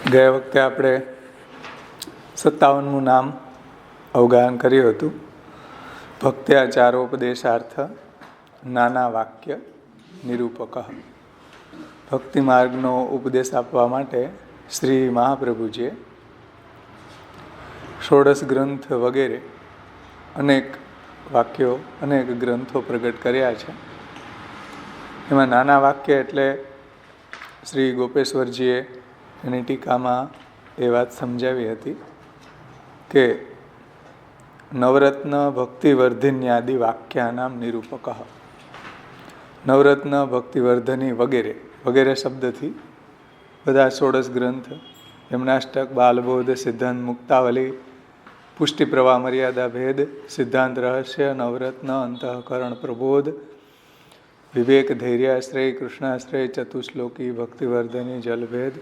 ગયા વખતે આપણે 57મું નામ અવગાહન કર્યું હતું. ભક્ત્યાચારોપદેશાર્થ નાના વાક્ય નિરૂપક. ભક્તિ માર્ગનો ઉપદેશ આપવા માટે શ્રી મહાપ્રભુજીએ ષોડશ ગ્રંથ વગેરે અનેક વાક્યો અનેક ગ્રંથો પ્રગટ કર્યા છે. એમાં નાના વાક્ય એટલે શ્રી ગોપેશ્વરજીએ એની ટીકામાં એ વાત સમજાવી હતી કે નવરત્ન ભક્તિવર્ધિન્યાદિ વાક્યાનામ નિરૂપક. નવરત્ન ભક્તિવર્ધની વગેરે વગેરે શબ્દથી બધા ષોડશ ગ્રંથ, યમનાષ્ટક, બાલબોધ, સિદ્ધાંત મુક્તાવલી, પુષ્ટિ પ્રવાહ મર્યાદા ભેદ, સિદ્ધાંત રહસ્ય, નવરત્ન, અંતઃકરણ પ્રબોધ, વિવેક ધૈર્યાશ્રય, કૃષ્ણાશ્રય, ચતુશ્લોકી, ભક્તિવર્ધની, જલભેદ,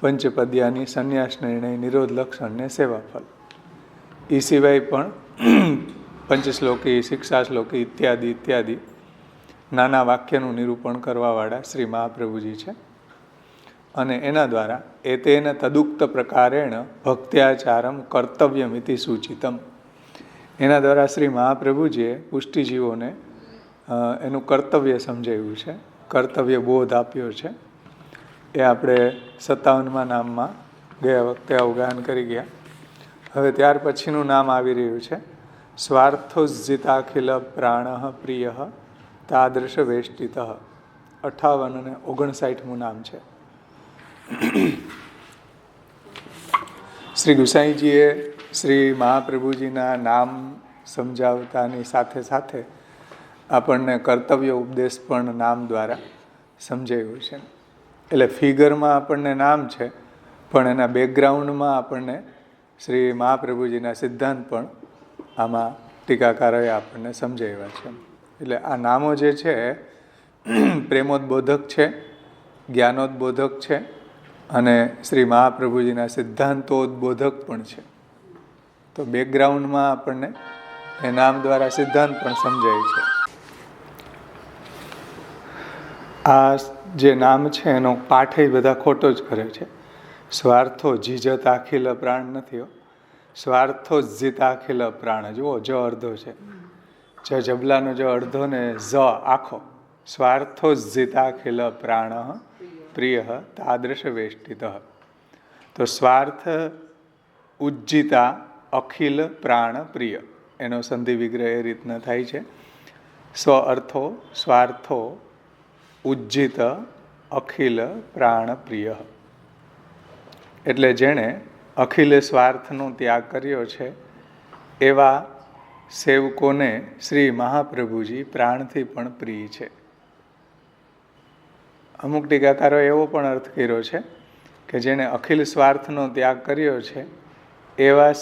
પંચપદ્યાની, સંન્યાસ નિર્ણય, નિરોધ લક્ષણ ને સેવાફલ. એ સિવાય પણ પંચશ્લોકી, શિક્ષાશ્લોકી ઇત્યાદિ ઇત્યાદિ નાના વાક્યનું નિરૂપણ કરવાવાળા શ્રી મહાપ્રભુજી છે. અને એના દ્વારા એતેન તદુક્ત પ્રકારેણ ભક્ત્યાચારમ કર્તવ્યમિતિ સૂચિતમ. એના દ્વારા શ્રી મહાપ્રભુજીએ પુષ્ટિજીવોને એનું કર્તવ્ય સમજાવ્યું છે, કર્તવ્ય બોધ આપ્યો છે. એ આપણે 57મા નામમાં ગયા વખતે અવગાહન કરી ગયા. હવે ત્યાર પછીનું નામ આવી રહ્યું છે સ્વાર્થોજ્જિતાખિલ પ્રાણ પ્રિય તાદૃશ વેષ્ટિત. 58 અને 59મું નામ છે. શ્રી ગુસાઈજીએ શ્રી મહાપ્રભુજીના નામ સમજાવતાની સાથે સાથે આપણને કર્તવ્ય ઉપદેશ પણ નામ દ્વારા સમજાવ્યું છે. એટલે ફિગરમાં આપણને નામ છે, પણ એના બેકગ્રાઉન્ડમાં આપણને શ્રી મહાપ્રભુજીના સિદ્ધાંત પણ આમાં ટીકાકારોએ આપણને સમજાવ્યા છે. એટલે આ નામો જે છે પ્રેમોદબોધક છે, જ્ઞાનોદબોધક છે અને શ્રી મહાપ્રભુજીના સિદ્ધાંતોદબોધક પણ છે. તો બેકગ્રાઉન્ડમાં આપણને એ નામ દ્વારા સિદ્ધાંત પણ સમજાય છે. આ જે નામ છે એનો પાઠ બધા ખોટો જ કરે છે. સ્વાર્થો જીજત આખિલ પ્રાણ નથી, સ્વાર્થો જીત આખિલ પ્રાણ. જુઓ, જ અડધો છે, જ જબલાનો જ અડધો ને ઝ આખો. સ્વાર્થો જીત આખિલ પ્રાણ પ્રિય તાદૃશ વેષ્ટિત. તો સ્વાર્થ ઉજ્જિતા અખિલ પ્રાણ પ્રિય, એનો સંધિ વિગ્રહ એ રીતના થાય છે. સ્વ અર્થો સ્વાર્થો ઉજ્જિત અખિલ પ્રાણ પ્રિય. એટલે જેણે અખિલ સ્વાર્થનો ત્યાગ કર્યો છે એવા સેવકોને શ્રી મહાપ્રભુજી પ્રાણથી પણ પ્રિય છે. અમુક ટીકાકારોએ એવો પણ અર્થ કર્યો છે કે જેણે અખિલ સ્વાર્થનો ત્યાગ કર્યો છે એવા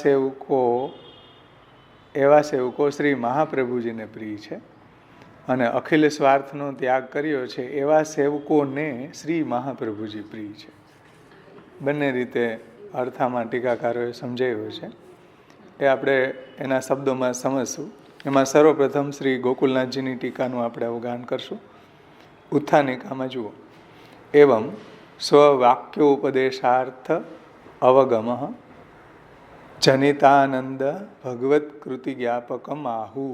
સેવકો શ્રી મહાપ્રભુજીને પ્રિય છે. અને અખિલ સ્વાર્થનો ત્યાગ કર્યો છે એવા સેવકોને શ્રી મહાપ્રભુજી પ્રિય છે. બંને રીતે અર્થામાં ટીકાકારોએ સમજાવ્યું છે. એ આપણે એના શબ્દોમાં સમજશું. એમાં સર્વપ્રથમ શ્રી ગોકુલનાથજીની ટીકાનું આપણે અવગાહન કરશું. ઉત્થાનિકામાં જુઓ, એવં સ્વવાક્યોપદેશાર્થ અવગમ જનિતાનંદ ભગવત કૃતિ જ્ઞાપકમ આહુ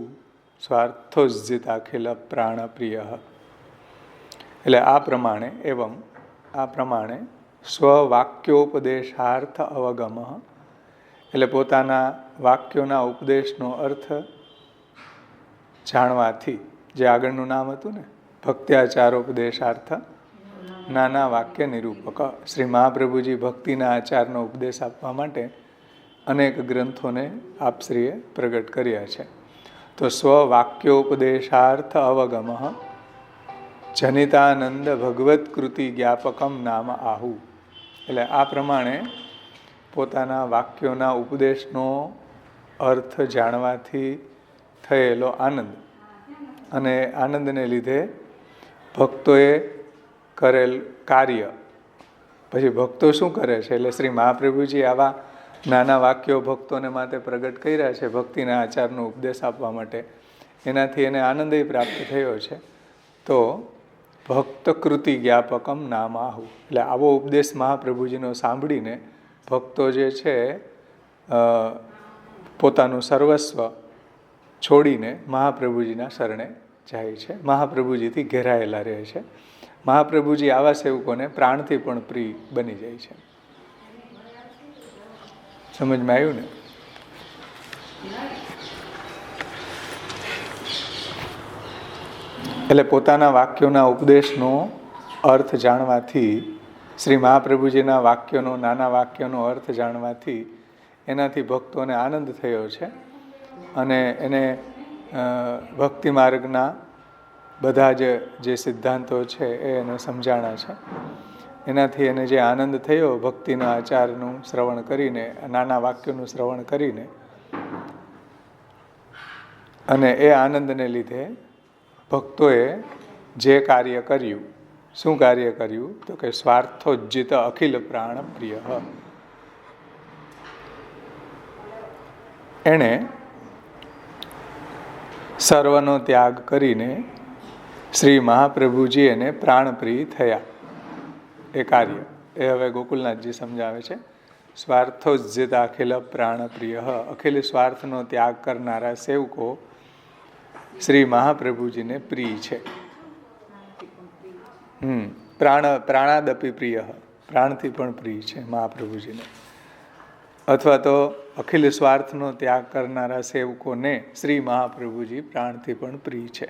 સ્વાર્થોજ્જિતાખિલ પ્રાણપ્રિય. એટલે આ પ્રમાણે સ્વવાક્યોપદેશાર્થ અવગમ, એટલે પોતાના વાક્યોના ઉપદેશનો અર્થ જાણવાથી, જે આગળનું નામ હતું ને ભક્ત્યાચારોપદેશાર્થ નાના વાક્ય નિરૂપક. શ્રી મહાપ્રભુજી ભક્તિના આચારનો ઉપદેશ આપવા માટે અનેક ગ્રંથોને આપશ્રીએ પ્રગટ કર્યા છે. તો સ્વવાક્યોપદેશાર્થ અવગમ જનિતાનંદ ભગવત કૃતિ જ્ઞાપકમ નામ આહુ. એટલે આ પ્રમાણે પોતાના વાક્યોના ઉપદેશનો અર્થ જાણવાથી થયેલો આનંદ, અને આનંદને લીધે ભક્તોએ કરેલ કાર્ય. પછી ભક્તો શું કરે છે? એટલે શ્રી મહાપ્રભુજી આવા નાના વાક્યો ભક્તોને માટે પ્રગટ કર્યા છે ભક્તિના આચારનો ઉપદેશ આપવા માટે. એનાથી એને આનંદ પ્રાપ્ત થયો છે. તો ભક્ત કૃતિ જ્ઞાપકમ નામાહુ. એટલે આવો ઉપદેશ મહાપ્રભુજીનો સાંભળીને ભક્તો જે છે પોતાનું સર્વસ્વ છોડીને મહાપ્રભુજીના શરણે જાય છે, મહાપ્રભુજીથી ઘેરાયેલા રહે છે. મહાપ્રભુજી આવા સેવકોને પ્રાણથી પણ પ્રિય બની જાય છે. સમજમાં આવ્યું ને? એટલે પોતાના વાક્યોના ઉપદેશનો અર્થ જાણવાથી, શ્રી મહાપ્રભુજીના વાક્યોનો, નાના વાક્યોનો અર્થ જાણવાથી એનાથી ભક્તોને આનંદ થયો છે અને એને ભક્તિ માર્ગના બધા જે સિદ્ધાંતો છે એને સમજાણા છે. એનાથી એને જે આનંદ થયો ભક્તિના આચારનું શ્રવણ કરીને, નાના વાક્યોનું શ્રવણ કરીને, અને એ આનંદને લીધે ભક્તોએ જે કાર્ય કર્યું, શું કાર્ય કર્યું તો કે સ્વાર્થોજ્જિત અખિલ પ્રાણ પ્રિય. એણે સર્વનો ત્યાગ કરીને શ્રી મહાપ્રભુજી એને પ્રાણપ્રિય થયા. એ કાર્ય એ હવે ગોકુલનાથજી સમજાવે છે. સ્વાર્થોજ્જિત અખિલ પ્રાણપ્રિય. અખિલ સ્વાર્થનો ત્યાગ કરનારા સેવકો શ્રી મહાપ્રભુજીને પ્રિય છે. પ્રાણાદપી પ્રિય, પ્રાણથી પણ પ્રિય છે મહાપ્રભુજીને. અથવા તો અખિલ સ્વાર્થનો ત્યાગ કરનારા સેવકોને શ્રી મહાપ્રભુજી પ્રાણથી પણ પ્રિય છે.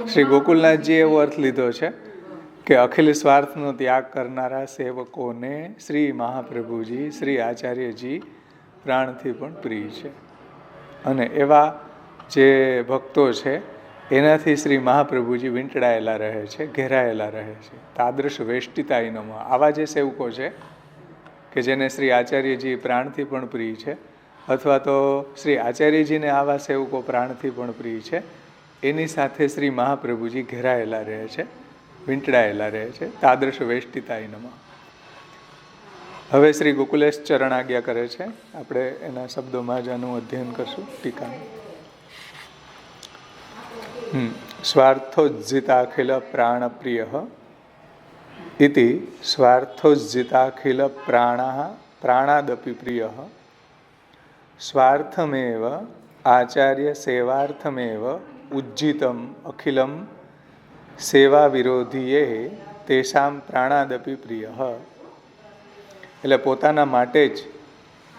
શ્રી ગોકુલનાથજી એવો અર્થ લીધો છે કે અખિલ સ્વાર્થનો ત્યાગ કરનારા સેવકોને શ્રી મહાપ્રભુજી, શ્રી આચાર્યજી પ્રાણથી પણ પ્રિય છે. અને એવા જે ભક્તો છે એનાથી શ્રી મહાપ્રભુજી વીંટળાયેલા રહે છે, ઘેરાયેલા રહે છે. તાદૃશ વેષ્ટિતાઈનોમાં આવા જે સેવકો છે કે જેને શ્રી આચાર્યજી પ્રાણથી પણ પ્રિય છે, અથવા તો શ્રી આચાર્યજીને આવા સેવકો પ્રાણથી પણ પ્રિય છે, એની સાથે શ્રી મહાપ્રભુજી ઘેરાયેલા રહે છે, વીંટળાયેલા રહે છે. તાદૃશ વેષ્ટિતાઈનોમાં. હવે શ્રી ગોકુલેશ ચરણ આજ્ઞા કરે છે. આપણે એના શબ્દોમાં જ આનું અધ્યયન કરશું ટીકાનું. સ્વાર્થોજ્જિતાખિલ પ્રાણપ્રિય ઇતિ સ્વાર્થોજ્જિતાખિલ પ્રાણાદપી પ્રિય સ્વાર્થમેવ આચાર્ય સેવાર્થમેવ ઉજ્જિતમ અખિલમ સેવા વિરોધીએ તેષામ પ્રાણાદપી પ્રિય. એટલે પોતાના માટે જ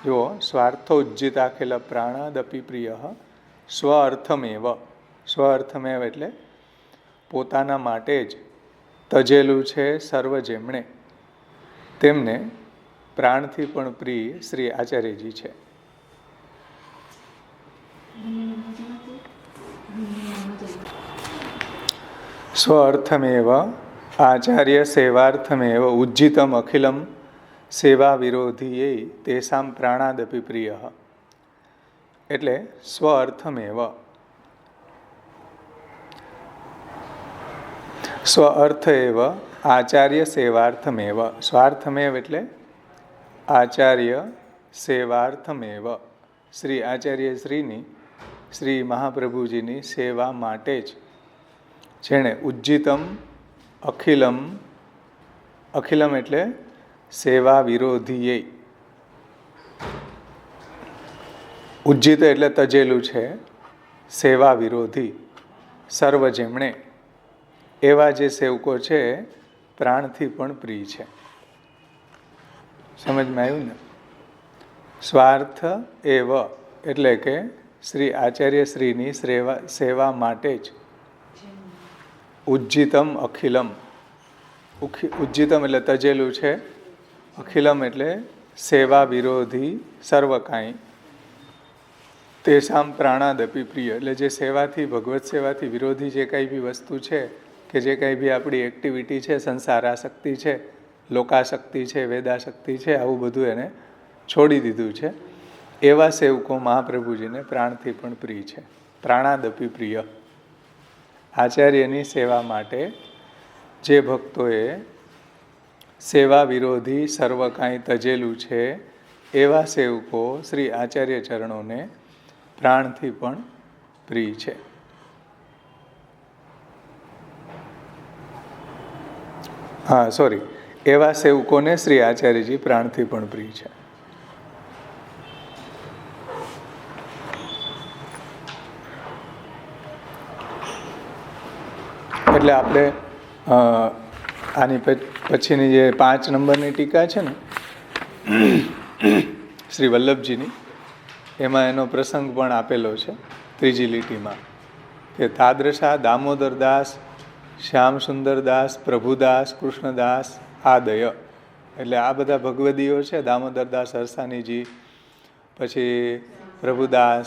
જો સ્વાર્થોજ્જિતાખિલ પ્રાણાદપી પ્રિય સ્વ અર્થમેવ. સ્વ અર્થમેવ એટલે પોતાના માટે જ તજેલું છે સર્વ જેમણે, તેમને પ્રાણથી પણ પ્રિય શ્રી આચાર્યજી છે. સ્વ અર્થમેવ આચાર્ય સેવાર્થમેવ ઉજ્જિતમ અખિલમ સેવા વિરોધીએ તેષામ પ્રાણાદપી પ્રિય. એટલે સ્વ અર્થમેવ, સ્વ અર્થ એવ આચાર્ય સેવાર્થમેવ. સ્વાર્થમેવ એટલે આચાર્ય સેવાર્થમેવ, શ્રી આચાર્ય શ્રીની, શ્રી મહાપ્રભુજીની સેવા માટે જ જેણે ઉજ્જિતમ અખિલમ, અખિલમ એટલે સેવા વિરોધીએ, ઉજ્જિત એટલે તજેલું છે, સેવા વિરોધી, સર્વ જેમણે, એવા જે સેવકો છે પ્રાણથી પણ પ્રિય છે. સમજમાં આવ્યું ને? સ્વાર્થ એવ એટલે કે શ્રી આચાર્ય શ્રીની સેવા માટે જ ઉજ્જિતમ અખિલમ, ઉજ્જિતમ એટલે તજેલું છે, અખિલમ એટલે સેવા વિરોધી સર્વ કાંઈ, તેષામ પ્રાણાદપી પ્રિય એટલે જે સેવાથી, ભગવત સેવાથી વિરોધી જે કાંઈ બી વસ્તુ છે કે જે કાંઈ બી આપણી એક્ટિવિટી છે, સંસારાસક્તિ છે, લોકાસક્તિ છે, વેદાસક્તિ છે, આવું બધું એને છોડી દીધું છે, એવા સેવકો મહાપ્રભુજીને પ્રાણથી પણ પ્રિય છે. પ્રાણાદપી પ્રિય. આચાર્યની સેવા માટે જે ભક્તોએ સેવા વિરોધી સર્વ કાંઈ તજેલું છે એવા સેવકો શ્રી આચાર્ય ચરણોને પ્રાણથી પણ પ્રિય છે. હા, સોરી, એવા સેવકોને શ્રી આચાર્યજી પ્રાણથી પણ પ્રિય છે. એટલે આપણે આની પછીની જે 5 નંબરની ટીકા છે ને શ્રી વલ્લભજીની, એમાં એનો પ્રસંગ પણ આપેલો છે 3જી લીટીમાં, કે તાદ્રશા દામોદરદાસ, શ્યામ સુંદરદાસ, પ્રભુદાસ, કૃષ્ણદાસ આદય. એટલે આ બધા ભગવદીઓ છે, દામોદરદાસ હરસાનીજી, પછી પ્રભુદાસ,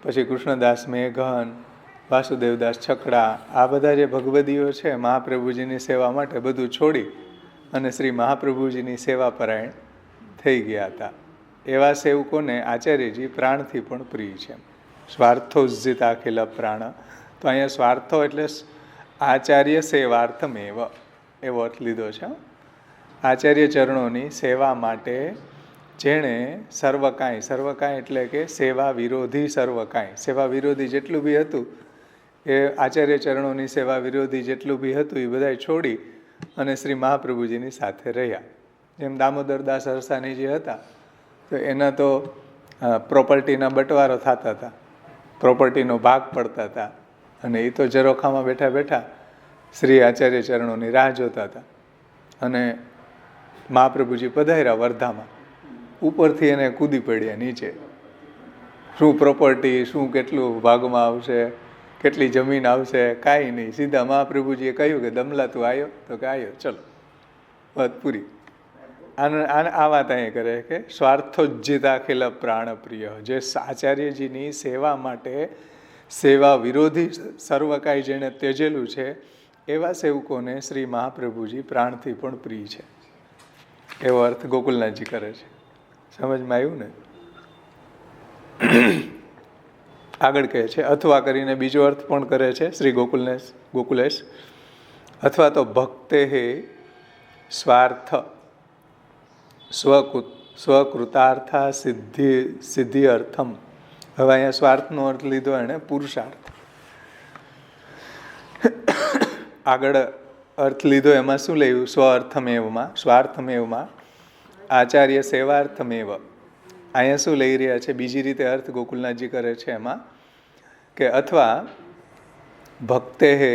પછી કૃષ્ણદાસ મેઘન, વાસુદેવદાસ છકડા, આ બધા જે ભગવદીઓ છે મહાપ્રભુજીની સેવા માટે બધું છોડી અને શ્રી મહાપ્રભુજીની સેવા પરાયણ થઈ ગયા હતા. એવા સેવકોને આચાર્યજી પ્રાણથી પણ પ્રિય છે. સ્વાર્થોજ્જિત અખિલ પ્રાણ. તો અહીંયા સ્વાર્થો એટલે આચાર્ય સેવાર્થમેવ એવો અર્થ લીધો છે. આચાર્ય ચરણોની સેવા માટે જેણે સર્વ કાંઈ એટલે કે સેવા વિરોધી સર્વ કાંઈ, સેવા વિરોધી જેટલું બી હતું એ આચાર્ય ચરણોની સેવા વિરોધી જેટલું બી હતું એ બધા છોડી અને શ્રી મહાપ્રભુજીની સાથે રહ્યા. જેમ દામોદરદાસ હરસાનીજી હતા તો એના તો પ્રોપર્ટીના બટવારો થતા હતા, પ્રોપર્ટીનો ભાગ પડતા હતા, અને એ તો ઝરોખામાં બેઠા બેઠા શ્રી આચાર્ય ચરણોની રાહ જોતા હતા. અને મહાપ્રભુજી પધાર્યા વર્ધામાં, ઉપરથી એને કૂદી પડ્યા નીચે. શું પ્રોપર્ટી, શું કેટલું ભાગમાં આવશે, કેટલી જમીન આવશે, કાંઈ નહીં. સીધા મહાપ્રભુજીએ કહ્યું કે દમલા તું આવ્યો? તો કે આવ્યો, ચલો, વાત પૂરી. આ વાત અહીં કરે કે સ્વાર્થોજ્જિતાખિલ પ્રાણ પ્રિય, જે આચાર્યજીની સેવા માટે સેવા વિરોધી સર્વ કાંઈ જેણે ત્યજેલું છે એવા સેવકોને શ્રી મહાપ્રભુજી પ્રાણથી પણ પ્રિય છે. એવો અર્થ ગોકુલનાથજી કરે છે. સમજમાં આવ્યું ને? આગળ કહે છે અથવા કરીને બીજો અર્થ પણ કરે છે શ્રી ગોકુલેશ. અથવા તો ભક્તે હે સ્વાર્થ સ્વકૃતાર્થા સિદ્ધિ અર્થમ. હવે અહીંયા સ્વાર્થનો અર્થ લીધો એણે પુરુષાર્થ. આગળ અર્થ લીધો એમાં શું લેવું? સ્વ અર્થમેવમાં, સ્વાર્થમેવમાં, આચાર્ય સેવાર્થમેવ. અહીંયા શું લઈ રહ્યા છે? બીજી રીતે અર્થ ગોકુલનાથજી કરે છે એમાં કે અથવા ભક્તે હે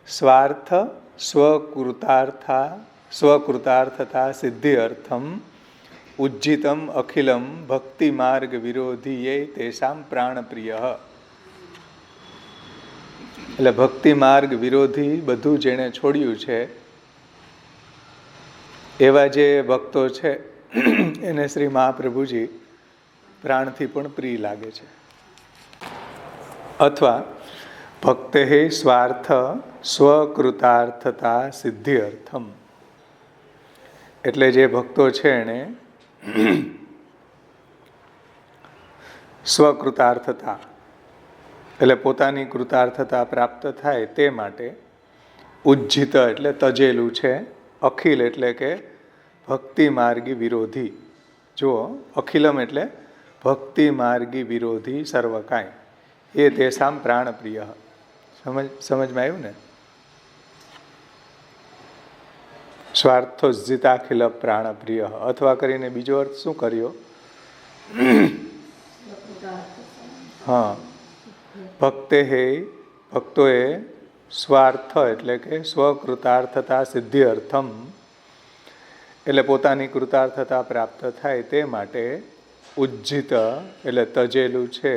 સ્વાર્થ સ્વકૃતાર્થતા સિદ્ધિ અર્થમ ઉજ્જિતમ અખિલમ ભક્તિ માર્ગ વિરોધી તેષામ પ્રાણ પ્રિય. એટલે ભક્તિ માર્ગ વિરોધી બધું જેણે છોડ્યું છે એવા જે ભક્તો છે એને શ્રી મહાપ્રભુજી પ્રાણથી પણ પ્રિય લાગે છે. અથવા ભક્તે હે સ્વાર્થ સ્વકૃતાર્થતા સિદ્ધિ અર્થમ. એટલે જે ભક્તો છે એને સ્વકૃતાર્થતા એટલે પોતાની કૃતાર્થતા પ્રાપ્ત થાય તે માટે ઉજ્જિત એટલે તજેલું છે, અખિલ એટલે કે ભક્તિ માર્ગી વિરોધી. જુઓ, અખિલમ એટલે ભક્તિ માર્ગી વિરોધી સર્વ કાંઈ એ તેષામ પ્રાણ પ્રિય. સમજમાં આવ્યું ને? સ્વાર્થોજ્જિતાખિલ પ્રાણ પ્રિય. અથવા કરીને બીજો અર્થ શું કર્યો? હા, ભક્તે હે, ભક્તોએ સ્વાર્થ એટલે કે સ્વકૃતાર્થતા સિદ્ધિ અર્થમ એટલે પોતાની કૃતાર્થતા પ્રાપ્ત થાય તે માટે ઉજ્જિત એટલે તજેલું છે,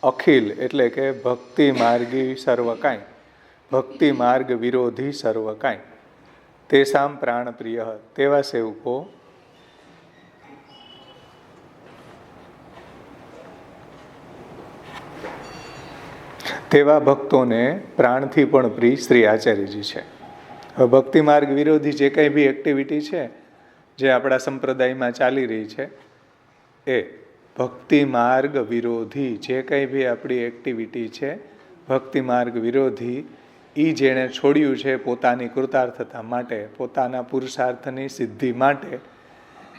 અખિલ એટલે કે ભક્તિ માર્ગી સર્વ કાંઈ, ભક્તિ માર્ગ વિરોધી સર્વ કાંઈ તેષામ પ્રાણ પ્રિય. તેવા સેવકો તેવા ભક્તોને પ્રાણથી પણ પ્રિય શ્રી આચાર્યજી છે. હવે ભક્તિ માર્ગ વિરોધી જે કંઈ બી એક્ટિવિટી છે જે આપણા સંપ્રદાયમાં ચાલી રહી છે એ ભક્તિ માર્ગ વિરોધી જે કંઈ બી આપણી એક્ટિવિટી છે ભક્તિ માર્ગ વિરોધી એ જેણે છોડ્યું છે પોતાની કૃતાર્થતા માટે, પોતાના પુરુષાર્થની સિદ્ધિ માટે,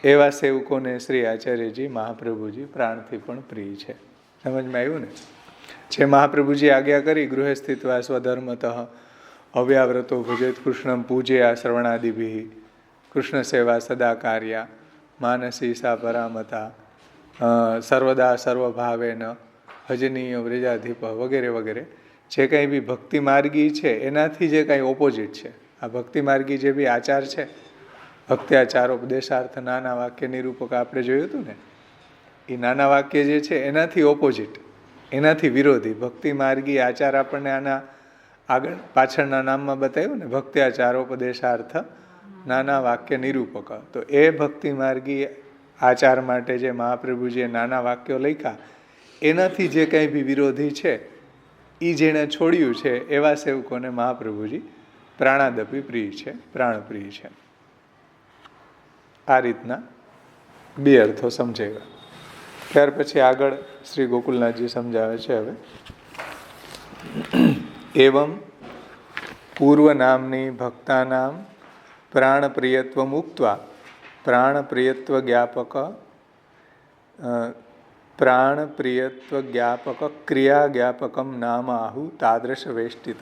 એવા સેવકોને શ્રી આચાર્યજી મહાપ્રભુજી પ્રાણથી પણ પ્રિય છે. સમજમાં આવ્યું ને? જે મહાપ્રભુજી આજ્ઞા કરી ગૃહે સ્થિત્વા સ્વધર્મતઃ અવ્યાવ્રતો ભજેત કૃષ્ણમ પૂજયા શ્રવણાદિભિ કૃષ્ણ સેવા સદા કાર્યા માનસી સા પરામતા સર્વદા સર્વભાવેન ભજનીય વ્રજાધિપ વગેરે વગેરે જે કંઈ બી ભક્તિ માર્ગી છે એનાથી જે કાંઈ ઓપોઝિટ છે, આ ભક્તિ માર્ગી જે બી આચાર છે, ભક્ત્યાચાર ઉપદેશાર્થ નાના વાક્ય નિરૂપક આપણે જોયું હતું ને, એ નાના વાક્ય જે છે એનાથી ઓપોઝિટ, એનાથી વિરોધી ભક્તિ માર્ગી આચાર આપણને આના આગળ પાછળના નામમાં બતાવ્યું ને, ભક્ત્યાચારોપદેશાર્થ નાના વાક્ય નિરૂપક. તો એ ભક્તિ માર્ગી આચાર માટે જે મહાપ્રભુજીએ નાના વાક્યો લખ્યા એનાથી જે કંઈ બી વિરોધી છે એ જેણે છોડ્યું છે એવા સેવકોને મહાપ્રભુજી પ્રાણાદપી પ્રિય છે, પ્રાણપ્રિય છે. આ રીતના બે અર્થો સમજાવ્યા. ત્યાર પછી આગળ શ્રી ગોકુલનાથજી સમજાવે છે હવે એવમ પૂર્વ નામની ભક્તાનામ પ્રાણપ્રિયત્વ મુક્ત્વા પ્રાણપ્રિયત્વ જ્ઞાપક ક્રિયા જ્ઞાપકમ નામ આહુ તાદૃશ વેષ્ટિત.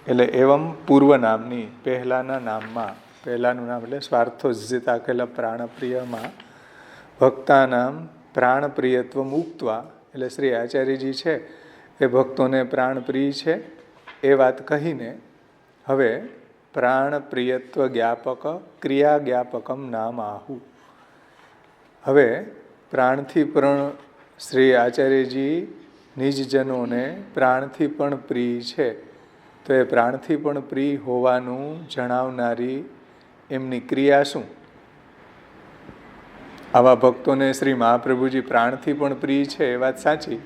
એટલે એવમ પૂર્વ નામની પહેલાના નામમાં, પહેલાનું નામ એટલે સ્વાર્થોજિતા કહેલા પ્રાણપ્રિયમાં ભક્તાનામ પ્રાણપ્રિયત્વ મુક્ત્વા, એટલે શ્રી આચાર્યજી છે એ ભક્તોને પ્રાણપ્રિય છે એ વાત કહીને હવે પ્રાણપ્રિયત્વ જ્ઞાપક ક્રિયા જ્ઞાપકમ નામ આહુ. હવે પ્રાણથી પણ શ્રી આચાર્યજી નિજજનોને પ્રાણથી પણ પ્રિય છે, તો એ પ્રાણથી પણ પ્રિય હોવાનું જણાવનારી એમની ક્રિયા શું? આવા ભક્તોને શ્રી મહાપ્રભુજી પ્રાણથી પણ પ્રિય છે એ વાત સાચી,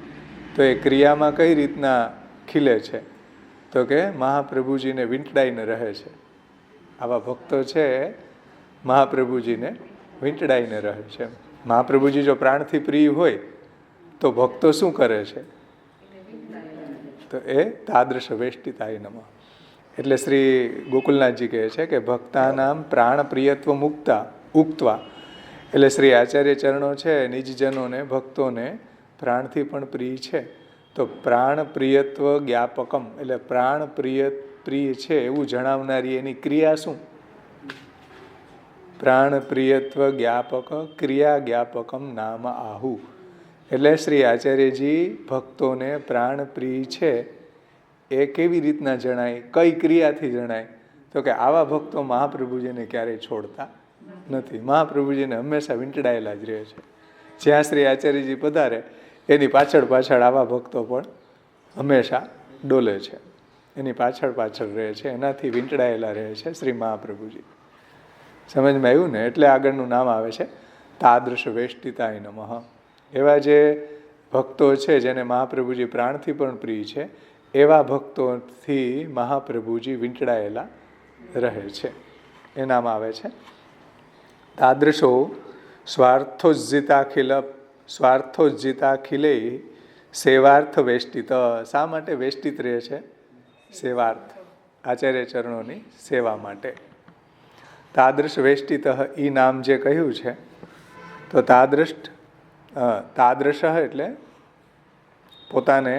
તો એ ક્રિયામાં કઈ રીતના ખીલે છે? તો કે મહાપ્રભુજીને વીંટળાઈને રહે છે. આવા ભક્તો છે મહાપ્રભુજીને વીંટળાઈને રહે છે. મહાપ્રભુજી જો પ્રાણથી પ્રિય હોય તો ભક્તો શું કરે છે? તો એ તાદૃશ વેષ્ટિતાય નમઃ. એટલે શ્રી ગોકુલનાથજી કહે છે કે ભક્તાનામ પ્રાણ પ્રિયત્વ ઉક્ત્વા, એટલે શ્રી આચાર્ય ચરણો છે નિજજનોને ભક્તોને પ્રાણથી પણ પ્રિય છે, તો પ્રાણ પ્રિયત્વ જ્ઞાપકમ એટલે પ્રાણ પ્રિય છે એવું જણાવનારી એની ક્રિયા શું? પ્રાણ પ્રિયત્વ જ્ઞાપક ક્રિયા જ્ઞાપકમ નામ આહુ. એટલે શ્રી આચાર્યજી ભક્તોને પ્રાણ પ્રિય છે એ કેવી રીતના જણાય, કઈ ક્રિયાથી જણાય? તો કે આવા ભક્તો મહાપ્રભુજીને ક્યારેય છોડતા નથી, મહાપ્રભુજીને હંમેશા વીંટળાયેલા જ રહે છે. જ્યાં શ્રી આચાર્યજી પધારે એની પાછળ પાછળ આવા ભક્તો પણ હંમેશા ડોલે છે, એની પાછળ પાછળ રહે છે, એનાથી વીંટળાયેલા રહે છે શ્રી મહાપ્રભુજી. સમજમાં આવ્યું ને? એટલે આગળનું નામ આવે છે તાદૃશ વેષ્ટિતાય નમઃ. એવા જે ભક્તો છે જેને મહાપ્રભુજી પ્રાણથી પણ પ્રિય છે એવા ભક્તોથી મહાપ્રભુજી વીંટળાયેલા રહે છે, એ નામ આવે છે તાદૃશો સ્વાર્થોજિતાખિલે સેવાર્થ વેષ્ટિત. શા માટે વેષ્ટિત રહે છે? સેવાર્થ, આચાર્ય ચરણોની સેવા માટે. તાદૃશ વેષ્ટિત એ નામ જે કહ્યું છે, તો તાદૃશ એટલે પોતાને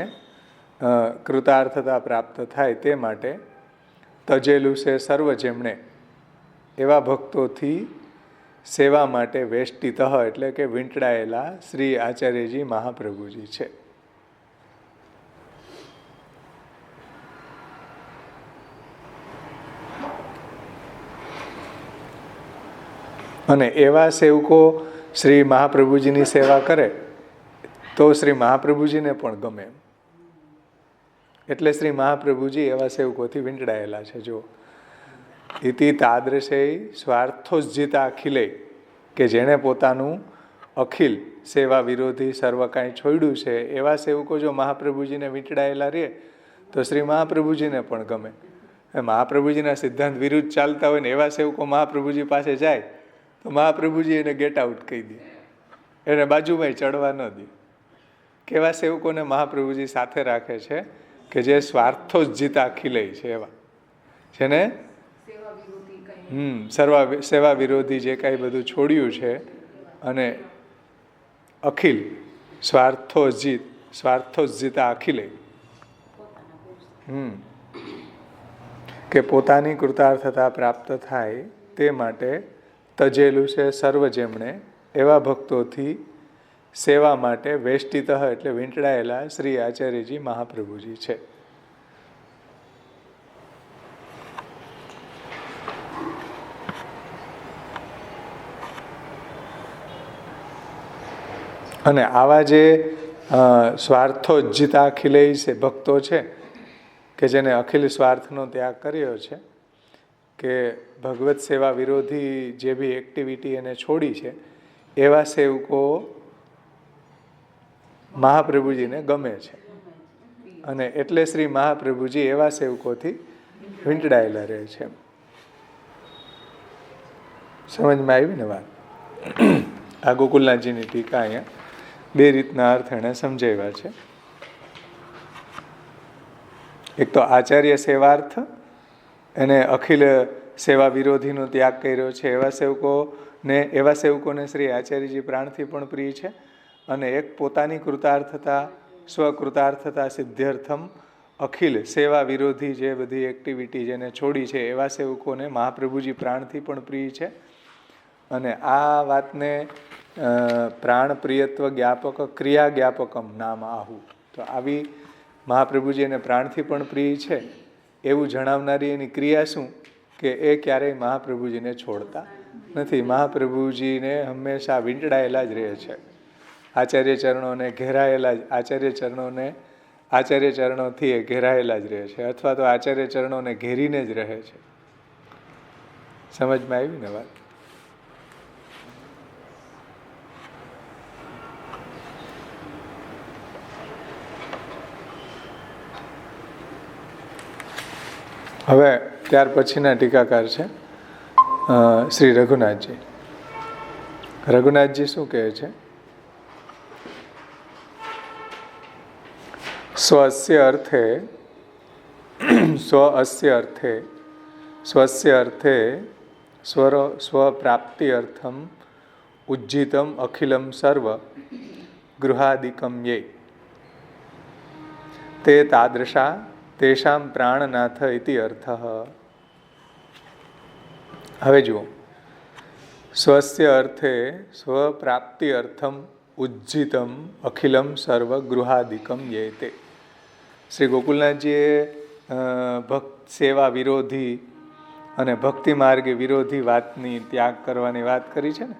કૃતાર્થતા પ્રાપ્ત થાય તે માટે તજેલું છે સર્વ જેમણે એવા ભક્તોથી સેવા માટે વેષ્ટિત એટલે કે વીંટળાયેલા શ્રી આચાર્યજી મહાપ્રભુજી છે. અને એવા સેવકો શ્રી મહાપ્રભુજીની સેવા કરે તો શ્રી મહાપ્રભુજીને પણ ગમે, એટલે શ્રી મહાપ્રભુજી એવા સેવકોથી વીંટળાયેલા છે. જો ઇતિ તાદૃશે સ્વાર્થોજિતા અખિલે, કે જેણે પોતાનું અખિલ સેવા વિરોધી સર્વ કાંઈ છોડ્યું છે એવા સેવકો જો મહાપ્રભુજીને વીંટળાયેલા રહે તો શ્રી મહાપ્રભુજીને પણ ગમે. મહાપ્રભુજીના સિદ્ધાંત વિરુદ્ધ ચાલતા હોય ને એવા સેવકો મહાપ્રભુજી પાસે જાય તો મહાપ્રભુજી એને ગેટ આઉટ કહી દે, એને બાજુમાં ચડવા ન દે. કેવા સેવકોને મહાપ્રભુજી સાથે રાખે છે? કે જે સ્વાર્થોજિતા ખીલે છે, એવા જેને સેવા વિરોધી જે કાંઈ બધું છોડ્યું છે અને અખિલ સ્વાર્થોજ્જિતા અખિલે, કે પોતાની કૃતાર્થતા પ્રાપ્ત થાય તે માટે તજેલું છે સર્વ જેમણે એવા ભક્તોથી સેવા માટે વેષ્ટિતઃ એટલે વીંટળાયેલા શ્રી આચાર્યજી મહાપ્રભુજી છે. અને આવા જે સ્વાર્થોજ્જિતા અખિલેય છે ભક્તો છે કે જેને અખિલ સ્વાર્થનો ત્યાગ કર્યો છે, કે ભગવત સેવા વિરોધી જે બી એક્ટિવિટી એને છોડી છે, એવા સેવકો મહાપ્રભુજીને ગમે છે. અને એટલે શ્રી મહાપ્રભુજી એવા સેવકોથી વીંટળાયેલા રહે છે. સમજમાં આવી ને વાત? આ ગોકુલનાથજીની ટીકા અહીંયા બે રીતના અર્થ એને સમજાવ્યા છે. એક તો આચાર્ય સેવાર્થ, એને અખિલ સેવા વિરોધીનો ત્યાગ કર્યો છે એવા સેવકોને શ્રી આચાર્યજી પ્રાણથી પણ પ્રિય છે. અને એક પોતાની કૃતાર્થતા સ્વકૃતાર્થતા સિદ્ધ્યર્થમ અખિલ સેવા વિરોધી જે બધી એક્ટિવિટી જેને છોડી છે એવા સેવકોને મહાપ્રભુજી પ્રાણથી પણ પ્રિય છે. અને આ વાતને પ્રાણ પ્રિયત્વ જ્ઞાપક ક્રિયા જ્ઞાપકમ નામ આહુ. તો આવી મહાપ્રભુજી એને પ્રાણથી પણ પ્રિય છે એવું જણાવનારી એની ક્રિયા શું? કે એ ક્યારેય મહાપ્રભુજીને છોડતા નથી. મહાપ્રભુજીને હંમેશા વીંટળાયેલા જ રહે છે. આચાર્ય ચરણોને ઘેરાયેલા જ, આચાર્ય ચરણોથી એ ઘેરાયેલા જ રહે છે, અથવા તો આચાર્ય ચરણોને ઘેરીને જ રહે છે. સમજમાં આવી ને વાત? હવે ત્યાર પછીના ટીકાકાર છે શ્રી રઘુનાથજી. રઘુનાથજી શું કહે છે? સ્વસ્ય અર્થે સ્વપ્રાપ્તિ અર્થમ ઉજ્જિતમ અખિલમ સર્વ ગૃહાદિકમ યે તે તાદૃશા તેષામ પ્રાણનાથ ઇતિ અર્થ. હવે જુઓ, સ્વસ્ય અર્થે સ્વપ્રાપ્તિ અર્થમ ઉજ્જિતમ અખિલમ સર્વ ગૃહાદિકમ યેતે. શ્રી ગોકુલનાથજીએ ભક્ત સેવા વિરોધી અને ભક્તિ માર્ગ વિરોધી વાતની ત્યાગ કરવાની વાત કરી છે ને.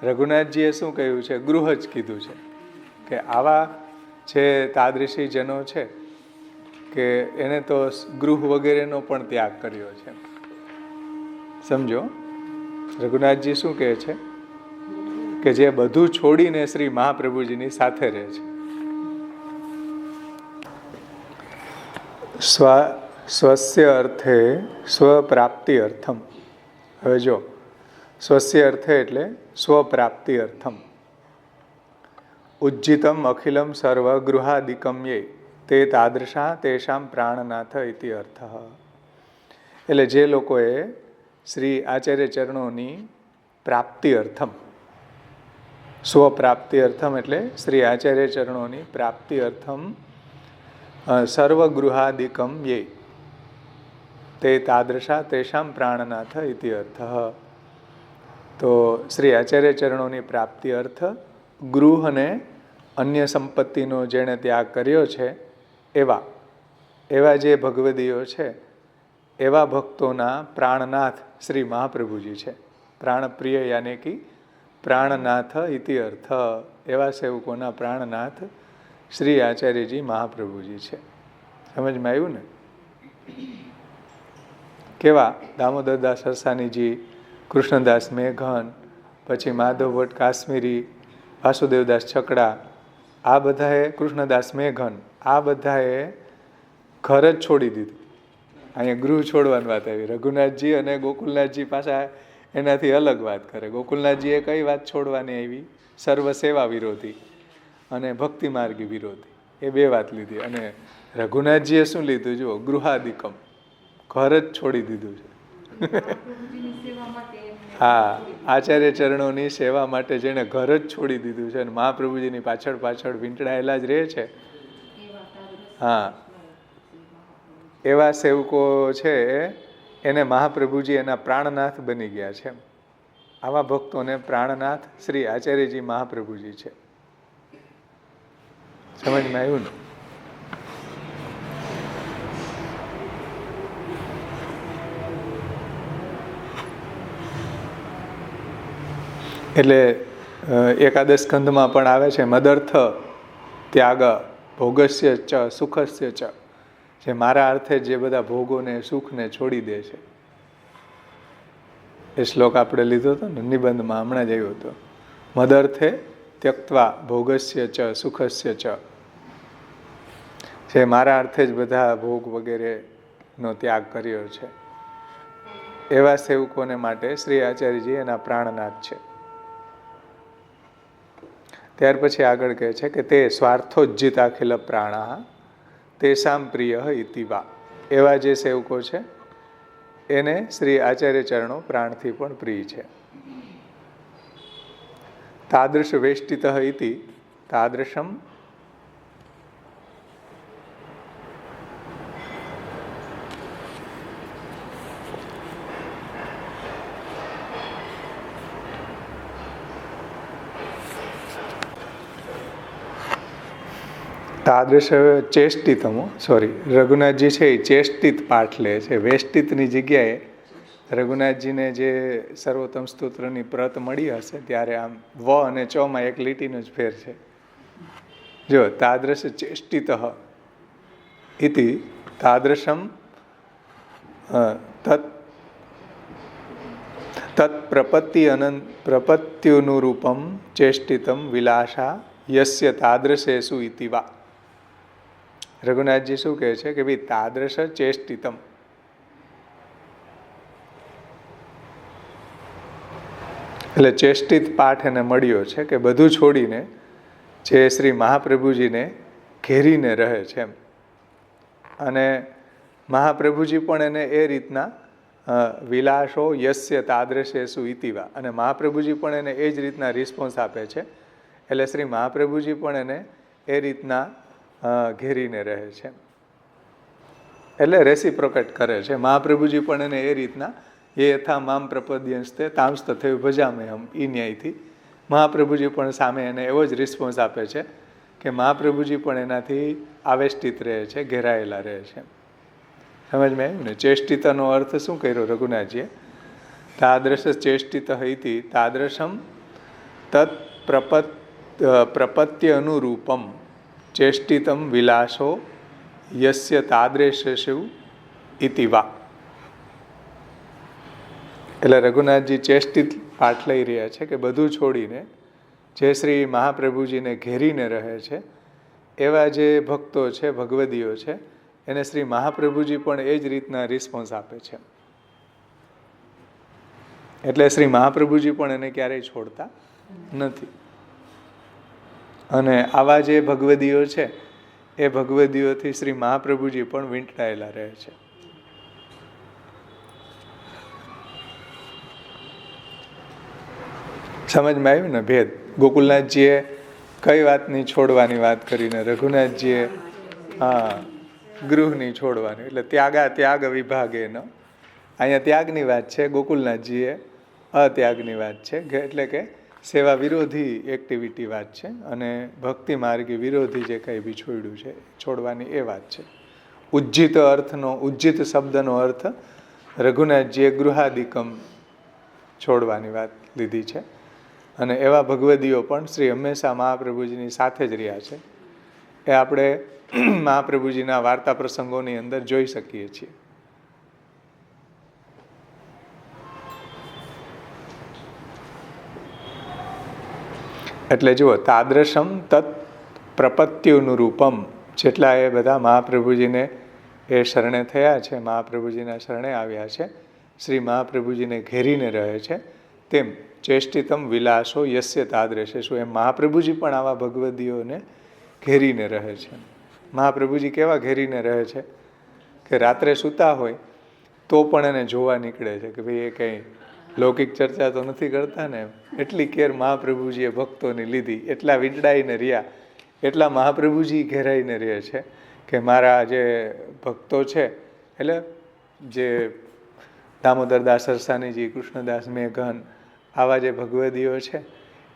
રઘુનાથજીએ શું કહ્યું છે? ગૃહ જ કીધું છે. કે આવા જે તાદૃશી જનો છે કે એને તો ગૃહ વગેરેનો પણ ત્યાગ કર્યો છે. સમજો, રઘુનાથજી શું કહે છે? કે જે બધું છોડીને શ્રી મહાપ્રભુજીની સાથે રહે છે. સ્વસ્ય અર્થે સ્વપ્રાપ્તિ અર્થમ. હવે જો, સ્વસ્ય અર્થે એટલે સ્વપ્રાપ્તિ અર્થમ ઉજ્જિતમ અખિલમ સર્વ ગૃહાદિકમ યે તે તાદૃશા તેષામ પ્રાણનાથ ઇતિ અર્થ. એટલે જે લોકોએ શ્રી આચાર્ય ચરણોની પ્રાપ્તિ અર્થમ, સ્વપ્રાપ્તિ અર્થમ એટલે શ્રી આચાર્ય ચરણોની પ્રાપ્તિ અર્થમ સર્વગૃહાદિકમ યે તે તાદૃશા તેષામ પ્રાણનાથ ઇતિ અર્થ. તો શ્રી આચાર્ય ચરણોની પ્રાપ્તિ અર્થ ગૃહ અને અન્ય સંપત્તિનો જેણે ત્યાગ કર્યો છે એવા જે ભગવદીઓ છે એવા ભક્તોના પ્રાણનાથ શ્રી મહાપ્રભુજી છે. પ્રાણપ્રિય યાને કી પ્રાણનાથ ઇતિ અર્થ. એવા સેવકોના પ્રાણનાથ શ્રી આચાર્યજી મહાપ્રભુજી છે. સમજમાં આવ્યું ને? કેવા? દામોદરદાસ સરસાનીજી, કૃષ્ણદાસ મેઘન, પછી માધવ ભટ્ટ કાશ્મીરી, વાસુદેવદાસ છકડા, આ બધાએ, કૃષ્ણદાસ મેઘન, આ બધાએ ઘર જ છોડી દીધું. અહીંયા ગૃહ છોડવાની વાત આવી. રઘુનાથજી અને ગોકુલનાથજી પાછા એનાથી અલગ વાત કરે. ગોકુલનાથજીએ કઈ વાત છોડવાની આવી? સર્વ સેવા વિરોધી અને ભક્તિ માર્ગી વિરોધી, એ બે વાત લીધી. અને રઘુનાથજીએ શું લીધું? જુઓ, ગૃહાદિકમ, ઘર જ છોડી દીધું છે. હા, આચાર્ય ચરણોની સેવા માટે જેણે ઘર જ છોડી દીધું છે અને મહાપ્રભુજીની પાછળ પાછળ વીંટળાયેલા જ રહે છે, હા, એવા સેવકો છે એને મહાપ્રભુજી એના પ્રાણનાથ બની ગયા છે. આવા ભક્તોને પ્રાણનાથ શ્રી આચાર્યજી મહાપ્રભુજી છે. સમજમાં આવ્યું ને? એટલે એકાદશ સ્કંધમાં પણ આવે છે, મદર્થ ત્યાગ ભોગસ્ય ચ સુખસ્ય ચ, જે મારા અર્થે જે બધા ભોગોને સુખને છોડી દે છે. એ શ્લોક આપણે લીધો હતો ને નિબંધમાં, હમણાં જ આવ્યો હતો. મદર્થે ત્યક્ત્વા ભોગસ્ય ચ સુખસ્ય ચ, જે મારા અર્થે જ બધા ભોગ વગેરેનો ત્યાગ કર્યો છે, એવા સેવકોને માટે શ્રી આચાર્યજી એના પ્રાણનાથ છે. ત્યાર પછી આગળ કહે છે કે તે સ્વાર્થોજ્જિત અખિલ પ્રાણા તેસામ પ્રિય ઇતિવા, એવા જે સેવકો છે એને શ્રી આચાર્ય ચરણો પ્રાણથી પણ પ્રિય છે. તાદૃશ વેષ્ટિત ઇતિ તાદૃશમ તાદૃશ ચેષ્ટિતમો, સોરી, રઘુનાથજી છે એ ચેષ્ટિત પાઠ લે છે. વેષ્ટિતની જગ્યાએ રઘુનાથજીને જે સર્વોત્તમ સ્તોત્રની પ્રત મળી હશે ત્યારે આમ વ અને ચોમાં એક લીટીનો જ ફેર છે. જો તાદૃશ ચેષ્ટિત ઇતિ તાદૃશમ પ્રપત્યુનુરૂપમ ચેષ્ટિતમ વિલાસા યસ્ય તાદૃશેષુ ઇતિ વા. રઘુનાથજી શું કહે છે કે ભાઈ તાદૃશ ચેષ્ટિતમ, એટલે ચેષ્ટિત પાઠ એને મળ્યો છે કે બધું છોડીને જે શ્રી મહાપ્રભુજીને ઘેરીને રહે છે એમ. અને મહાપ્રભુજી પણ એને એ રીતના વિલાસો યસ્ય તાદૃશેષુ ઇતિવા, અને મહાપ્રભુજી પણ એને એ જ રીતના રિસ્પોન્સ આપે છે. એટલે શ્રી મહાપ્રભુજી પણ એને એ રીતના ઘેરીને રહે છે, એટલે રેસિપ્રોકેટ કરે છે. મહાપ્રભુજી પણ એને એ રીતના એ યથા મામ પ્રપદ્યંસ્તે તાંસ્ત થયું ભજામે હમ, એ ન્યાયથી મહાપ્રભુજી પણ સામે એને એવો જ રિસ્પોન્સ આપે છે કે મહાપ્રભુજી પણ એનાથી આવેષ્ટિત રહે છે, ઘેરાયેલા રહે છે. સમજમાં આવ્યું ને? ચેષ્ટિતનો અર્થ શું કર્યો રઘુનાથજીએ? તાદૃશ ચેષ્ટિત ઇતિ તાદૃશમ તત્ પ્રપત્ય અનુરૂપમ ચેષ્ટિતમ વિલાસો યસ્ય તાદૃશેષુ ઇતિ વા. એટલે રઘુનાથજી ચેષ્ટિત પાઠ લઈ રહ્યા છે કે બધું છોડીને જે શ્રી મહાપ્રભુજીને ઘેરીને રહે છે એવા જે ભક્તો છે, ભગવદીઓ છે, એને શ્રી મહાપ્રભુજી પણ એ જ રીતના રિસ્પોન્સ આપે છે. એટલે શ્રી મહાપ્રભુજી પણ એને ક્યારેય છોડતા નથી. અને આવા જે ભગવદીઓ છે એ ભગવદીઓથી શ્રી મહાપ્રભુજી પણ વીંટળાયેલા રહે છે. સમજમાં આવ્યું ને ભેદ? ગોકુલનાથજીએ કઈ વાતની છોડવાની વાત કરીને રઘુનાથજીએ ગૃહની છોડવાની, એટલે ત્યાગ વિભાગે ન. અહીંયા ત્યાગની વાત છે, ગોકુલનાથજીએ અત્યાગની વાત છે, એટલે કે સેવા વિરોધી એક્ટિવિટી વાત છે, અને ભક્તિ માર્ગી વિરોધી જે કંઈ બી છોડ્યું છે છોડવાની એ વાત છે. ઉજ્જિત અર્થનો, ઉજ્જિત શબ્દનો અર્થ રઘુનાથજીએ ગૃહાદિકમ છોડવાની વાત લીધી છે. અને એવા ભગવદીઓ પણ શ્રી હંમેશા મહાપ્રભુજીની સાથે જ રહ્યા છે. એ આપણે મહાપ્રભુજીના વાર્તા પ્રસંગોની અંદર જોઈ શકીએ છીએ. એટલે જુઓ, તાદૃશમ તત્ પ્રપત્યુનુરૂપમ, જેટલા એ બધા મહાપ્રભુજીને એ શરણે થયા છે, મહાપ્રભુજીના શરણે આવ્યા છે, શ્રી મહાપ્રભુજીને ઘેરીને રહે છે, તેમ ચેષ્ટિતમ વિલાસો યસ્ય તાદૃશેષુ, એમ મહાપ્રભુજી પણ આવા ભગવદીઓને ઘેરીને રહે છે. મહાપ્રભુજી કેવા ઘેરીને રહે છે કે રાત્રે સૂતા હોય તો પણ એને જોવા નીકળે છે કે ભાઈ એ કંઈ લૌકિક ચર્ચા તો નથી કરતા ને, એટલી કેર મહાપ્રભુજીએ ભક્તોની લીધી, એટલા વીંટળાઈને રહ્યા, એટલા મહાપ્રભુજી ઘેરાઈને રહે છે કે મારા જે ભક્તો છે, એટલે જે દામોદરદાસ સરસાનીજી, કૃષ્ણદાસ મેઘન, આવા જે ભગવદીઓ છે,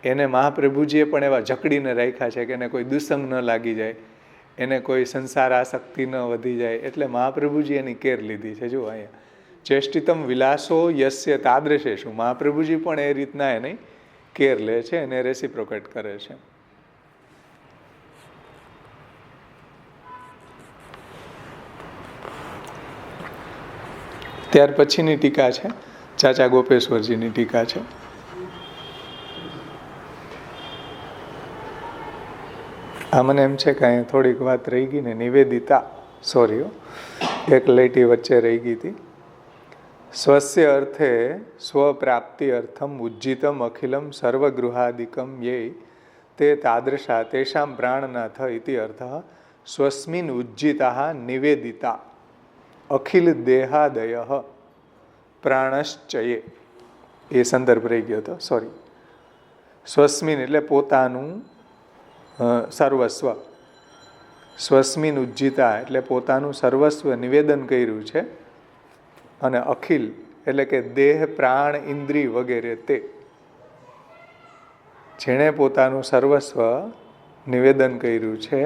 એને મહાપ્રભુજીએ પણ એવા જકડીને રાખ્યા છે કે એને કોઈ દુસંગ ન લાગી જાય, એને કોઈ સંસાર આસક્તિ ન વધી જાય, એટલે મહાપ્રભુજી એની કેર લીધી છે. જુઓ અહીંયા ચેષ્ટિતમ વિલાસો યસ્ય તાદૃશેષુ, મહાપ્રભુજી પણ એ રીતના એની કેર લે છે અને રેસિપ્રોકેટ કરે છે. ત્યાર પછીની ટીકા છે ચાચા ગોપેશ્વરજીની ટીકા છે. આ મને એમ છે કે અહીંયા થોડીક વાત રહી ગઈ ને, નિવેદિતા, સોરી, એક લેટી વચ્ચે રહી ગઈ હતી. સ્વસ્ય અર્થે સ્વપ્રાપ્તિ અર્થમ ઉજ્જિતમ અખિલમ સર્વગૃહાદિકમ યે તે તાદૃશા તેષામ પ્રાણનાથ ઇતિ અર્થ સ્વસ્મિન ઉજ્જિતા નિવેદિતા અખિલ દેહાદય પ્રાણશ્ચયે. એ સંદર્ભ રહી ગયો હતો, સોરી. સ્વસ્મિન એટલે પોતાનું સર્વસ્વ, સ્વસ્મિન ઉજ્જિતા એટલે પોતાનું સર્વસ્વ નિવેદન કર્યું છે, અને અખિલ એટલે કે દેહ, પ્રાણ, ઇન્દ્રિય વગેરે તે, જેણે પોતાનું સર્વસ્વ નિવેદન કર્યું છે.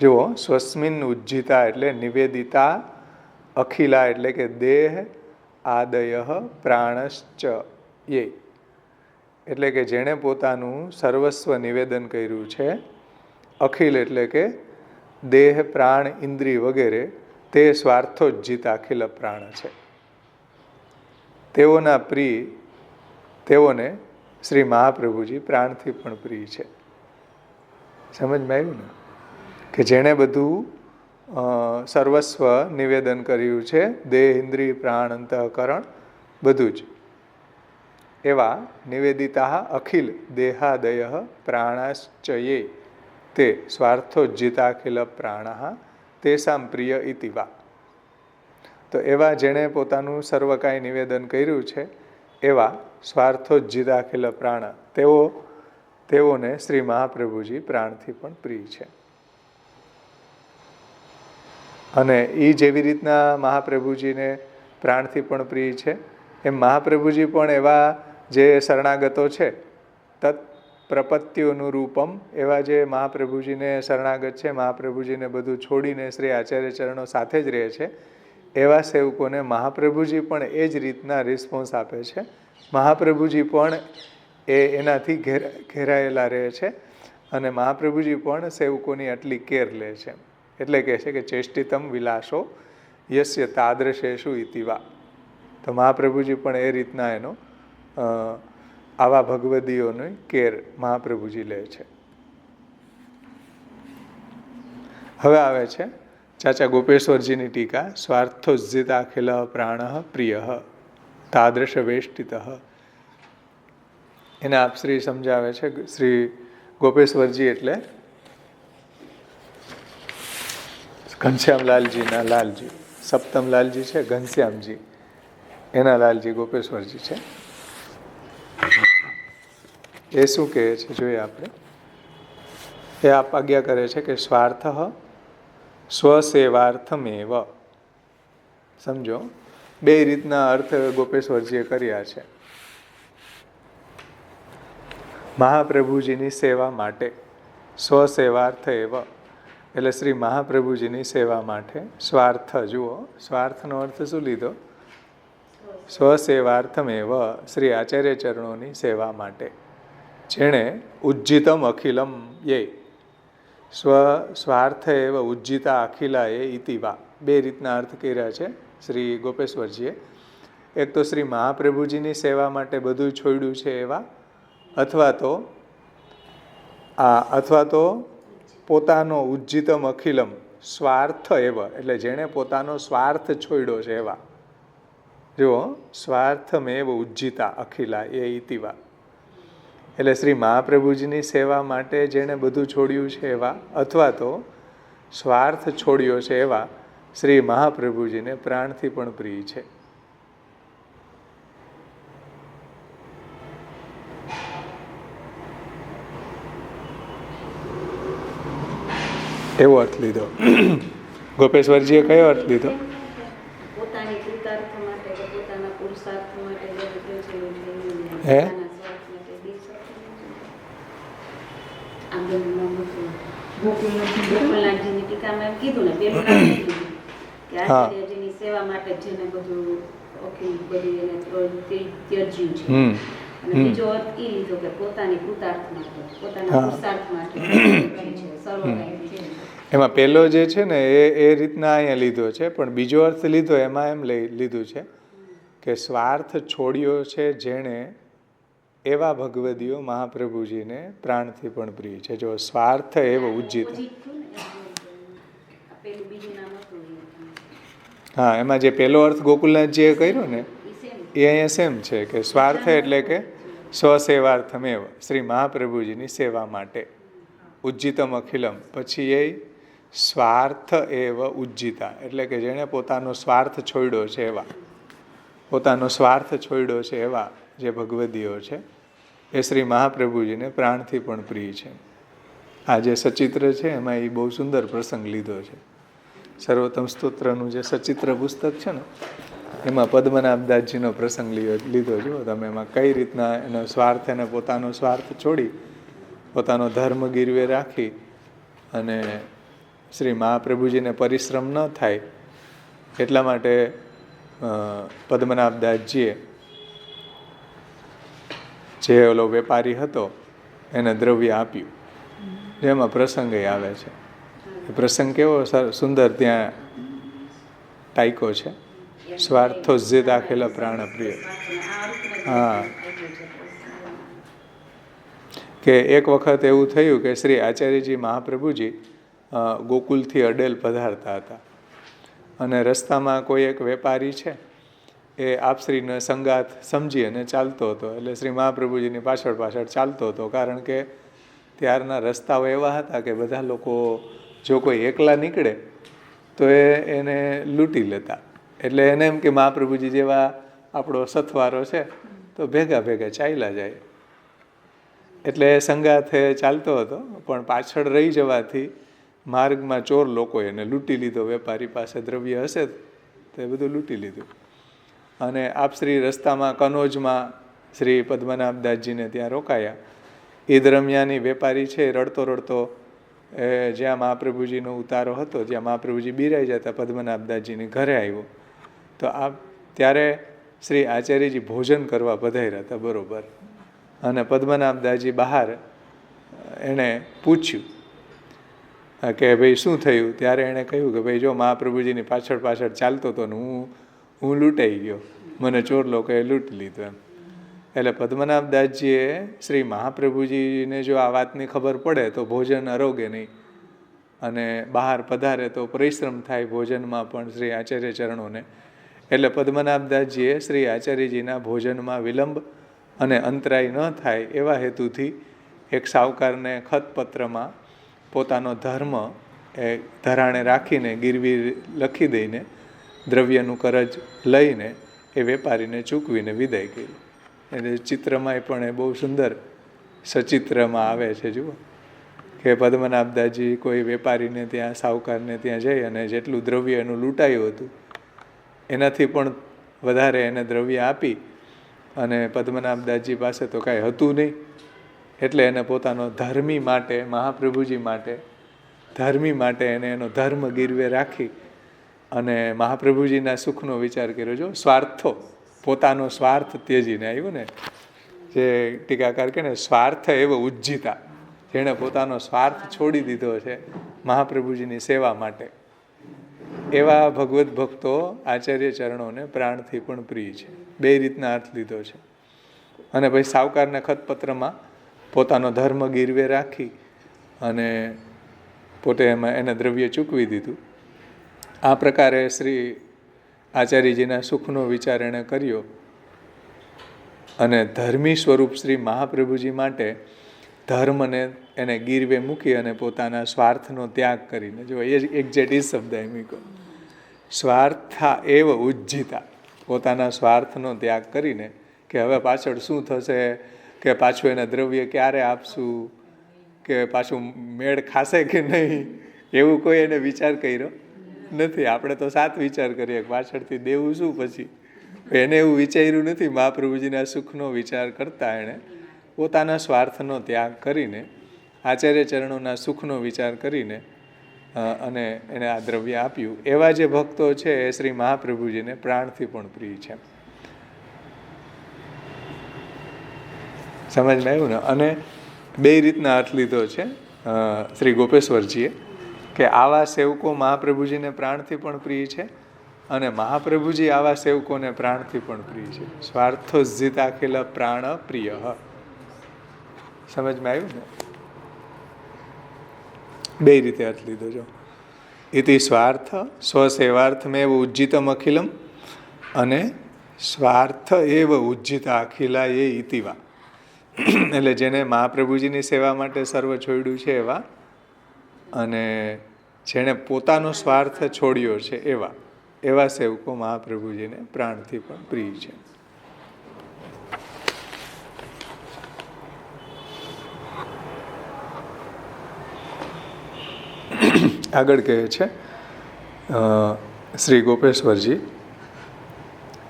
જુઓ, સ્વસ્મિન ઉજ્જિતા એટલે નિવેદિતા, અખિલા એટલે કે દેહ, આદય પ્રાણશ્ચ યે એટલે કે જેણે પોતાનું સર્વસ્વ નિવેદન કર્યું છે. અખિલ એટલે કે દેહ, પ્રાણ, ઇન્દ્રિય વગેરે તે સ્વાર્થોજ્જિત અખિલ પ્રાણ છે. તેઓના પ્રિય, તેઓને શ્રી મહાપ્રભુજી પ્રાણથી પણ પ્રિય છે. સમજમાં આવ્યું ને, કે જેણે બધું સર્વસ્વ નિવેદન કર્યું છે, દેહ, ઇન્દ્રિય, પ્રાણ, અંતઃકરણ બધું જ, એવા નિવેદિતા અખિલ દેહાદય પ્રાણાશ્ચયે તે સ્વાર્થોજ્જિતાખિલ પ્રાણ તેસામ પ્રિય ઇતિ વા. તો એવા જેણે પોતાનું સર્વ કાંઈ નિવેદન કર્યું છે, એવા સ્વાર્થોજ્જિતાખિલ પ્રાણ, તેઓને શ્રી મહાપ્રભુજી પ્રાણથી પણ પ્રિય છે. અને એ જેવી રીતના મહાપ્રભુજીને પ્રાણથી પણ પ્રિય છે, એમ મહાપ્રભુજી પણ એવા જે શરણાગતો છે, તત્ પ્રપત્તિઓનું રૂપમ, એવા જે મહાપ્રભુજીને શરણાગત છે, મહાપ્રભુજીને બધું છોડીને શ્રી આચાર્ય ચરણો સાથે જ રહે છે, એવા સેવકોને મહાપ્રભુજી પણ એ જ રીતના રિસ્પોન્સ આપે છે. મહાપ્રભુજી પણ એનાથી ઘેરાયેલા રહે છે, અને મહાપ્રભુજી પણ સેવકોની આટલી કેર લે છે. એટલે કહે છે કે ચેષ્ટિતમ વિલાસો યસ્ય તાદૃશેષુ ઇતિ વા. તો મહાપ્રભુજી પણ એ રીતના એનો આવા ભગવદીઓની કેર મહાપ્રભુજી લે છે. હવે આવે છે ચાચા ગોપેશ્વરજીની ટીકા. સ્વાર્થોજ્જિતાખિલ પ્રાણ પ્રિય તાદૃશ વેષ્ટિત. એને આપ શ્રી સમજાવે છે. શ્રી ગોપેશ્વરજી એટલે ઘનશ્યામલાલજીના લાલજી, સપ્તમલાલજી છે ઘનશ્યામજી, એના લાલજી ગોપેશ્વરજી છે. એ શું કહે છે જોઈએ આપણે. એ આપ આજ્ઞા કરે છે કે સ્વાર્થ સ્વસેવાર્થમેવ. સમજો, બે રીતના અર્થ ગોપેશ્વરજીએ કર્યા છે. મહાપ્રભુજીની સેવા માટે, સ્વસેવાર્થ એવ એટલે શ્રી મહાપ્રભુજીની સેવા માટે. સ્વાર્થ, જુઓ સ્વાર્થનો અર્થ શું લીધો? સ્વસેવાર્થમેવ, શ્રી આચાર્ય ચરણોની સેવા માટે. જેણે ઉજ્જિતમ અખિલમ યે, સ્વાર્થ એવ ઉજ્જિતા અખિલા એ ઇતિ વા. બે રીતના અર્થ કર્યા છે શ્રી ગોપેશ્વરજીએ. એક તો શ્રી મહાપ્રભુજીની સેવા માટે બધું છોડ્યું છે એવા, અથવા તો પોતાનો ઉજ્જિતમ અખિલમ સ્વાર્થ એવ એટલે જેણે પોતાનો સ્વાર્થ છોડ્યો છે એવા. જુઓ, સ્વાર્થમેવ ઉજ્જિતા અખિલા એ ઇતિ વા એટલે શ્રી મહાપ્રભુજીની સેવા માટે જેણે બધું છોડ્યું છે એવા, અથવા તો સ્વાર્થ છોડ્યો છે એવા શ્રી મહાપ્રભુજીને પ્રાણથી પણ પ્રિય છે. એવો અર્થ લીધો. ગોપેશ્વરજીએ કયો અર્થ લીધો? પોતાની કૃતાર્થ માટે કે પોતાના પુરુષાર્થ માટે હે ગોકુલનાથજીની ટીકામાં એમ કીધું ને પેલું નામ કીધું કે આચાર્યજીની સેવા માટે જેને બધું બધી એને ત્યજ્યું છે. અને બીજો અર્થ એ લીધો કે પોતાની કૃતાર્થ માટે પોતાના પુરુષાર્થ માટે સર્વકાય છે. એમાં પહેલો જે છે ને એ રીતના અહીંયા લીધો છે, પણ બીજો અર્થ લીધો એમાં એમ લીધું છે કે સ્વાર્થ છોડ્યો છે જેણે એવા ભગવદીઓ મહાપ્રભુજીને પ્રાણથી પણ પ્રિય છે. જો સ્વાર્થ એવો ઉજ્જિત, હા, એમાં જે પહેલો અર્થ ગોકુલનાથજીએ કર્યો ને એ અહીંયા સેમ છે કે સ્વાર્થ એટલે કે સ્વસેવાર્થમેવ, શ્રી મહાપ્રભુજીની સેવા માટે. ઉજ્જિતમ અખિલમ, પછી એ સ્વાર્થ એવ ઉજ્જિતા, એટલે કે જેણે પોતાનો સ્વાર્થ છોડ્યો છે એવા, પોતાનો સ્વાર્થ છોડ્યો છે એવા જે ભગવદીઓ છે એ શ્રી મહાપ્રભુજીને પ્રાણથી પણ પ્રિય છે. આ જે સચિત્ર છે એમાં એ બહુ સુંદર પ્રસંગ લીધો છે. સર્વોત્તમ સ્તોત્રનું જે સચિત્ર પુસ્તક છે ને એમાં પદ્મનાભદાસજીનો પ્રસંગ લીધો જુઓ તમે. એમાં કઈ રીતના એનો સ્વાર્થ, એને પોતાનો સ્વાર્થ છોડી પોતાનો ધર્મ ગીરવે રાખી અને શ્રી મહાપ્રભુજીને પરિશ્રમ ન થાય એટલા માટે પદ્મનાભદાસજીએ જે ઓલો વેપારી હતો એને દ્રવ્ય આપ્યું, જેમાં પ્રસંગ આવે છે. એ પ્રસંગ કેવો સુંદર ત્યાં ટાઈકો છે, સ્વાર્થો જે દાખેલા પ્રાણ પ્રિય. હા, કે એક વખત એવું થયું કે શ્રી આચાર્યજી મહાપ્રભુજી ગોકુલથી અડેલ પધારતા હતા અને રસ્તામાં કોઈ એક વેપારી છે એ આપશ્રીને સંગાથ સમજી અને ચાલતો હતો. એટલે શ્રી મહાપ્રભુજીની પાછળ પાછળ ચાલતો હતો, કારણ કે ત્યારના રસ્તાઓ એવા હતા કે બધા લોકો જો કોઈ એકલા નીકળે તો એને લૂંટી લેતા. એટલે એને એમ કે મહાપ્રભુજી જેવા આપણો સથવારો છે તો ભેગા ભેગા ચાલ્યા જાય. એટલે સંગાથે ચાલતો હતો, પણ પાછળ રહી જવાથી માર્ગમાં ચોર લોકો એને લૂંટી લીધો. વેપારી પાસે દ્રવ્ય હશે તો એ બધું લૂંટી લીધું. અને આપશ્રી રસ્તામાં કનોજમાં શ્રી પદ્મનાભદાસજીને ત્યાં રોકાયા. એ દરમિયાન વેપારી છે રડતો રડતો જ્યાં મહાપ્રભુજીનો ઉતારો હતો, જ્યાં મહાપ્રભુજી બિરાઈ જતા, પદ્મનાભદાસજીની ઘરે આવ્યો. તો ત્યારે શ્રી આચાર્યજી ભોજન કરવા પધાર્યા હતા બરોબર. અને પદ્મનાભદાસજી બહાર એણે પૂછ્યું કે ભાઈ શું થયું? ત્યારે એણે કહ્યું કે ભાઈ જો મહાપ્રભુજીની પાછળ પાછળ ચાલતો હતો ને હું લૂંટાઈ ગયો, મને ચોર લોકોએ લૂંટી લીધો એમ. એટલે પદ્મનાભદાસજીએ શ્રી મહાપ્રભુજીને જો આ વાતની ખબર પડે તો ભોજન આરોગે નહીં, અને બહાર પધારે તો પરિશ્રમ થાય ભોજનમાં પણ શ્રી આચાર્ય ચરણોને. એટલે પદ્મનાભદાસજીએ શ્રી આચાર્યજીના ભોજનમાં વિલંબ અને અંતરાય ન થાય એવા હેતુથી એક સાવકારને ખતપત્રમાં પોતાનો ધર્મ એ ધરાણે રાખીને ગીરવી લખી દઈને દ્રવ્યનું કરજ લઈને એ વેપારીને ચૂકવીને વિદાય કરી. એટલે ચિત્રમાંય પણ એ બહુ સુંદર સચિત્રમાં આવે છે. જુઓ કે પદ્મનાભદાસજી કોઈ વેપારીને ત્યાં, સાવકારને ત્યાં જઈ અને જેટલું દ્રવ્ય એનું લૂંટાયું હતું એનાથી પણ વધારે એને દ્રવ્ય આપી, અને પદ્મનાભદાસજી પાસે તો કાંઈ હતું નહીં, એટલે એને પોતાનો ધર્મી માટે, મહાપ્રભુજી માટે, ધર્મી માટે એને એનો ધર્મ ગીરવે રાખી અને મહાપ્રભુજીના સુખનો વિચાર કર્યો. જો સ્વાર્થો, પોતાનો સ્વાર્થ ત્યજીને આવ્યું ને, જે ટીકાકાર કહે ને સ્વાર્થ એવો ઉજ્જિતા, જેણે પોતાનો સ્વાર્થ છોડી દીધો છે મહાપ્રભુજીની સેવા માટે, એવા ભગવત ભક્તો આચાર્ય ચરણોને પ્રાણથી પણ પ્રિય છે. બે રીતના અર્થ લીધો છે. અને પછી સાવકારના ખતપત્રમાં પોતાનો ધર્મ ગીરવે રાખી અને પોતે એમાં એને દ્રવ્ય ચૂકવી દીધું. આ પ્રકારે શ્રી આચાર્યજીના સુખનો વિચાર એણે કર્યો અને ધર્મી સ્વરૂપ શ્રી મહાપ્રભુજી માટે ધર્મને એને ગીરવે મૂકી અને પોતાના સ્વાર્થનો ત્યાગ કરીને, જો એ એક્ઝેક્ટ એ શબ્દ એમ કહો, સ્વાર્થા એવ ઉજ્જિતા, પોતાના સ્વાર્થનો ત્યાગ કરીને કે હવે પાછળ શું થશે, કે પાછું એને દ્રવ્ય ક્યારે આપશું, કે પાછું મેળ ખાશે કે નહીં, એવું કોઈ એને વિચાર કર્યો નથી. આપણે તો 7 વિચાર કરીએ પાછળથી દેવું શું પછી. એને એવું વિચાર્યું નથી. મહાપ્રભુજીના સુખનો વિચાર કરતા એણે પોતાના સ્વાર્થનો ત્યાગ કરીને, આચાર્ય ચરણોના સુખનો વિચાર કરીને અને એને આ દ્રવ્ય આપ્યું. એવા જે ભક્તો છે એ શ્રી મહાપ્રભુજીને પ્રાણથી પણ પ્રિય છે. સમજમાં આવ્યું ને? અને 2 રીતના અર્થ લીધો છે શ્રી ગોપેશ્વરજીએ, કે આવા સેવકો મહાપ્રભુજીને પ્રાણથી પણ પ્રિય છે અને મહાપ્રભુજી આવા સેવકોને પ્રાણથી પણ પ્રિય છે. સ્વાર્થો જીતાખિલ પ્રાણ પ્રિય. સમજમાં આવ્યું ને? 2 રીતે અર્થ લીધો જો. ઇતિ સ્વાર્થ સ્વસેવાર્થમેવ ઉજ્જિતમ અખિલમ અને સ્વાર્થ એવ ઉજ્જિતા અખિલા એ ઇતિવા. એટલે જેને મહાપ્રભુજીની સેવા માટે સર્વ છોડ્યું છે એવા, અને જેણે પોતાનો સ્વાર્થ છોડ્યો છે એવા સેવકો મહાપ્રભુજીને પ્રાણથી પણ પ્રિય છે. આગળ કહે છે શ્રી ગોપેશ્વરજી,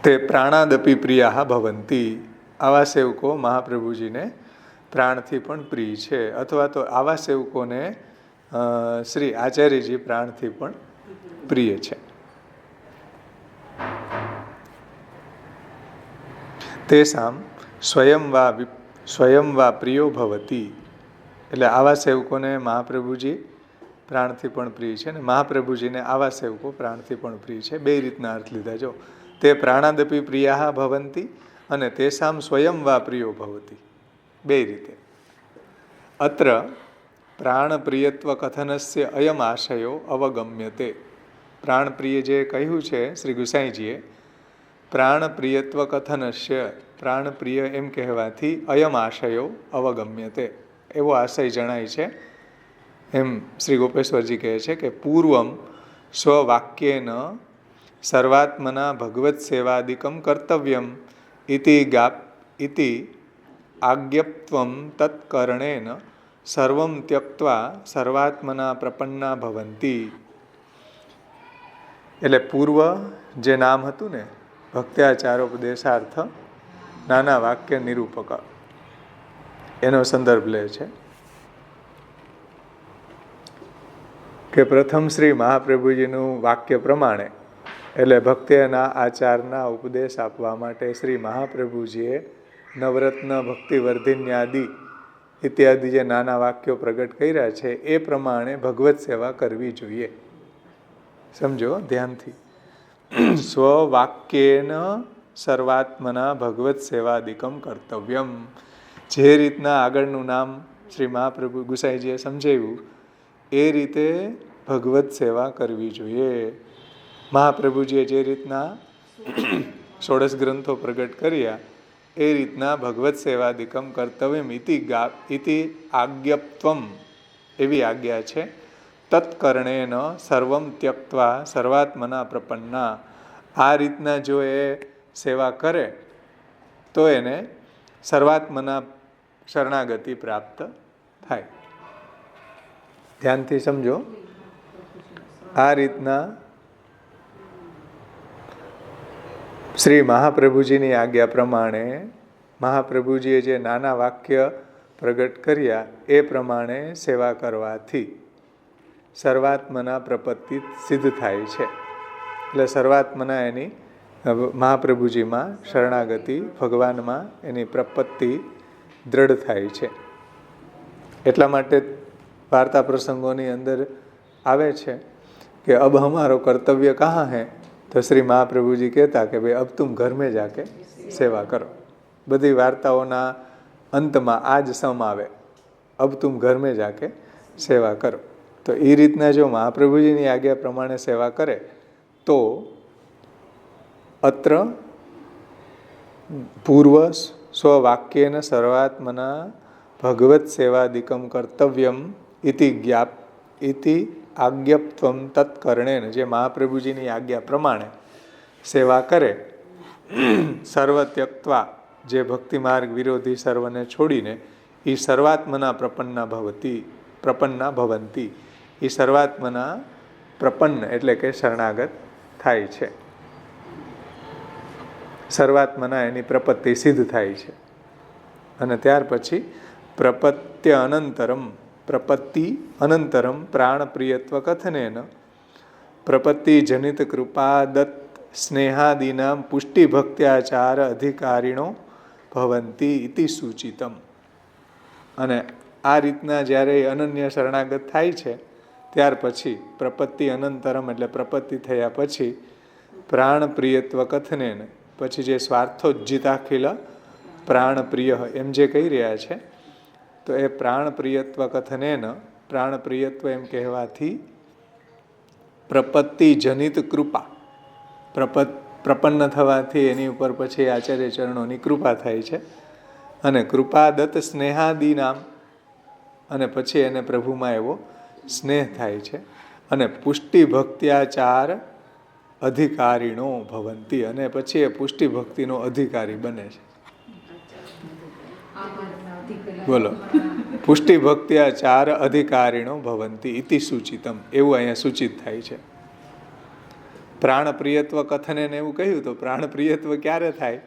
તે પ્રાણાદપી પ્રિયા ભવંતી. આવા સેવકો મહાપ્રભુજીને પ્રાણથી પણ પ્રિય છે, અથવા તો આવા સેવકોને શ્રી આચાર્યજી પ્રાણથી પણ પ્રિય છે. તેસામ સ્વયં વા પ્રિયો ભવતી. એટલે આવા સેવકોને મહાપ્રભુજી પ્રાણથી પણ પ્રિય છે ને મહાપ્રભુજીને આવા સેવકો પ્રાણથી પણ પ્રિય છે. 2 રીતના અર્થ લીધા જો. તે પ્રાણાદપી પ્રિયા ભવંતી અને તેસામ સ્વયં વા પ્રિયો ભવતી. 2 રીતે. અત્ર પ્રાણપ્રિયત્વ કથનસ્ય અયમ આશયો અવગમ્યતે. પ્રાણપ્રિય જે કહ્યું છે શ્રી ગુસાઈજીએ, પ્રાણપ્રિયત્વ કથનસ્ય, પ્રાણપ્રિય એમ કહેવાથી અયમ આશયો અવગમ્યતે, એવો આશય જણાય છે. એમ શ્રી ગોપેશ્વરજી કહે છે કે પૂર્વમ સ્વવાક્યેન સર્વાત્મના ભગવત સેવાદિકમ કર્તવ્યમ ઇતિ આજ્ઞપ્ત્વમ તત્કર્ણેન સર્વમ ત્યક્ત્વા સર્વાત્મના પ્રપન્ના ભવંતી. એટલે પૂર્વ જે નામ હતું ને, ભક્ત્યાચારોપદેશાર્થ નાના વાક્ય નિરૂપક, એનો સંદર્ભ લે છે કે પ્રથમ શ્રી મહાપ્રભુજીનું વાક્ય પ્રમાણે, એટલે ભક્તિના આચારના ઉપદેશ આપવા માટે શ્રી મહાપ્રભુજીએ નવરત્ન ભક્તિવર્ધિન્યાદિ ઇત્યાદિ જે નાના વાક્યો પ્રગટ કર્યા છે એ પ્રમાણે ભગવત સેવા કરવી જોઈએ. સમજો ધ્યાનથી. સ્વવાક્યેન સર્વાત્મના ભગવત સેવાદિકમ કર્તવ્યમ. જે રીતના આગળનું નામ શ્રી મહાપ્રભુ ગુસાઈજીએ સમજાવ્યું એ રીતે ભગવત સેવા કરવી જોઈએ. મહાપ્રભુજીએ જે રીતના 16 ગ્રંથો પ્રગટ કર્યા એ રીતના ભગવત સેવાદિકમ કર્તવ્યમ ઇતિ આજ્ઞપ્ત્વમ, એવી આજ્ઞા છે. તત્કર્ણેન સર્વમ ત્યક્ત્વા સર્વાત્મના પ્રપન્ના. આ રીતના જો એ સેવા કરે તો એને સર્વાત્મના શરણાગતિ પ્રાપ્ત થાય. ધ્યાનથી સમજો. આ રીતના શ્રી મહાપ્રભુજીની આજ્ઞા પ્રમાણે મહાપ્રભુજીએ જે નાના વાક્ય પ્રગટ કર્યા એ પ્રમાણે સેવા કરવાથી સર્વાત્મના પ્રપત્તિ સિદ્ધ થાય છે. એટલે સર્વાત્મના એની મહાપ્રભુજીમાં શરણાગતિ, ભગવાનમાં એની પ્રપત્તિ દ્રઢ થાય છે. એટલા માટે વાર્તા પ્રસંગોની અંદર આવે છે કે અબ હમારો કર્તવ્ય કહાં હૈ, તો શ્રી મહાપ્રભુજી કહેતા કે ભાઈ અબ તુમ ઘર મેં જાકે સેવા કરો. બધી વાર્તાઓના અંતમાં આ જ સમ આવે, અબ તુમ ઘર મેં જાકે સેવા કરો. તો એ રીતના જો મહાપ્રભુજીની આજ્ઞા પ્રમાણે સેવા કરે તો અત્ર પૂર્વ સ્વવાક્યેન સર્વાત્મના ભગવત સેવાદિકમ કર્તવ્યમ ઇતિ આજ્ઞપ્ત્વમ તત્કર્ણેન. જે મહાપ્રભુજીની આજ્ઞા પ્રમાણે સેવા કરે, સર્વ ત્યક્ત્વા, જે ભક્તિ માર્ગ વિરોધી સર્વને છોડીને એ સર્વાત્મના પ્રપન્ના ભવંતી, એ સર્વાત્મના પ્રપન્ન એટલે કે શરણાગત થાય છે. સર્વાત્મના એની પ્રપત્તિ સિદ્ધ થાય છે. અને ત્યાર પછી પ્રપત્તિ અનંતરમ પ્રાણપ્રિયત્વ કથનેન પ્રપત્તિ જનિત કૃપા દત્ત સ્નેહાદીનામ પુષ્ટિભક્ત્યાચાર અધિકારીણો ભવંતી ઇતિ સૂચિતમ. અને આ રીતના જ્યારે અનન્ય શરણાગત થાય છે ત્યાર પછી પ્રપત્તિ અનંતરમ એટલે પ્રપત્તિ થયા પછી પ્રાણપ્રિયત્વ કથનેન પછી જે સ્વાર્થોજ્જિતાખિલ પ્રાણપ્રિય એમ જે કહી રહ્યા છે તો એ પ્રાણપ્રિયત્વ કથનેન પ્રાણપ્રિયત્વ એમ કહેવાથી પ્રપત્તિ જનિત કૃપા પ્રપન્ન થવાથી એની ઉપર પછી આચાર્ય ચરણોની કૃપા થાય છે. અને કૃપાદત્ત સ્નેહાદિનામ અને પછી એને પ્રભુમાં એવો સ્નેહ થાય છે. અને પુષ્ટિ ભક્ત્યાચાર અધિકારીણો ભવંતી અને પછી એ પુષ્ટિ ભક્તિનો અધિકારી બને છે. બોલો, પુષ્ટિ ભક્ત્યાચાર અધિકારીણો ભવંતી ઇતિ સૂચિતમ એવું અહીંયા સૂચિત થાય છે. પ્રાણપ્રિયત્વ કથને એવું કહ્યું તો પ્રાણપ્રિયત્વ ક્યારે થાય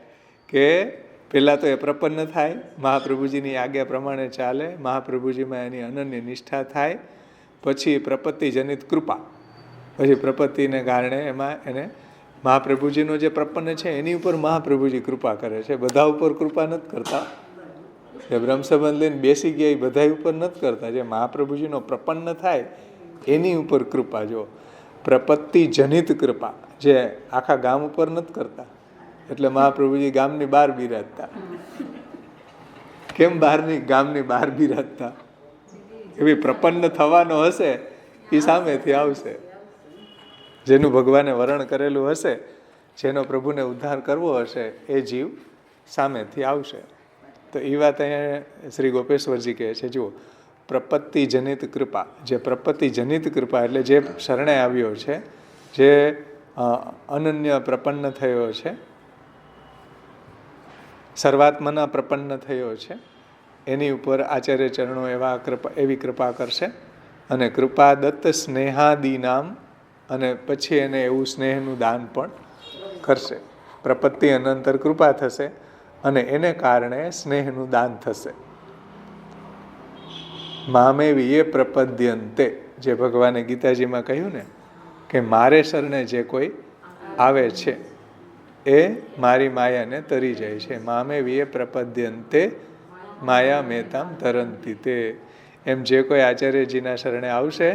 કે પહેલાં તો એ પ્રપન્ન થાય, મહાપ્રભુજીની આજ્ઞા પ્રમાણે ચાલે, મહાપ્રભુજીમાં એની અનન્ય નિષ્ઠા થાય, પછી પ્રપત્તિ જનિત કૃપા, પછી પ્રપત્તિને કારણે એમાં એને મહાપ્રભુજીનો જે પ્રપન્ન છે એની ઉપર મહાપ્રભુજી કૃપા કરે છે. બધા ઉપર કૃપા નથી કરતા. એ બ્રહ્મસંબંધ લઈને બેસી ગયા એ બધા ઉપર નથી કરતા. જે મહાપ્રભુજીનો પ્રપન્ન થાય એની ઉપર કૃપા. જો પ્રપત્તિ જનિત કૃપા જે આખા ગામ ઉપર નથી કરતા, એટલે મહાપ્રભુજી ગામની બહાર બિરાજતા. કેમ ગામની બહાર બિરાજતા? એવી પ્રપન્ન થવાનો હશે એ સામેથી આવશે. જેનું ભગવાને વરણ કરેલું હશે, જેનો પ્રભુને ઉદ્ધાર કરવો હશે, એ જીવ સામેથી આવશે. તો એ વાત અહીંયા શ્રી ગોપેશ્વરજી કહે છે. જુઓ, પ્રપત્તિ જનિત કૃપા, જે પ્રપત્તિ જનિત કૃપા એટલે જે શરણે આવ્યો છે, જે અનન્ય પ્રપન્ન થયો છે, સર્વાત્મના પ્રપન્ન થયો છે, એની ઉપર આચાર્ય ચરણો એવી કૃપા કરશે. અને કૃપા દત્ત સ્નેહાદિનામ અને પછી એને એવું સ્નેહનું દાન પણ કરશે. પ્રપત્તિ અનંતર કૃપા થશે અને એને કારણે સ્નેહનું દાન થશે. મામેવી એ પ્રપદ્યંતે, જે ભગવાને ગીતાજીમાં કહ્યું ને કે મારે શરણે જે કોઈ આવે છે એ મારી માયાને તરી જાય છે. મામેવી એ પ્રપદ્યંતે માયા મેતામ તરંતી તે. એમ જે કોઈ આચાર્યજીના શરણે આવશે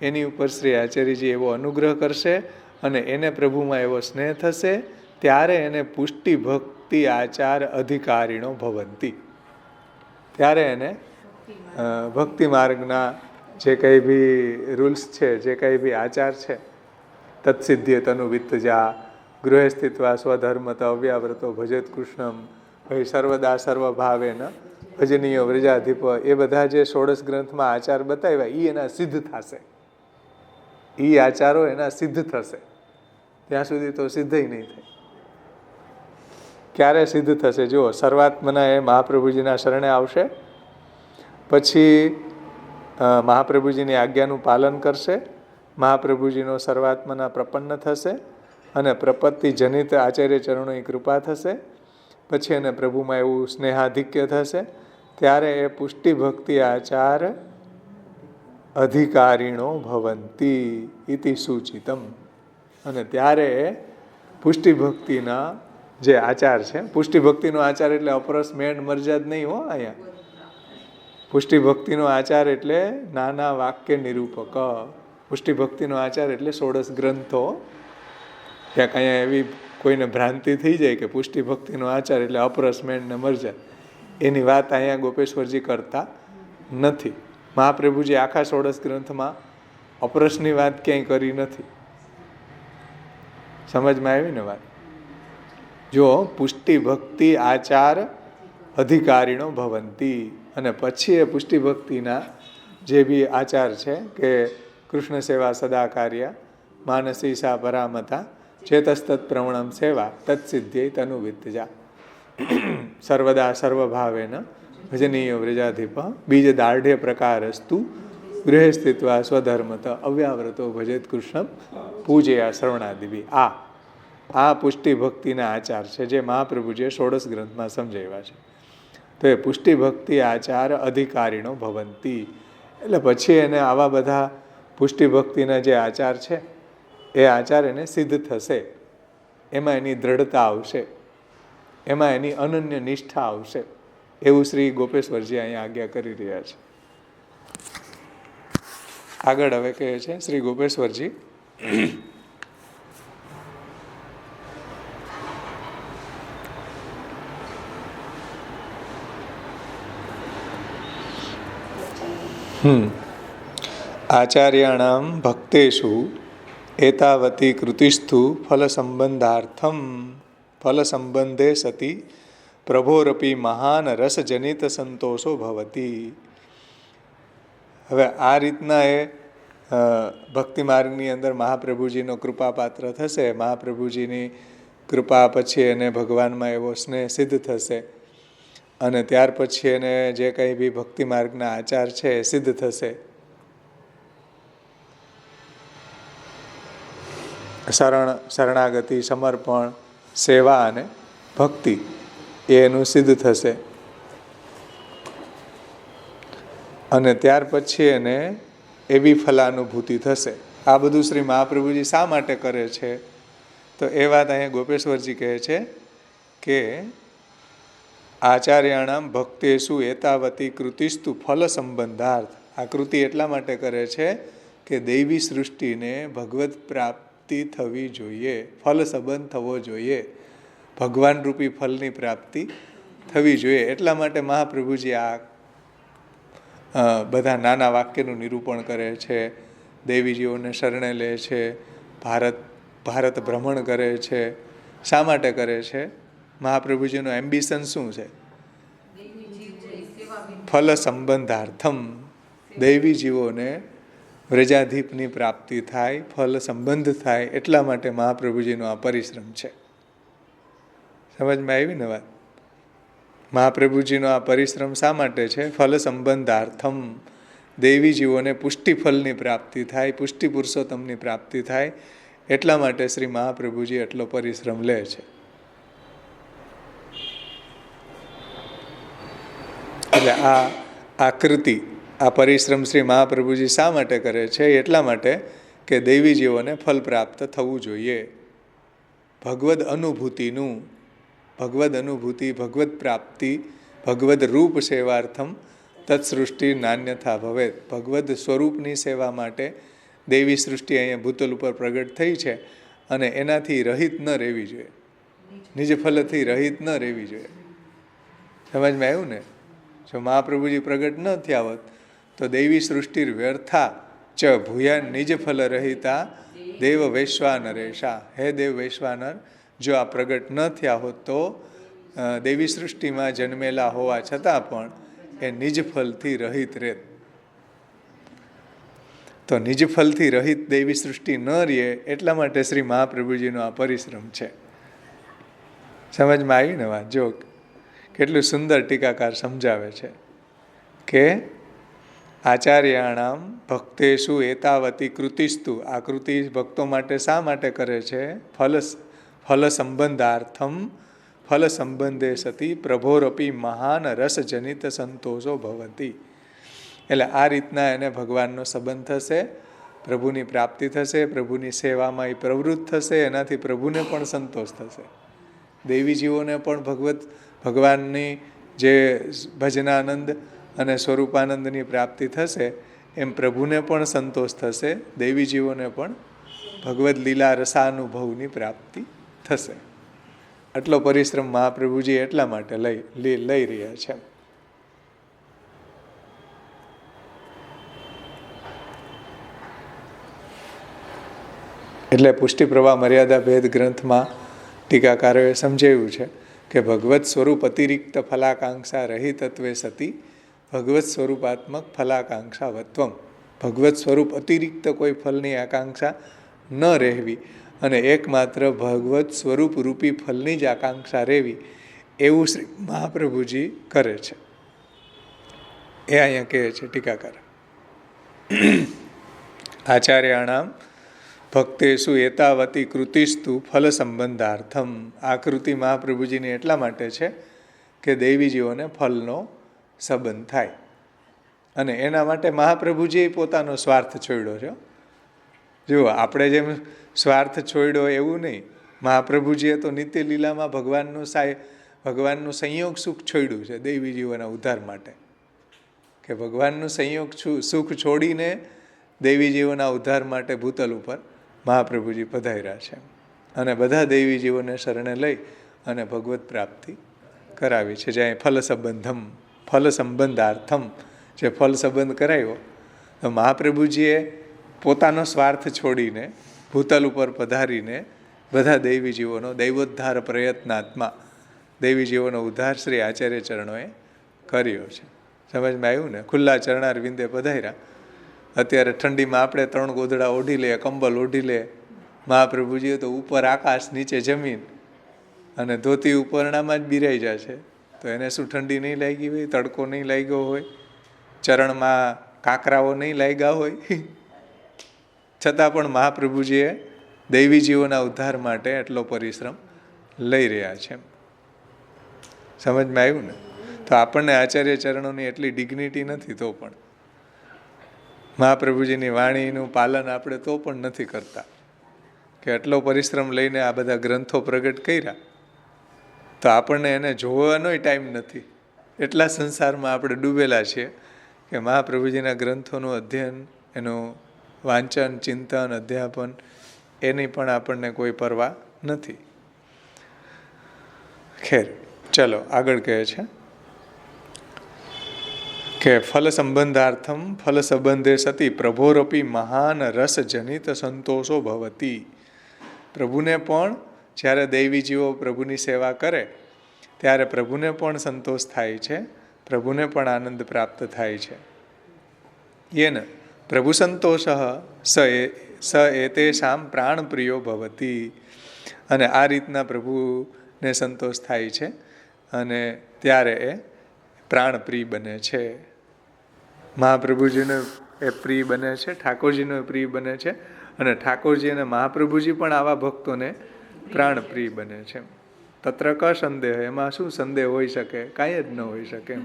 એની ઉપર શ્રી આચાર્યજી એવો અનુગ્રહ કરશે અને એને પ્રભુમાં એવો સ્નેહ થશે, ત્યારે એને પુષ્ટિ ભક્તિ આચાર અધિકારીણો ભવંતી. ત્યારે એને ભક્તિ માર્ગના જે કંઈ બી રૂલ્સ છે, જે કંઈ બી આચાર છે, તત્સિદ્ધ્ય તનુ વિત્તજા ગૃહે સ્થિત્વા સ્વધર્મત અવ્યાવ્રતો ભજત કૃષ્ણમ ભાઈ સર્વદા સર્વભાવેન ભજનીય વ્રજાધિપ, એ બધા જે 16 ગ્રંથમાં આચાર બતાવ્યા એ એના સિદ્ધ થશે. એ આચારો એના સિદ્ધ થશે. ત્યાં સુધી તો સિદ્ધ નહીં થાય. ક્યારે સિદ્ધ થશે? જુઓ, સર્વાત્મના એ મહાપ્રભુજીના શરણે આવશે, પછી મહાપ્રભુજીની આજ્ઞાનું પાલન કરશે, મહાપ્રભુજીનો સર્વાત્મના પ્રપન્ન થશે અને પ્રપત્તિ જનિત આચાર્ય ચરણોની કૃપા થશે, પછી એને પ્રભુમાં એવું સ્નેહાધિક્ય થશે, ત્યારે એ પુષ્ટિ ભક્તિ આચાર અધિકારીણો ભવંતી ઇતિ સૂચિતમ. અને ત્યારે પુષ્ટિ ભક્તિના જે આચાર છે, પુષ્ટિ ભક્તિનો આચાર એટલે અપરસ મેળ મરજાદ નહીં હો. અહીંયા પુષ્ટિ ભક્તિનો આચાર એટલે નાના વાક્ય નિરૂપક. પુષ્ટિ ભક્તિનો આચાર એટલે 16 ગ્રંથો. ક્યાંક અહીંયા એવી કોઈને ભ્રાંતિ થઈ જાય કે પુષ્ટિ ભક્તિનો આચાર એટલે અપરસ મેળ ને મરજાદ, એની વાત અહીંયા ગોપેશ્વરજી કરતા નથી. મહાપ્રભુજી આખા 16 ગ્રંથમાં અપરસની વાત ક્યાંય કરી નથી. સમજમાં આવી ને વાત? જો પુષ્ટિ ભક્તિ આચાર અધિકારીણો ભવંતી, અને પછી એ પુષ્ટિ ભક્તિના જે બી આચાર છે કે કૃષ્ણ સેવા સદા કાર્ય માનસી સા પરામતા ચેતસ્તત પ્રવણમ સેવા તત્સિદ્ધ્ય તનુ વિત્તજા સર્વદા સર્વભાવેન ભજનીય વ્રજાધિપ બીજ દાઢ્ય પ્રકારસ્તુ ગૃહે સ્થિત્વા સ્વધર્મત અવ્યાવ્રતો ભજેત કૃષ્ણ પૂજયા શ્રવણાદિભી. આ પુષ્ટિ ભક્તિના આચાર છે જે મહાપ્રભુજીએ ષોડશ ગ્રંથમાં સમજાવ્યા છે. તો એ પુષ્ટિ ભક્તિ આચાર અધિકારીણો ભવંતી, એટલે પછી એને આવા બધા પુષ્ટિ ભક્તિના જે આચાર છે એ આચાર એને સિદ્ધ થશે, એમાં એની દ્રઢતા આવશે, એમાં એની અનન્ય નિષ્ઠા આવશે, એવું શ્રી ગોપેશ્વરજી અહીંયા આજ્ઞા કરી રહ્યા છે. આગળ હવે કહે છે શ્રી ગોપેશ્વરજી, આચાર્યાણામ ભક્તેષુ એતાવતી કૃતિસ્તુ ફલ સંબંધે સતી પ્રભોરપી મહાન રસજનિત સંતોષો ભવતી. હવે આ રીતના એ ભક્તિ માર્ગની અંદર મહાપ્રભુજીનો કૃપાપાત્ર થશે. મહાપ્રભુજીની કૃપા પછી એને ભગવાનમાં એવો સ્નેહ સિદ્ધ થશે અને ત્યાર પછી એને જે કંઈ બી ભક્તિ માર્ગના આચાર છે એ સિદ્ધ થશે. શરણાગતિ, સમર્પણ, સેવા અને ભક્તિ એનું સિદ્ધ થશે. અને ત્યાર પછી એને એવી ફલાનુભૂતિ થશે. આ બધું શ્રી મહાપ્રભુજી શા માટે કરે છે? તો એ વાત અહીંયા ગોપેશ્વરજી કહે છે કે આચાર્યાણામ ભક્તેષુ એતાવતી કૃતિસ્તુ ફલ સંબંધાર્થ. આ કૃતિ એટલા માટે કરે છે કે દૈવી સૃષ્ટિને ભગવત પ્રાપ્તિ થવી જોઈએ, ફલ સંબંધ થવો જોઈએ, ભગવાન રૂપી ફલની પ્રાપ્તિ થવી જોઈએ. એટલા માટે મહાપ્રભુજી આ બધા નાના વાક્યનું નિરૂપણ કરે છે, દેવીજીઓને શરણે લે છે, ભારત ભ્રમણ કરે છે. શા માટે કરે છે? મહાપ્રભુજીનું એમ્બિશન શું છે? ફલ સંબંધાર્થમ, દૈવી જીવોને વ્રજાધીપની પ્રાપ્તિ થાય, ફલ સંબંધ થાય, એટલા માટે મહાપ્રભુજીનો આ પરિશ્રમ છે. સમજમાં આવી ને વાત? મહાપ્રભુજીનો આ પરિશ્રમ શા માટે છે? ફલ સંબંધાર્થમ, દૈવી જીવોને પુષ્ટિ ફલની પ્રાપ્તિ થાય, પુષ્ટિ પુરુષોત્તમની પ્રાપ્તિ થાય, એટલા માટે શ્રી મહાપ્રભુજી એટલો પરિશ્રમ લે છે. એટલે આ કૃતિ, આ પરિશ્રમ શ્રી મહાપ્રભુજી શા માટે કરે છે? એટલા માટે કે દૈવી જીવોને ફલ પ્રાપ્ત થવું જોઈએ. ભગવદ અનુભૂતિનું, ભગવદ અનુભૂતિ, ભગવદ પ્રાપ્તિ, ભગવદ રૂપ સેવાર્થમ તત્સૃષ્ટિ નાન્યથા ભવેત. ભગવદ સ્વરૂપની સેવા માટે દૈવી સૃષ્ટિ અહીંયા ભૂતલ ઉપર પ્રગટ થઈ છે અને એનાથી રહિત ન રહેવી જોઈએ, નિજ ફલથી રહિત ન રહેવી જોઈએ. સમજમાં આવ્યું ને? જો મહાપ્રભુજી પ્રગટ ન થયા હોત તો દૈવી સૃષ્ટિ વ્યર્થા ચ ભૂયા નિજ ફલ રહિતા દેવ વૈશ્વાનરેશા. હે દેવ વૈશ્વાનર, જો આ પ્રગટ ન થયા હોત તો દૈવી સૃષ્ટિમાં જન્મેલા હોવા છતાં પણ એ નિજ ફલથી રહિત રહેત. તો નિજ ફલથી રહિત દૈવી સૃષ્ટિ ન રહે એટલા માટે શ્રી મહાપ્રભુજીનો આ પરિશ્રમ છે. સમજમાં આવી ને વાત? જો કેટલું સુંદર ટીકાકાર સમજાવે છે કે આચાર્યાણામ ભક્તેષુ એતાવતી કૃતિસ્તુ. આ કૃતિ ભક્તો માટે શા માટે કરે છે? ફલ સંબંધાર્થમ, ફલ સંબંધે સતી પ્રભોરપી મહાન રસજનિત સંતોષો ભવતી. એટલે આ રીતના એને ભગવાનનો સંબંધ થશે, પ્રભુની પ્રાપ્તિ થશે, પ્રભુની સેવામાં એ પ્રવૃત્ત થશે, એનાથી પ્રભુને પણ સંતોષ થશે, દૈવી જીવોને પણ ભગવાનની જે ભજનાનંદ અને સ્વરૂપાનંદની પ્રાપ્તિ થશે એમ પ્રભુને પણ સંતોષ થશે, દૈવી જીવોને પણ ભગવદ લીલા રસાનુભવની પ્રાપ્તિ થશે. આટલો પરિશ્રમ મહાપ્રભુજી એટલા માટે લઈ રહ્યા છે. એટલે પુષ્ટિ પ્રવાહ મર્યાદા ભેદ ગ્રંથમાં ટીકાકારોએ સમજાવ્યું છે કે ભગવત સ્વરૂપ અતિરિક્ત ફલાકાંક્ષા રહિતત્વે સતી ભગવત સ્વરૂપાત્મક ફલાકાંક્ષા વત્વમ. ભગવત સ્વરૂપ અતિરિક્ત કોઈ ફલની આકાંક્ષા ન રહેવી અને એકમાત્ર ભગવત સ્વરૂપ રૂપી ફલની જ આકાંક્ષા રહેવી, એવું શ્રી મહાપ્રભુજી કરે છે. એ અહીંયા કહે છે ટીકાકાર. આચાર્યાણામ ભક્તેષુ એતાવતી કૃતિસ્તુ ફલ સંબંધાર્થમ. આ કૃતિ મહાપ્રભુજીની એટલા માટે છે કે દૈવીજીઓને ફલનો સંબંધ થાય, અને એના માટે મહાપ્રભુજીએ પોતાનો સ્વાર્થ છોડ્યો છે. જુઓ, આપણે જેમ સ્વાર્થ છોડ્યો એવું નહીં, મહાપ્રભુજીએ તો નિત્ય લીલામાં ભગવાનનું સંયોગ સુખ છોડ્યું છે દૈવીજીઓના ઉદ્ધાર માટે, કે ભગવાનનું સંયોગ સુખ છોડીને દૈવીજીઓના ઉદ્ધાર માટે ભૂતલ ઉપર મહાપ્રભુજી પધાર્યા છે, અને બધા દૈવીજીઓને શરણે લઈ અને ભગવત પ્રાપ્તિ કરાવી છે. જ્યાં ફલ સંબંધાર્થમ જે ફલ સંબંધ કરાવ્યો, તો મહાપ્રભુજીએ પોતાનો સ્વાર્થ છોડીને ભૂતલ ઉપર પધારીને બધા દૈવીજીવોનો દૈવોદ્ધાર પ્રયત્નાત્મા દૈવીજીવોનો ઉદ્ધાર શ્રી આચાર્ય ચરણોએ કર્યો છે. સમજમાં આવ્યું ને? ખુલ્લા ચરણાર વિંદે પધાર્યા. અત્યારે ઠંડીમાં આપણે 3 ગોદડા ઓઢી લે, કંબલ ઓઢી લે, મહાપ્રભુજીએ તો ઉપર આકાશ નીચે જમીન અને ધોતી ઉપરણામાં જ બિરાઈ જશે, તો એને શું ઠંડી નહીં લાગી હોય, તડકો નહીં લાગ્યો હોય, ચરણમાં કાંકરાઓ નહીં લાગ્યા હોય, છતાં પણ મહાપ્રભુજીએ દૈવીજીઓના ઉદ્ધાર માટે એટલો પરિશ્રમ લઈ રહ્યા છે. સમજમાં આવ્યું ને? તો આપણને આચાર્ય ચરણોની એટલી ડિગ્નિટી નથી, તો પણ મહાપ્રભુજીની વાણીનું પાલન આપણે તો પણ નથી કરતા, કે એટલો પરિશ્રમ લઈને આ બધા ગ્રંથો પ્રગટ કર્યા, તો આપણને એને જોવાનોય ટાઈમ નથી. એટલા સંસારમાં આપણે ડૂબેલા છીએ કે મહાપ્રભુજીના ગ્રંથોનું અધ્યયન, એનું વાંચન, ચિંતન, અધ્યાપન, એની પણ આપણને કોઈ પરવા નથી. ખેર, ચલો આગળ કહે છે કે ફલ સંબંધાર્થમ ફલ સંબંધે સતી પ્રભોરપી મહાન રસ જનિત સંતોષો ભવતી. પ્રભુને પણ જ્યારે દૈવીજીઓ પ્રભુની સેવા કરે ત્યારે પ્રભુને પણ સંતોષ થાય છે, પ્રભુને પણ આનંદ પ્રાપ્ત થાય છે. યેન પ્રભુ સંતોષ સ એતેષામ પ્રાણપ્રિયો ભવતી. અને આ રીતના પ્રભુને સંતોષ થાય છે અને ત્યારે એ પ્રાણપ્રિય બને છે. મહાપ્રભુજીનો એ પ્રિય બને છે, ઠાકોરજીનો પ્રિય બને છે, અને ઠાકોરજી અને મહાપ્રભુજી પણ આવા ભક્તોને પ્રાણપ્રિય બને છે. તત્ર ક સંદેહ, એમાં શું સંદેહ હોઈ શકે? કાંઈ જ ન હોઈ શકે.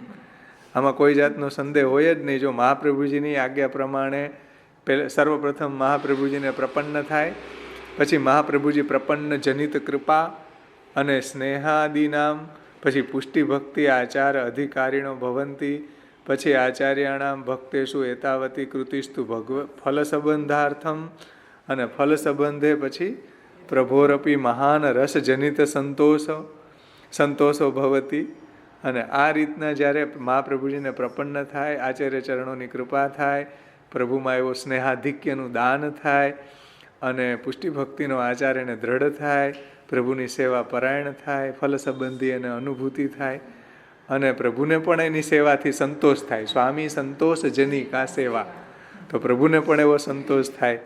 આમાં કોઈ જાતનો સંદેહ હોય જ નહીં. જો મહાપ્રભુજીની આજ્ઞા પ્રમાણે સર્વપ્રથમ મહાપ્રભુજીને પ્રપન્ન થાય, પછી મહાપ્રભુજી પ્રપન્ન જનિત કૃપા અને સ્નેહાદિનામ, પછી પુષ્ટિ ભક્તિ આચાર અધિકારીણો ભવંતી, પછી આચાર્યાણામ ભક્તેષુ એતાવતી કૃતિસ્તુ ફલ સંબંધાર્થમ, અને ફલ સંબંધે પછી પ્રભોરપી મહાન રસ જનિત સંતોષો ભવતી. અને આ રીતના જ્યારે મહાપ્રભુજીને પ્રપન્ન થાય, આચાર્ય ચરણોની કૃપા થાય, પ્રભુમાં એવો સ્નેહાધિક્યનું દાન થાય, અને પુષ્ટિ ભક્તિનો આચાર એને દ્રઢ થાય, પ્રભુની સેવા પરાયણ થાય, ફલ સંબંધી એને અનુભૂતિ થાય, અને પ્રભુને પણ એની સેવાથી સંતોષ થાય. સ્વામી સંતોષ જની કા સેવા, તો પ્રભુને પણ એવો સંતોષ થાય.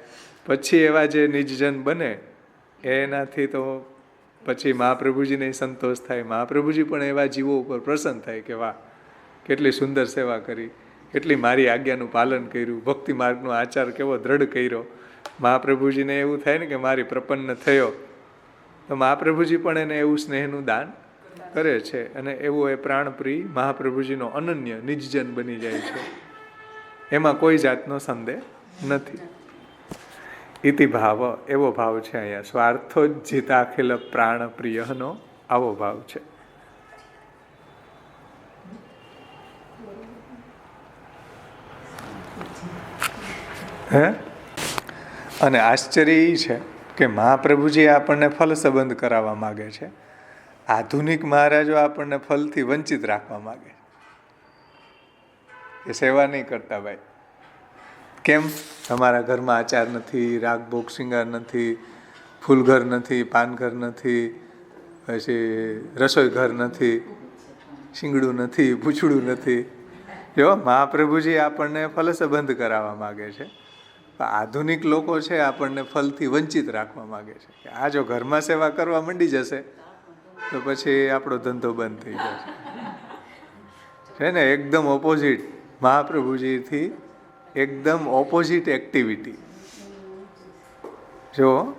પછી એવા જે નિજજન બને એનાથી તો પછી મહાપ્રભુજીને સંતોષ થાય. મહાપ્રભુજી પણ એવા જીવો ઉપર પ્રસન્ન થાય કે વાહ, કેટલી સુંદર સેવા કરી, કેટલી મારી આજ્ઞાનું પાલન કર્યું, ભક્તિ માર્ગનો આચાર કેવો દ્રઢ કર્યો. મહાપ્રભુજીને એવું થાય ને કે મારી પ્રપન્ન થયો, તો મહાપ્રભુજી પણ એને એવું સ્નેહનું દાન કરે છે, અને એવું એ પ્રાણપ્રિય મહાપ્રભુજીનો અનન્ય નિજજન બની જાય છે. એમાં કોઈ જાતનો સંદેહ નથી. ઇતિ ભાવ, એવો ભાવ છે અહીંયા. સ્વાર્થો જીતાખિલ પ્રાણ પ્રિયનો આવો ભાવ છે. હે? અને આશ્ચર્ય એ છે કે મહાપ્રભુજી આપણને ફલ સંબંધ કરાવવા માગે છે. આધુનિક મહારાજો આપણને ફલથી વંચિત રાખવા માગે છે. એ સેવા નહીં કરતા ભાઈ. કેમ? તમારા ઘરમાં આચાર નથી, રાગ ભોગ શિંગાર નથી, ફૂલઘર નથી, પાનઘર નથી, પછી રસોઈ ઘર નથી, શીંગડું નથી, પૂછડું નથી. જો મહાપ્રભુજી આપણને ફલ સંબંધ કરાવવા માગે છે. આધુનિક લોકો છે આપણને ફલથી વંચિત રાખવા માગે છે કે આ જો ઘરમાં સેવા કરવા માંડી જશે તો પછી આપણો ધંધો બંધ થઈ જશે. છે ને? એકદમ ઓપોઝિટ મહાપ્રભુજીથી એકદમ ઓપોઝિટ એક્ટિવિટી. જો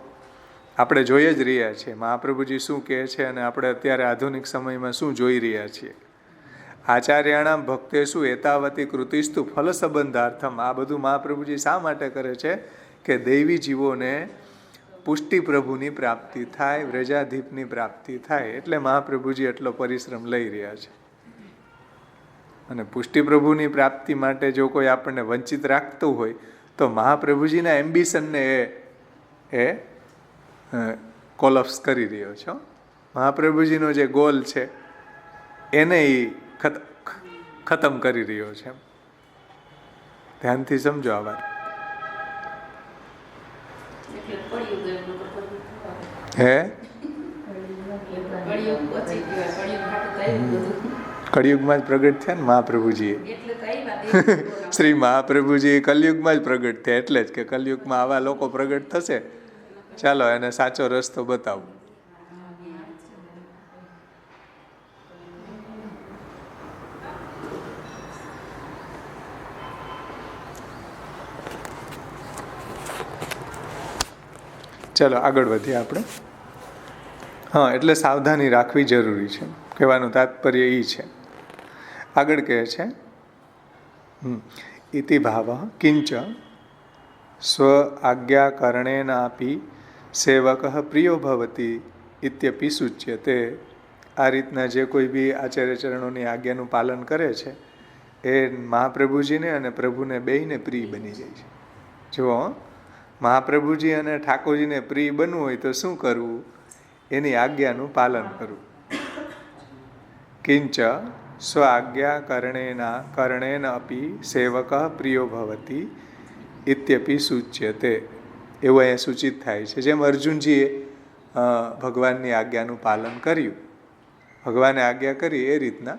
આપણે જોઈ જ રહ્યા છીએ મહાપ્રભુજી શું કહે છે અને આપણે અત્યારે આધુનિક સમયમાં શું જોઈ રહ્યા છીએ. આચાર્યાણામ ભક્તેષુ એતાવતી કૃતિસ્તુ ફલ સંબંધાર્થમ. આ બધું મહાપ્રભુજી શા માટે કરે છે? કે દૈવી જીવોને પુષ્ટિ પ્રભુની પ્રાપ્તિ થાય, વ્રજાધીપની પ્રાપ્તિ થાય. એટલે મહાપ્રભુજી એટલો પરિશ્રમ લઈ રહ્યા છે. અને પુષ્ટિ પ્રભુની પ્રાપ્તિ માટે જો કોઈ આપણને વંચિત રાખતું હોય તો મહાપ્રભુજીના એમ્બિશનને એ કોલેપ્સ કરી રહ્યો છે. મહાપ્રભુજીનો જે ગોલ છે એને ખતમ કરી રહ્યો છે. ધ્યાનથી સમજો આ વાત. હે કળિયુગમાં જ પ્રગટ થયા ને મહાપ્રભુજી. શ્રી મહાપ્રભુજી કલયુગમાં જ પ્રગટ થયા. એટલે જ કે કલયુગમાં આવા લોકો પ્રગટ થશે, ચાલો એને સાચો રસ્તો બતાવો. ચાલો આગળ વધીએ આપણે. હા, એટલે સાવધાની રાખવી જરૂરી છે, કહેવાનું તાત્પર્ય એ છે. આગળ કહે છે ઇતિ ભાવ કિંચ સ્વ આજ્ઞાકરણેનાપી સેવક પ્રિયો ભવતી ઇત્યપી સૂચ્યતે. આ રીતના જે કોઈ બી આચાર્ય ચરણોની આજ્ઞાનું પાલન કરે છે એ મહાપ્રભુજીને અને પ્રભુને બેયને પ્રિય બની જાય છે. જુઓ, મહાપ્રભુજી અને ઠાકોરજીને પ્રિય બનવું હોય તો શું કરવું? એની આજ્ઞાનું પાલન કરવું. કિંચ સ્વ આજ્ઞાકરણેન અપી સેવક પ્રિયો ભવતી ઇત્યપી સૂચ્યતે. એવું અહીંયા સૂચિત થાય છે. જેમ અર્જુનજીએ ભગવાનની આજ્ઞાનું પાલન કર્યું, ભગવાને આજ્ઞા કરી એ રીતના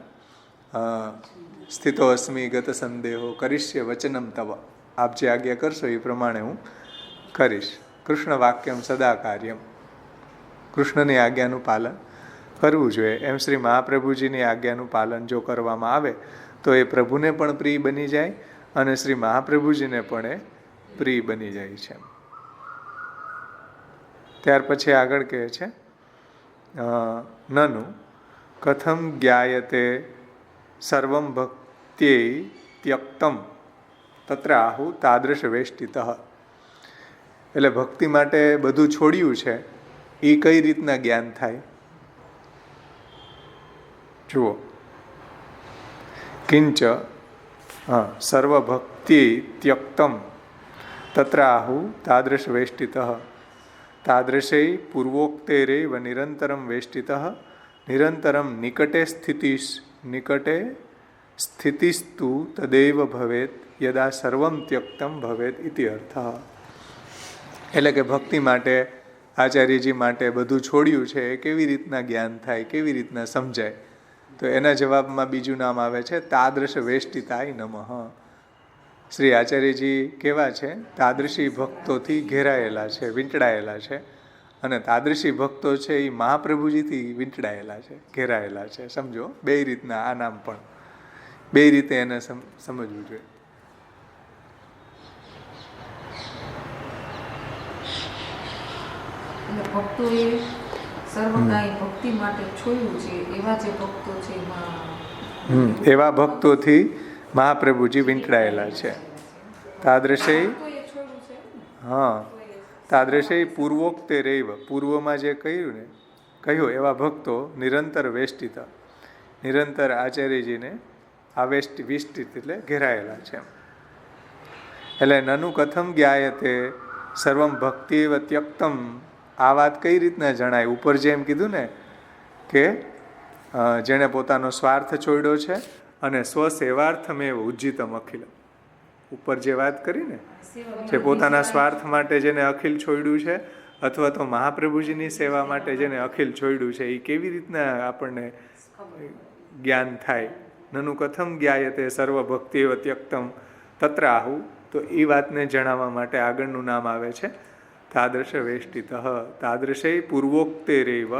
સ્થિતો અસ્મિ ગત સંદેહો કરીશ્ય વચનમ તવ. આપ જે આજ્ઞા કરશો એ પ્રમાણે હું કરીશ. કૃષ્ણ વાક્યમ સદા કાર્યમ. કૃષ્ણની આજ્ઞાનું પાલન કરવું જોઈએ. એમ શ્રી મહાપ્રભુજીની આજ્ઞાનું પાલન જો કરવામાં આવે તો એ પ્રભુને પણ પ્રિય બની જાય અને શ્રી મહાપ્રભુજીને પણ એ પ્રિય બની જાય છે. ત્યાર પછી આગળ કહે છે નનુ કથમ જ્ઞાયતે સર્વમ ભક્ત્યૈ ત્યક્તમ તત્ર આહુ તાદૃશ વેષ્ટિતઃ. એટલે ભક્તિ માટે બધું છોડ્યું છે એ કઈ રીતના જ્ઞાન થાય? જુઓ, કિંચ સર્વભક્તિ ત્યક્તમ તત્ર આહુ તાદૃશ વેષ્ટિતઃ તાદૃશૈ પૂર્વોક્તૈરેવ નિરંતરમ વેષ્ટિતઃ નિરંતરમ નિકટે સ્થિતિસ્તુ તદેવ ભવેત યદા સર્વમ ત્યક્તમ ભવેત ઇતિ અર્થઃ. એટલે કે ભક્તિ માટે, આચાર્યજી માટે બધું છોડ્યું છે એ કેવી રીતના જ્ઞાન થાય, કેવી રીતના સમજાય? તો એના જવાબમાં બીજું નામ આવે છે તાદૃશ વેષ્ટિતાય નમઃ. શ્રી આચાર્યજી કેવા છે? તાદૃશી ભક્તોથી ઘેરાયેલા છે, વીંટળાયેલા છે. અને તાદૃશી ભક્તો છે એ મહાપ્રભુજીથી વીંટળાયેલા છે, ઘેરાયેલા છે. સમજો, બે રીતના આ નામ પણ, બે રીતે એને સમજવું જોઈએ. ભક્તોએ સર્વકાય ભક્તિ માટે છોડ્યું છે એવા જે ભક્તો છે એવા ભક્તોથી મહાપ્રભુજી વીંટળાયેલા છે. તાદૃશૈ તાદૃશૈ પૂર્વોક્તે રેવ. પૂર્વમાં જે કહ્યું એવા ભક્તો નિરંતર વેષ્ટિત, નિરંતર આચાર્યજીને વિષ્ટિત એટલે ઘેરાયેલા છે. એટલે નનુ કથમ જ્ઞાયતે સર્વમ ભક્તિ એવ ત્યક્તમ. આ વાત કઈ રીતના જણાય? ઉપર જેમ કીધું ને કે જેણે પોતાનો સ્વાર્થ છોડ્યો છે અને સ્વસેવાર્થમેવ ઉજ્જિતમ અખિલ. ઉપર જે વાત કરી ને, જે પોતાના સ્વાર્થ માટે જેને અખિલ છોડ્યું છે અથવા તો મહાપ્રભુજીની સેવા માટે જેને અખિલ છોડ્યું છે એ કેવી રીતના આપણને જ્ઞાન થાય? નનુ કથમ જ્ઞાયતે સર્વ ભક્તિ ત્યક્તમ તત્ર આહુ. તો એ વાતને જણાવવા માટે આગળનું નામ આવે છે તાદૃશ વેષ્ટિતઃ તાદૃશૈ પૂર્વોક્તૈરેવ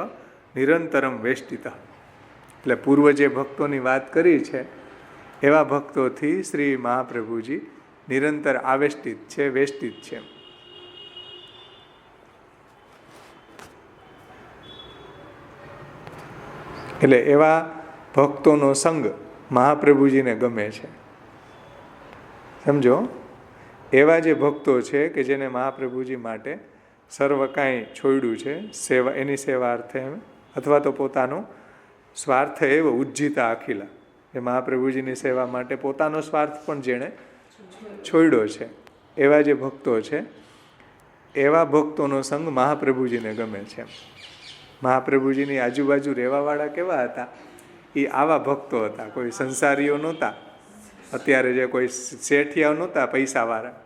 નિરંતરમ વેષ્ટિતઃ. એટલે પૂર્વ જે ભક્તોની વાત કરી છે એવા ભક્તોથી શ્રી મહાપ્રભુજી નિરંતર આવેષ્ટિત છે, વેષ્ટિત છે. એટલે એવા ભક્તોનો સંગ મહાપ્રભુજીને ગમે છે. સમજો, એવા જે ભક્તો છે કે જેને મહાપ્રભુજી માટે સર્વ કાંઈ છોડ્યું છે, સેવા એની સેવાર્થે અથવા તો પોતાનો સ્વાર્થ એવો ઉજ્જિતા અખિલા, એ મહાપ્રભુજીની સેવા માટે પોતાનો સ્વાર્થ પણ જેણે છોડ્યો છે, એવા જે ભક્તો છે, એવા ભક્તોનો સંગ મહાપ્રભુજીને ગમે છે. મહાપ્રભુજીની આજુબાજુ રહેવાવાળા કેવા હતા? એ આવા ભક્તો હતા. કોઈ સંસારીઓ નહોતા, અત્યારે જે કોઈ શેઠિયાઓ નહોતા પૈસાવાળા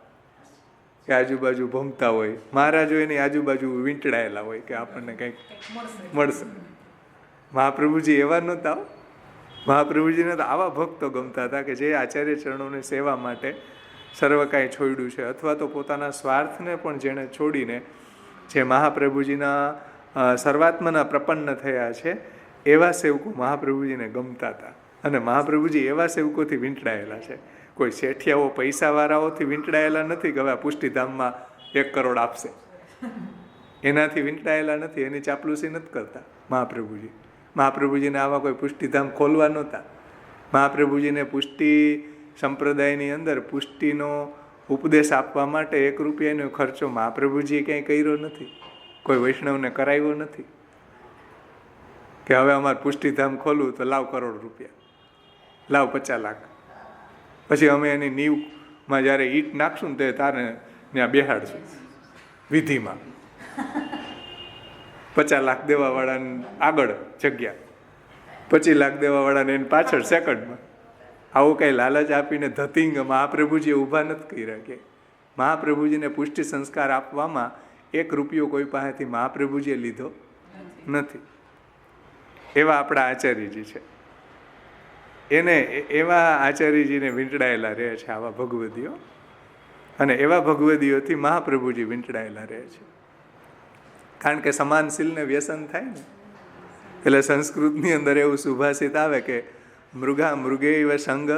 કે આજુબાજુ ભમતા હોય. મહારાજો એની આજુબાજુ વીંટળાયેલા હોય કે આપણને કંઈક મળશે. મહાપ્રભુજી એવા નહોતા. મહાપ્રભુજીને તો આવા ભક્તો ગમતા હતા કે જે આચાર્ય ચરણોની સેવા માટે સર્વ કાંઈ છોડ્યું છે, અથવા તો પોતાના સ્વાર્થને પણ જેણે છોડીને જે મહાપ્રભુજીના સર્વાત્માના પ્રપન્ન થયા છે, એવા સેવકો મહાપ્રભુજીને ગમતા હતા. અને મહાપ્રભુજી એવા સેવકોથી વીંટળાયેલા છે. કોઈ શેઠિયાઓ પૈસાવાળાઓથી વીંટળાયેલા નથી કે હવે પુષ્ટિધામમાં 1 કરોડ આપશે, એનાથી વીંટળાયેલા નથી. એની ચાપલુસી નથી કરતા મહાપ્રભુજી. મહાપ્રભુજીને આવા કોઈ પુષ્ટિધામ ખોલવા નહોતા. મહાપ્રભુજીને પુષ્ટિ સંપ્રદાયની અંદર પુષ્ટિનો ઉપદેશ આપવા માટે 1 રૂપિયાનો ખર્ચો મહાપ્રભુજીએ ક્યાંય કર્યો નથી. કોઈ વૈષ્ણવને કરાવ્યો નથી કે હવે અમારે પુષ્ટિધામ ખોલવું તો લાવ કરોડ રૂપિયા, લાવ 50 લાખ. પછી અમે એની નીવમાં જ્યારે ઈંટ નાખશું ને તે તારે ત્યાં બેહાડશું વિધિમાં. 50 લાખ દેવાવાળાને આગળ જગ્યા, 25 લાખ દેવાવાળાને એની પાછળ સેકન્ડમાં. આવું કંઈ લાલચ આપીને ધતિંગ મહાપ્રભુજીએ ઊભા નથી કર્યા. કે મહાપ્રભુજીને પુષ્ટિ સંસ્કાર આપવામાં 1 રૂપિયો કોઈ પાસેથી મહાપ્રભુજીએ લીધો નથી. એવા આપણા આચાર્યજી છે. એને એવા આચાર્યજીને વીંટળાયેલા રહે છે આવા ભગવદીઓ, અને એવા ભગવદીઓથી મહાપ્રભુજી વીંટળાયેલા રહે છે. કારણ કે સમાનશીલને વ્યસન થાય ને, એટલે સંસ્કૃતની અંદર એવું સુભાષિત આવે કે મૃગા મૃગેવ સંગ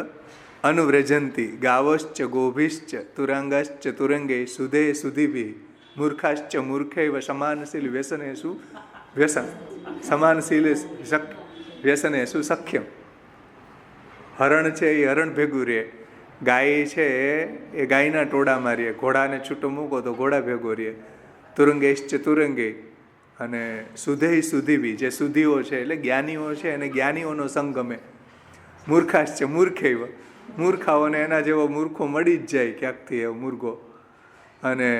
અનુવ્રજંતી ગાવશ્ચ ગોભિશ્ચ તુરંગશ્ચ તુરંગે સુધે સુધીભી મૂર્ખાશ્ચ મૂર્ખૈવ સમાનશીલ વ્યસનેષુ વ્યસન સમાનશીલ વ્યસનેષુ સખ્યમ. હરણ છે એ હરણ ભેગું રહે, ગાય છે એ ગાયના ટોળામાં રહે, ઘોડાને છૂટો મૂકો તો ઘોડા ભેગો રહે. તુરંગેશ્ચ તુરંગે, અને સુધે સુધીભી, જે સુધીઓ છે એટલે જ્ઞાનીઓ છે એને જ્ઞાનીઓનો સંગ ગમે. મૂર્ખાશ્ચ મૂર્ખૈવ, મૂર્ખાઓને એના જેવો મૂર્ખો મળી જ જાય ક્યાંકથી, એવો મૂર્ખો. અને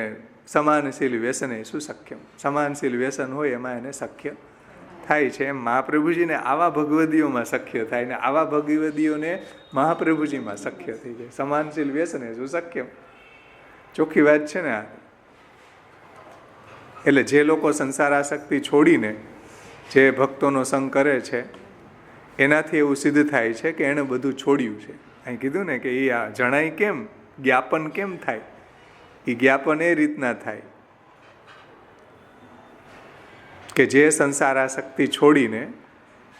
સમાનશીલ વ્યસને શું સખ્યમ, સમાનશીલ વ્યસન હોય એમાં એને સખ્ય થાય છે. એમ મહાપ્રભુજીને આવા ભગવદીઓમાં સખ્ય થાય ને આવા ભગવદીઓને મહાપ્રભુજીમાં સખ્ય થઈ જાય. સમાનશીલ વ્યસને શું સખ્યમ, ચોખ્ખી વાત છે ને આ. એટલે જે લોકો સંસાર આસક્તિ છોડીને જે ભક્તોનો સંગ કરે છે, એનાથી એવું સિદ્ધ થાય છે કે એણે બધું છોડ્યું છે. અહીં કીધું ને કે એ આ જણાય કેમ, જ્ઞાપન કેમ થાય? એ જ્ઞાપન એ રીતના થાય કે જે સંસાર આસક્તિ છોડીને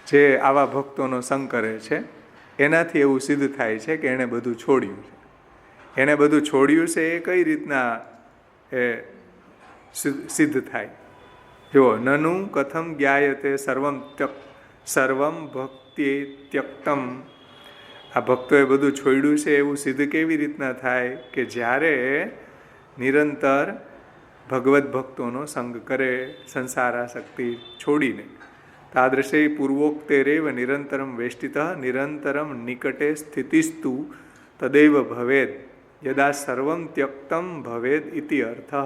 જે આવા ભક્તોનો સંગ કરે છે, એનાથી એવું સિદ્ધ થાય છે કે એણે બધું છોડ્યું છે. એણે બધું છોડ્યું છે એ કઈ રીતના એ સિદ્ધ થાય? જો નનુ કથમ જ્ઞાયતે સર્વમ ભક્તિ ત્યક્તમ. આ ભક્તોએ બધું છોડ્યું છે એવું સિદ્ધ કેવી રીતના થાય? કે જ્યારે નિરંતર ભગવદ્ ભક્તોનો સંગ કરે સંસાર આસક્તિ છોડીને. તાદૃશે પૂર્વોક્તેરેવ નિરંતરમ વેષ્ટિતઃ નિરંતરમ નિકટે સ્થિતિસ્તુ તદૈવ ભવેદ યદા સર્વમ ત્યક્તમ ભવેદ ઇતિ અર્થઃ.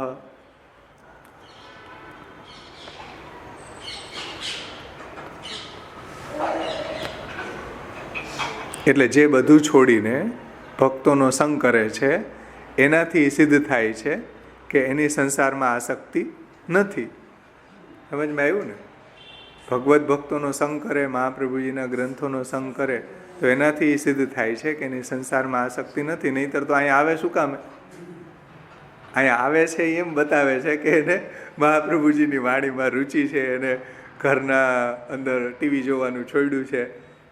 એટલે જે બધું છોડીને ભક્તોનો સંગ કરે છે એનાથી સિદ્ધ થાય છે કે એની સંસારમાં આસક્તિ નથી. સમજમાં આવ્યું ને? ભગવદ્ ભક્તોનો સંગ કરે, મહાપ્રભુજીના ગ્રંથોનો સંગ કરે તો એનાથી સિદ્ધ થાય છે કે એની સંસારમાં આસક્તિ નથી. નહીંતર તો અહીંયા આવે શું કામે? અહીંયા આવે છે એમ બતાવે છે કે એને મહાપ્રભુજીની વાણીમાં રુચિ છે, એને ઘરના અંદર ટીવી જોવાનું છોડ્યું છે,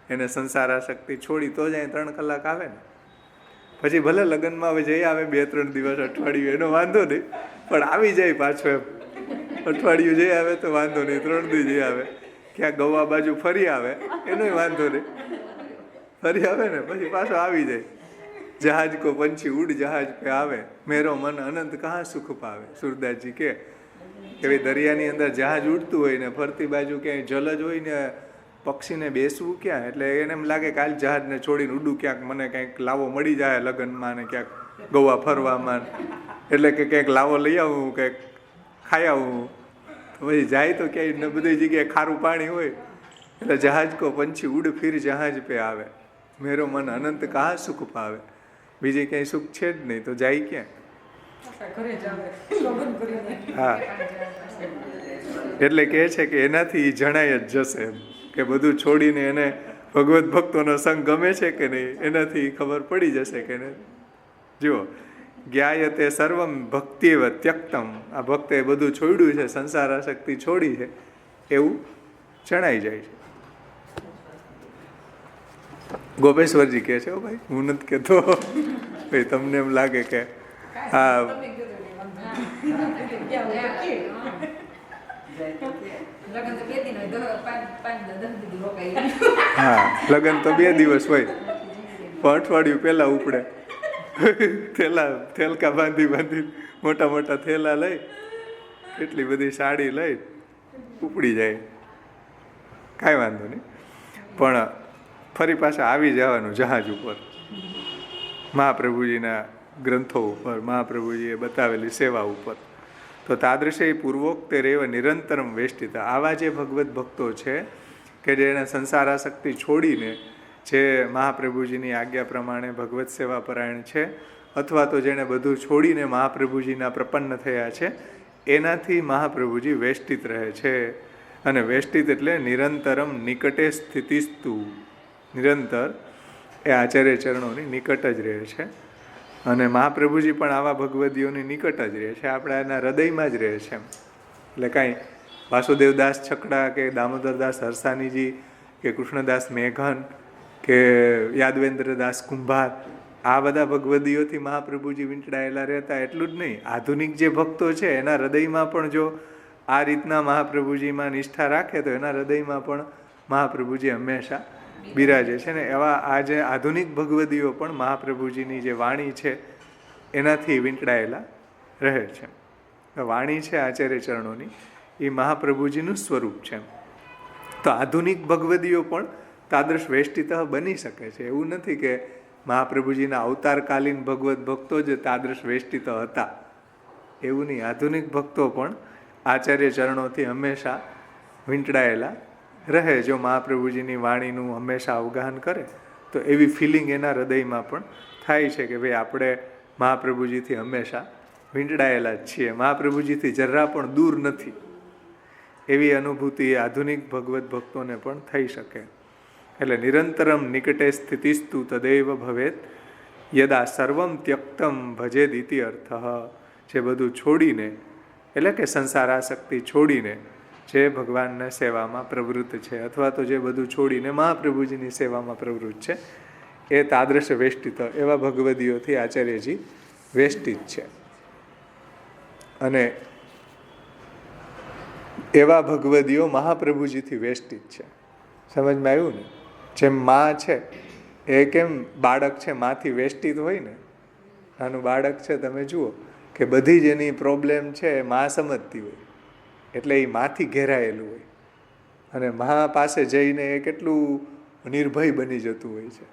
એને સંસાર આસક્તિ છોડી તો જ અહીં 3 કલાક આવે ને. પછી ભલે લગ્નમાં હવે જઈ આવે 2-3 દિવસ અઠવાડિયું એનો વાંધો નહીં, પણ આવી જાય પાછો એમ. અઠવાડિયું જઈ આવે તો વાંધો નહીં, 3 દી જઈ આવે, ક્યાંક ગોવા બાજુ ફરી આવે એનોય વાંધો નહીં, ફરી આવે ને પછી પાછો આવી જાય. જહાજ કો પંછી ઉડ જહાજ પે આવે, મેરો મન અનંત કહા સુખ પાવે. સુરદાસજી કે ભાઈ દરિયાની અંદર જહાજ ઉડતું હોય ને ફરતી બાજુ ક્યાંય જલજ હોય ને પક્ષીને બેસવું ક્યાં, એટલે એને એમ લાગે કે હાલ જહાજને છોડીને ઉડું ક્યાંક, મને કંઈક લાવો મળી જાય લગ્નમાં ને ક્યાંક ગોવા ફરવામાં, એટલે કે કંઈક લાવો લઈ આવું, કંઈક ખાઈ આવું. પછી જાય તો ક્યાંય બધી જગ્યાએ ખારું પાણી હોય, એટલે જહાજ કો પંછી ઉડ ફિર જહાજ પે આવે, મેરો મન અનંત કહા સુખ પાવે. બીજે ક્યાંય સુખ છે જ નહીં તો જાય ક્યાં? હા, એટલે કહે છે કે એનાથી જણાય જ જશે એમ, કે બધું છોડીને એને ભગવત ભક્તોનો સંગ ગમે છે કે નહીં એનાથી ખબર પડી જશે કે નહીં. જુઓ, જ્ઞાયતે સર્વમ ભક્તિવ ત્યક્તમ, આ ભક્તે બધું છોડ્યું છે, સંસાર આસક્તિ છોડી છે એવું જણાઈ જાય છે. ગોપેશ્વરજી કહે છે, ભાઈ હું નથી કહેતો, ભાઈ તમને એમ લાગે કે હા લગ્ન તો 2 દિવસ હોય, પણ અઠવાડિયું પહેલા ઉપડે, થેલકા બાંધી મોટા મોટા થેલા લઈ, એટલી બધી સાડી લઈ ઉપડી જાય, કાંઈ વાંધો નહીં. પણ ફરી પાછા આવી જવાનું જહાજ ઉપર, મહાપ્રભુજીના ગ્રંથો ઉપર, મહાપ્રભુજીએ બતાવેલી સેવા ઉપર. તો તાદૃશે પૂર્વોક્તે રેવ નિરંતરમ વેષ્ટિતા, આવા જે ભગવત ભક્તો છે કે જેને સંસારાસક્તિ છોડીને જે મહાપ્રભુજીની આજ્ઞા પ્રમાણે ભગવત સેવા પરાયણ છે, અથવા તો જેણે બધું છોડીને મહાપ્રભુજીના પ્રપન્ન થયા છે, એનાથી મહાપ્રભુજી વેષ્ટિત રહે છે. અને વેષ્ટિત એટલે નિરંતરમ નિકટે સ્થિતિસ્તુ, નિરંતર એ આચાર્ય ચરણોની નિકટ જ રહે છે. અને મહાપ્રભુજી પણ આવા ભગવદીઓની નિકટ જ રહે છે, આપણા એના હૃદયમાં જ રહે છે. એટલે કાંઈ વાસુદેવદાસ છકડા કે દામોદરદાસ હરસાનીજી કે કૃષ્ણદાસ મેઘન કે યાદવેન્દ્રદાસ કુંભાર, આ બધા ભગવદીઓથી મહાપ્રભુજી વીંટળાયેલા રહેતા એટલું જ નહીં, આધુનિક જે ભક્તો છે એના હૃદયમાં પણ જો આ રીતના મહાપ્રભુજીમાં નિષ્ઠા રાખે તો એના હૃદયમાં પણ મહાપ્રભુજી હંમેશા બિરાજે છે. ને એવા આ જે આધુનિક ભગવદીઓ પણ મહાપ્રભુજીની જે વાણી છે એનાથી વીંટળાયેલા રહે છે. વાણી છે આચાર્ય ચરણોની, એ મહાપ્રભુજીનું સ્વરૂપ છે. તો આધુનિક ભગવદીઓ પણ તાદૃશ વેષ્ટિત બની શકે છે. એવું નથી કે મહાપ્રભુજીના અવતારકાલીન ભગવત ભક્તો જ તાદૃશ વેષ્ટિત હતા, એવું નહીં. આધુનિક ભક્તો પણ આચાર્ય ચરણોથી હંમેશા વીંટળાયેલા રહે. જો મહાપ્રભુજીની વાણીનું હંમેશા અવગાહન કરે તો એવી ફિલિંગ એના હૃદયમાં પણ થાય છે કે ભાઈ આપણે મહાપ્રભુજીથી હંમેશા વીંટળાયેલા જ છીએ, મહાપ્રભુજીથી જરા પણ દૂર નથી. એવી અનુભૂતિ આધુનિક ભગવત ભક્તોને પણ થઈ શકે. એટલે નિરંતરમ નિકટે સ્થિતિસ્તુ તદૈવ ભવેત યદા સર્વમ ત્યક્તમ ભજેદ ઇતિ અર્થ. જે બધું છોડીને, એટલે કે સંસારાસક્તિ છોડીને જે ભગવાનના સેવામાં પ્રવૃત્ત છે, અથવા તો જે બધું છોડીને મહાપ્રભુજીની સેવામાં પ્રવૃત્ત છે, એ તાદૃશ વેષ્ટિત, એવા ભગવદીઓથી આચાર્યજી વેષ્ટિત છે. અને એવા ભગવદીઓ મહાપ્રભુજીથી વેષ્ટિત છે. સમજમાં આવ્યું ને? જેમ માં છે એ કેમ બાળક છે માંથી વેષ્ટિત હોય ને, નાનું બાળક છે તમે જુઓ કે બધી જ એની પ્રોબ્લેમ છે એ માં સમજતી હોય, એટલે એ માંથી ઘેરાયેલું હોય, અને મા પાસે જઈને એ કેટલું નિર્ભય બની જતું હોય છે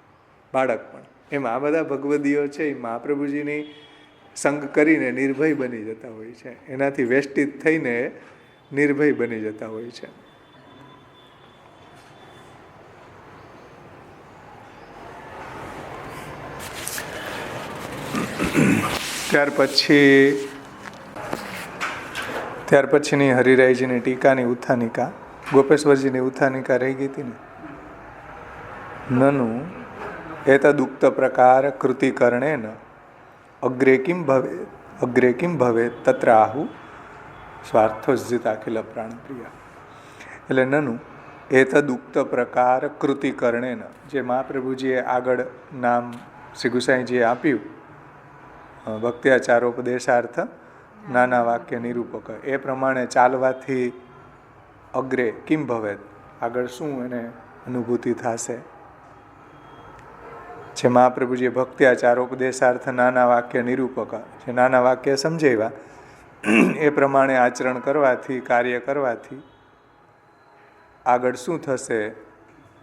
બાળક પણ. એમ આ બધા ભગવદીઓ છે એ મહાપ્રભુજીની સંગ કરીને નિર્ભય બની જતા હોય છે, એનાથી વેષ્ટિત થઈને નિર્ભય બની જતા હોય છે. ત્યાર પછીની હરિરાયજીની ટીકાની ઉત્થાનિકા, ગોપેશ્વરજીની ઉત્થાનિકા રહી ગઈ હતી ને. નનુ એતદુક્ત પ્રકાર કૃતિકર્ણેન અગ્રે કિમ ભવે તત્ર આહુ સ્વાર્થોજિત અખિલ પ્રાણપ્રિયા. એટલે નનુ એતદુક્ત પ્રકાર કૃતિકર્ણેન, જે મહાપ્રભુજીએ આગળ નામ શ્રી ગુસાઈજીએ આપ્યું ભક્ત્યાચારોપદેશાર્થ નાના વાક્ય નિરૂપક, એ પ્રમાણે ચાલવાથી અગ્રે કિમ ભવેત, આગળ શું એને અનુભૂતિ થશે. જે મહાપ્રભુજીએ ભક્ત્યાચારોપદેશાર્થ નાના વાક્ય નિરૂપક, જે નાના વાક્ય સમજાવ્યા એ પ્રમાણે આચરણ કરવાથી, કાર્ય કરવાથી આગળ શું થશે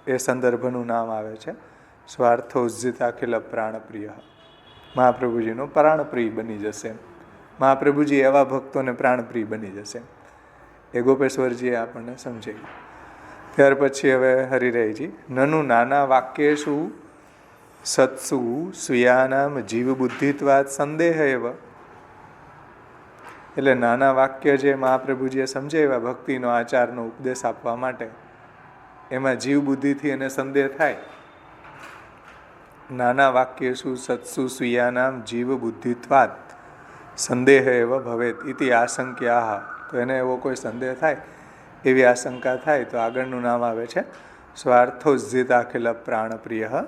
એ સંદર્ભનું નામ આવે છે સ્વાર્થોજ્જિતાખિલ પ્રાણપ્રિય. મહાપ્રભુજીનો પ્રાણપ્રિય બની જશે. મહાપ્રભુજી એવા ભક્તોને પ્રાણપ્રિય બની જશે. એ ગોપેશ્વરજીએ આપણને સમજાવ્યું. ત્યાર પછી હવે હરિરાયજી, નનુ નાના વાક્યેષુ સત્સુ સ્વીયાનામ જીવ બુદ્ધિત્વાદ સંદેહ એવ. એટલે નાના વાક્ય જે મહાપ્રભુજીએ સમજાવ્યા ભક્તિનો આચારનો ઉપદેશ આપવા માટે, એમાં જીવ બુદ્ધિથી એને સંદેહ થાય. નાના વાક્યેષુ સત્સુ સ્વીયાનામ જીવ બુદ્ધિત્વાદ સંદેહ એવ ભવેત ઇતિ આશંક્યાહ. તો એને એવો કોઈ સંદેહ થાય, એવી આશંકા થાય તો આગળનું નામ આવે છે સ્વાર્થોજ્જિતાખિલ પ્રાણપ્રિય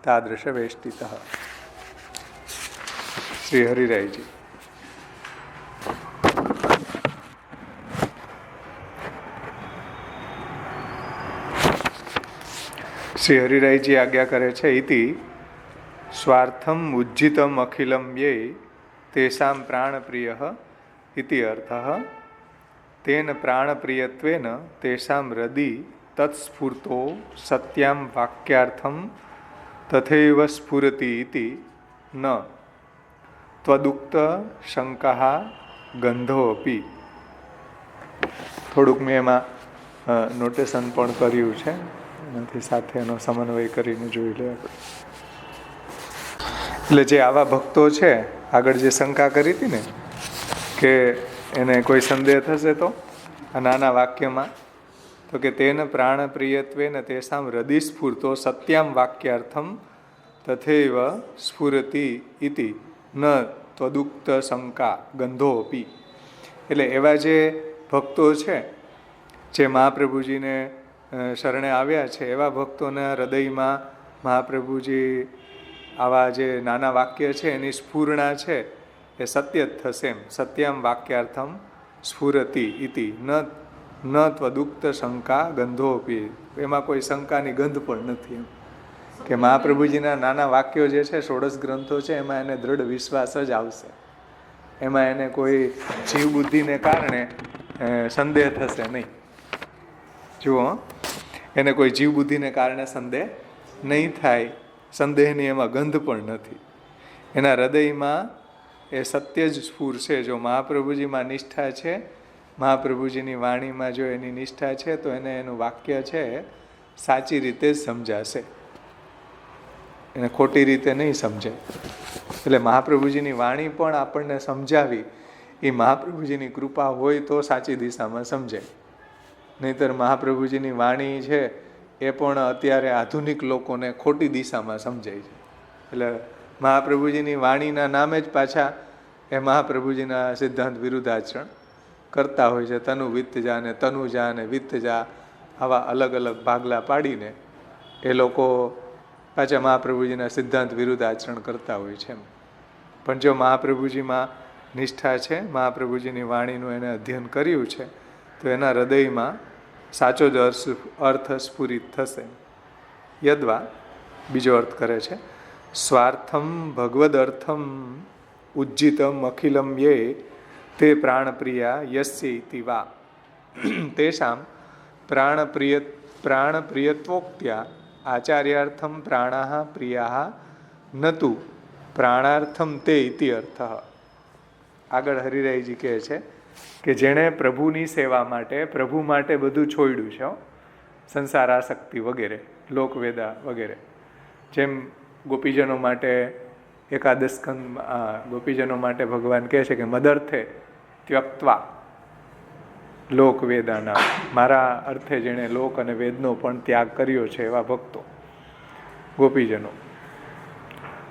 તાદૃશ વેષ્ટિત. શ્રી હરિરાયજી. શ્રી હરિરાયજી આજ્ઞા કરે છે, ઇતિ સ્વાર્થમ ઉજ્જિતમ અખિલમ યે તેષામ પ્રાણપ્રિય ઇતિ અર્થઃ. તેન પ્રાણપ્રિયત્વેન તેષામ હૃદિ તત્સ્ફૂર્તો સત્યામ વાક્યાર્થમ તથૈવ સ્ફુરતિ ઇતિ ન ત્વદુક્ત શંકા ગંધો અપી. થોડુંક મેં એમાં નોટેશન પણ કર્યું છે, એનાથી સાથે એનો સમન્વય કરીને જોઈ લે આપણે. એટલે જે આવા ભક્તો છે, આગળ જે શંકા કરી હતી ને કે એને કોઈ સંદેહ થશે તો આ નાના વાક્યમાં, તો કે તેન પ્રાણપ્રિયત્વે ને તેષામ હૃદિ સ્ફૂર્તો સત્યામ વાક્યાર્થમ તથૈવ સ્ફુરતિ ઇતિ ન ત્વદુક્ત શંકા ગંધો અપી. એટલે એવા જે ભક્તો છે જે મહાપ્રભુજીને શરણે આવ્યા છે, એવા ભક્તોના હૃદયમાં મહાપ્રભુજી આવા જે નાના વાક્ય છે એની સ્ફૂર્ણા છે એ સત્ય જ થશે એમ. સત્યમ વાક્યાર્થમ સ્ફુરતિ ઇતિ ન ત્વદુક્ત શંકા ગંધોપી. એમાં કોઈ શંકાની ગંધ પણ નથી એમ કે મહાપ્રભુજીના નાના વાક્યો જે છે, ષોડશ ગ્રંથો છે, એમાં એને દૃઢ વિશ્વાસ જ આવશે. એમાં એને કોઈ જીવ બુદ્ધિને કારણે સંદેહ થશે નહીં. જુઓ, એને કોઈ જીવ બુદ્ધિને કારણે સંદેહ નહીં થાય. સંદેહની એમાં ગંધ પણ નથી. એના હૃદયમાં એ સત્ય જ સ્ફૂરશે. જો મહાપ્રભુજીમાં નિષ્ઠા છે, મહાપ્રભુજીની વાણીમાં જો એની નિષ્ઠા છે, તો એને એનું વાક્ય છે સાચી રીતે જ સમજાશે, એને ખોટી રીતે નહીં સમજે. એટલે મહાપ્રભુજીની વાણી પણ આપણને સમજાવી એ મહાપ્રભુજીની કૃપા હોય તો સાચી દિશામાં સમજે. નહીંતર મહાપ્રભુજીની વાણી છે એ પણ અત્યારે આધુનિક લોકોને ખોટી દિશામાં સમજાય છે. એટલે મહાપ્રભુજીની વાણીના નામે જ પાછા એ મહાપ્રભુજીના સિદ્ધાંત વિરુદ્ધાચરણ કરતા હોય છે. તનુ વિત્તજા ને તનુજા ને વિત્તજા, આવા અલગ અલગ ભાગલા પાડીને એ લોકો પાછા મહાપ્રભુજીના સિદ્ધાંત વિરુદ્ધ આચરણ કરતા હોય છે. પણ જો મહાપ્રભુજીમાં નિષ્ઠા છે, મહાપ્રભુજીની વાણીનું એને અધ્યયન કર્યું છે, તો એના હૃદયમાં સાચો જ અર્થ સ્ફુરિત થશે. યદ્વા બીજો અર્થ કરે છે, સ્વાર્થમ ભગવદ અર્થમ ઉજ્જિતમ અખિલમ યે તે પ્રાણપ્રિયા યસ્ય ઇતિ વા તેષામ પ્રાણપ્રિયત્વોક્ત્યા આચાર્યાર્થમ પ્રાણાહ પ્રિયાહ નતુ પ્રાણાર્થમ તે ઇતિ અર્થઃ. આગળ હરિરાયજી કહે છે કે જેણે પ્રભુની સેવા માટે, પ્રભુ માટે બધું છોડ્યું છે, સંસાર આસક્તિ વગેરે, લોકવેદા વગેરે. જેમ ગોપીજનો માટે એકાદશ સ્કંદ, ગોપીજનો માટે ભગવાન કહે છે કે મદર્થે ત્યક્ત્વા લોકવેદાના, મારા અર્થે જેણે લોક અને વેદનો પણ ત્યાગ કર્યો છે એવા ભક્તો ગોપીજનો.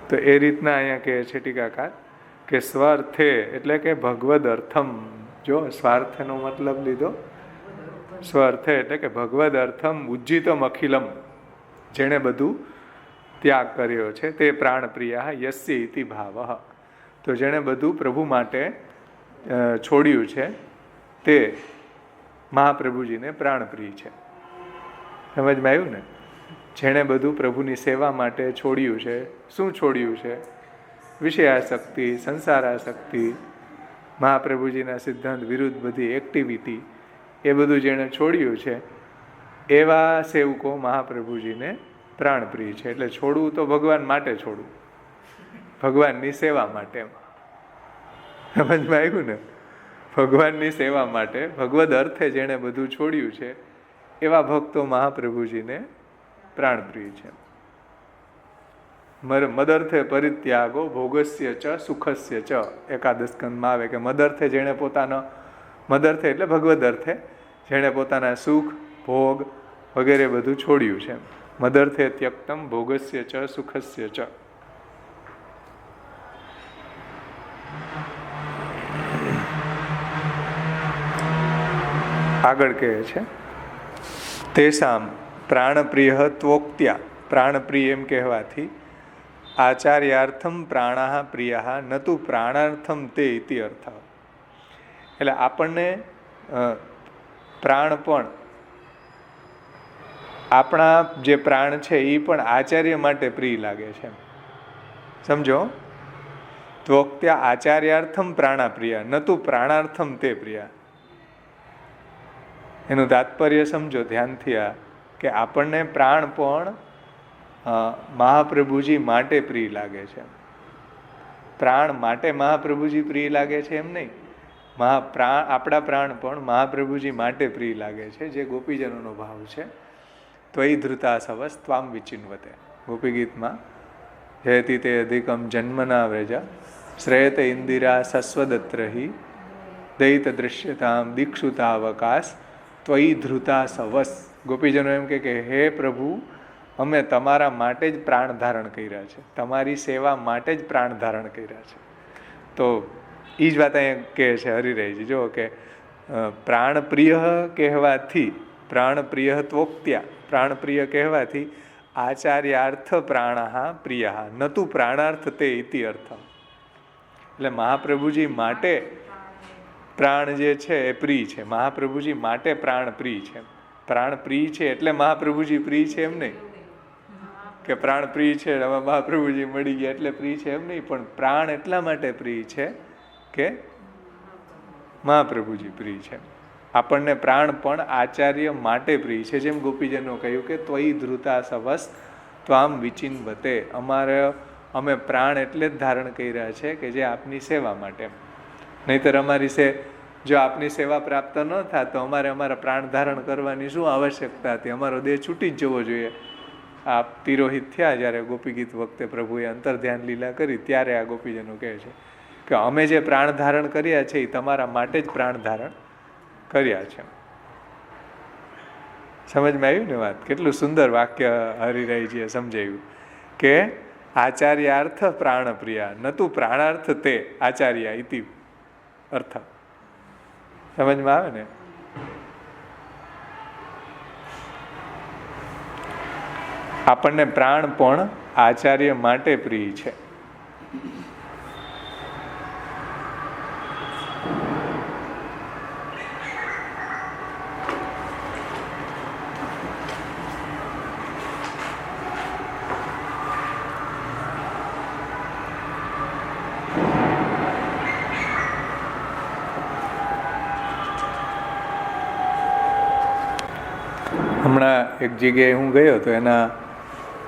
તો એ રીતના અહીંયા કહે છે ટીકાકાર કે સ્વાર્થે એટલે કે ભગવદ અર્થમ. જો સ્વાર્થનો મતલબ લીધો, સ્વાર્થે એટલે કે ભગવદ અર્થમ ઉજ્જિતમ અખિલમ, જેણે બધું ત્યાગ કર્યો છે તે પ્રાણપ્રિય યસ્ય ઇતિ ભાવ. તો જેણે બધું પ્રભુ માટે છોડ્યું છે તે મહાપ્રભુજીને પ્રાણપ્રિય છે. સમજમાં આવ્યું ને? જેણે બધું પ્રભુની સેવા માટે છોડ્યું છે. શું છોડ્યું છે? વિષયાસક્તિ, સંસારાસક્તિ, મહાપ્રભુજીના સિદ્ધાંત વિરુદ્ધ બધી એક્ટિવિટી, એ બધું જેણે છોડ્યું છે એવા સેવકો મહાપ્રભુજીને પ્રાણપ્રિય છે. એટલે છોડવું તો ભગવાન માટે છોડવું, ભગવાનની સેવા માટે. સમજમાં આવ્યું ને? ભગવાનની સેવા માટે, ભગવદ અર્થે જેણે બધું છોડ્યું છે એવા ભક્તો મહાપ્રભુજીને પ્રાણપ્રિય છે. મદર્થે પરિત્યાગો ભોગસ્ય ચ સુખસ્ય ચ, એકાદશ સ્કંદમાં આવે કે મદર્થે જેણે પોતાનો, મદર્થે એટલે ભગવદ અર્થે જેણે પોતાના સુખ, ભોગ વગેરે બધું છોડ્યું છે. મદર્થે ત્યક્તમ ભોગસ્ય ચ સુખસ્ય ચ. આગળ કહે છે તેસામ પ્રાણપ્રિય ત્વોક્ત્યા. પ્રાણપ્રિય એમ કહેવાથી આચાર્યાર્થમ પ્રાણાહ પ્રિયા ન તુ પ્રાણાર્થમ તે ઇતિ અર્થ. એટલે આપણને પ્રાણ પણ, આપણા જે પ્રાણ છે એ પણ આચાર્ય માટે પ્રિય લાગે છે. સમજો? ત્વોક્ત્યા આચાર્યાર્થમ પ્રાણા પ્રિયા ન તુ પ્રાણાર્થમ તે પ્રિયા. એનું તાત્પર્ય સમજો ધ્યાનથી. આ કે આપણને પ્રાણ પણ મહાપ્રભુજી માટે પ્રિય લાગે છે. પ્રાણ માટે મહાપ્રભુજી પ્રિય લાગે છે એમ નહીં, આપણા પ્રાણ પણ મહાપ્રભુજી માટે પ્રિય લાગે છે, જે ગોપીજનોનો ભાવ છે. ત્વયી ધૃતા સવસ ત્વામ વિચિન્વતે. ગોપી ગીતમાં જયતિ તે અધિકમ જન્મના વ્રજા શ્રેયતે ઇન્દિરા સસ્વદત્રહી દયિત દૃશ્યતામ દીક્ષુતાવકાશ ત્વયી ધૃતા સવસ. ગોપીજનો એમ કે હે પ્રભુ, અમે તમારા માટે જ પ્રાણ ધારણ કર્યા છે, તમારી સેવા માટે જ પ્રાણ ધારણ કર્યા છે. તો એ જ વાત અહીંયા કહે છે હરિરાયજી. જો કે પ્રાણપ્રિય કહેવાથી, પ્રાણપ્રિય ત્વોક્ત્યા, પ્રાણપ્રિય કહેવાથી આચાર્યાર્થ પ્રાણઃ પ્રિય ન તુ પ્રાણાર્થ તે ઇતિ અર્થ. એટલે મહાપ્રભુજી માટે પ્રાણ જે છે એ પ્રિય છે. મહાપ્રભુજી માટે પ્રાણ પ્રિય છે. પ્રાણ પ્રિય છે એટલે મહાપ્રભુજી પ્રિય છે એમ નહીં કે પ્રાણ પ્રિય છે હવે મહાપ્રભુજી મળી ગયા એટલે પ્રિય છે એમ નહીં. પણ પ્રાણ એટલા માટે પ્રિય છે કે મહાપ્રભુજી પ્રિય છે. આપણને પ્રાણ પણ આચાર્ય માટે પ્રિય છે. જેમ ગોપીજનો કહ્યું કે ત્વયી ધૃતા સવસ ત્વામ વિચિન્વતે. અમે પ્રાણ એટલે જ ધારણ કર્યા છે કે જે આપની સેવા માટે. નહીતર અમારી જો આપની સેવા પ્રાપ્ત ન થાય તો અમારે અમારા પ્રાણ ધારણ કરવાની શું આવશ્યકતા હતી? અમારો દેહ છૂટી જ જવો જોઈએ. આ તિરોહિત થયા જ્યારે ગોપી ગીત વખતે પ્રભુએ અંતર ધ્યાન લીલા કરી ત્યારે આ ગોપીજનો કહે છે કે અમે જે પ્રાણ ધારણ કર્યા છે એ તમારા માટે જ પ્રાણ ધારણ કર્યા છે. સમજમાં આવ્યું ને વાત? કેટલું સુંદર વાક્ય હરિરાયજીએ સમજાવ્યું કે આચાર્યાર્થ પ્રાણપ્રિયા ન તુ પ્રાણાર્થ તે આચાર્ય ઇતિ અર્થ. સમજમાં આવે ને? આપણને પ્રાણ પણ આચાર્ય માટે પ્રિય છે. હમણાં એક જગ્યાએ હું ગયો તો એના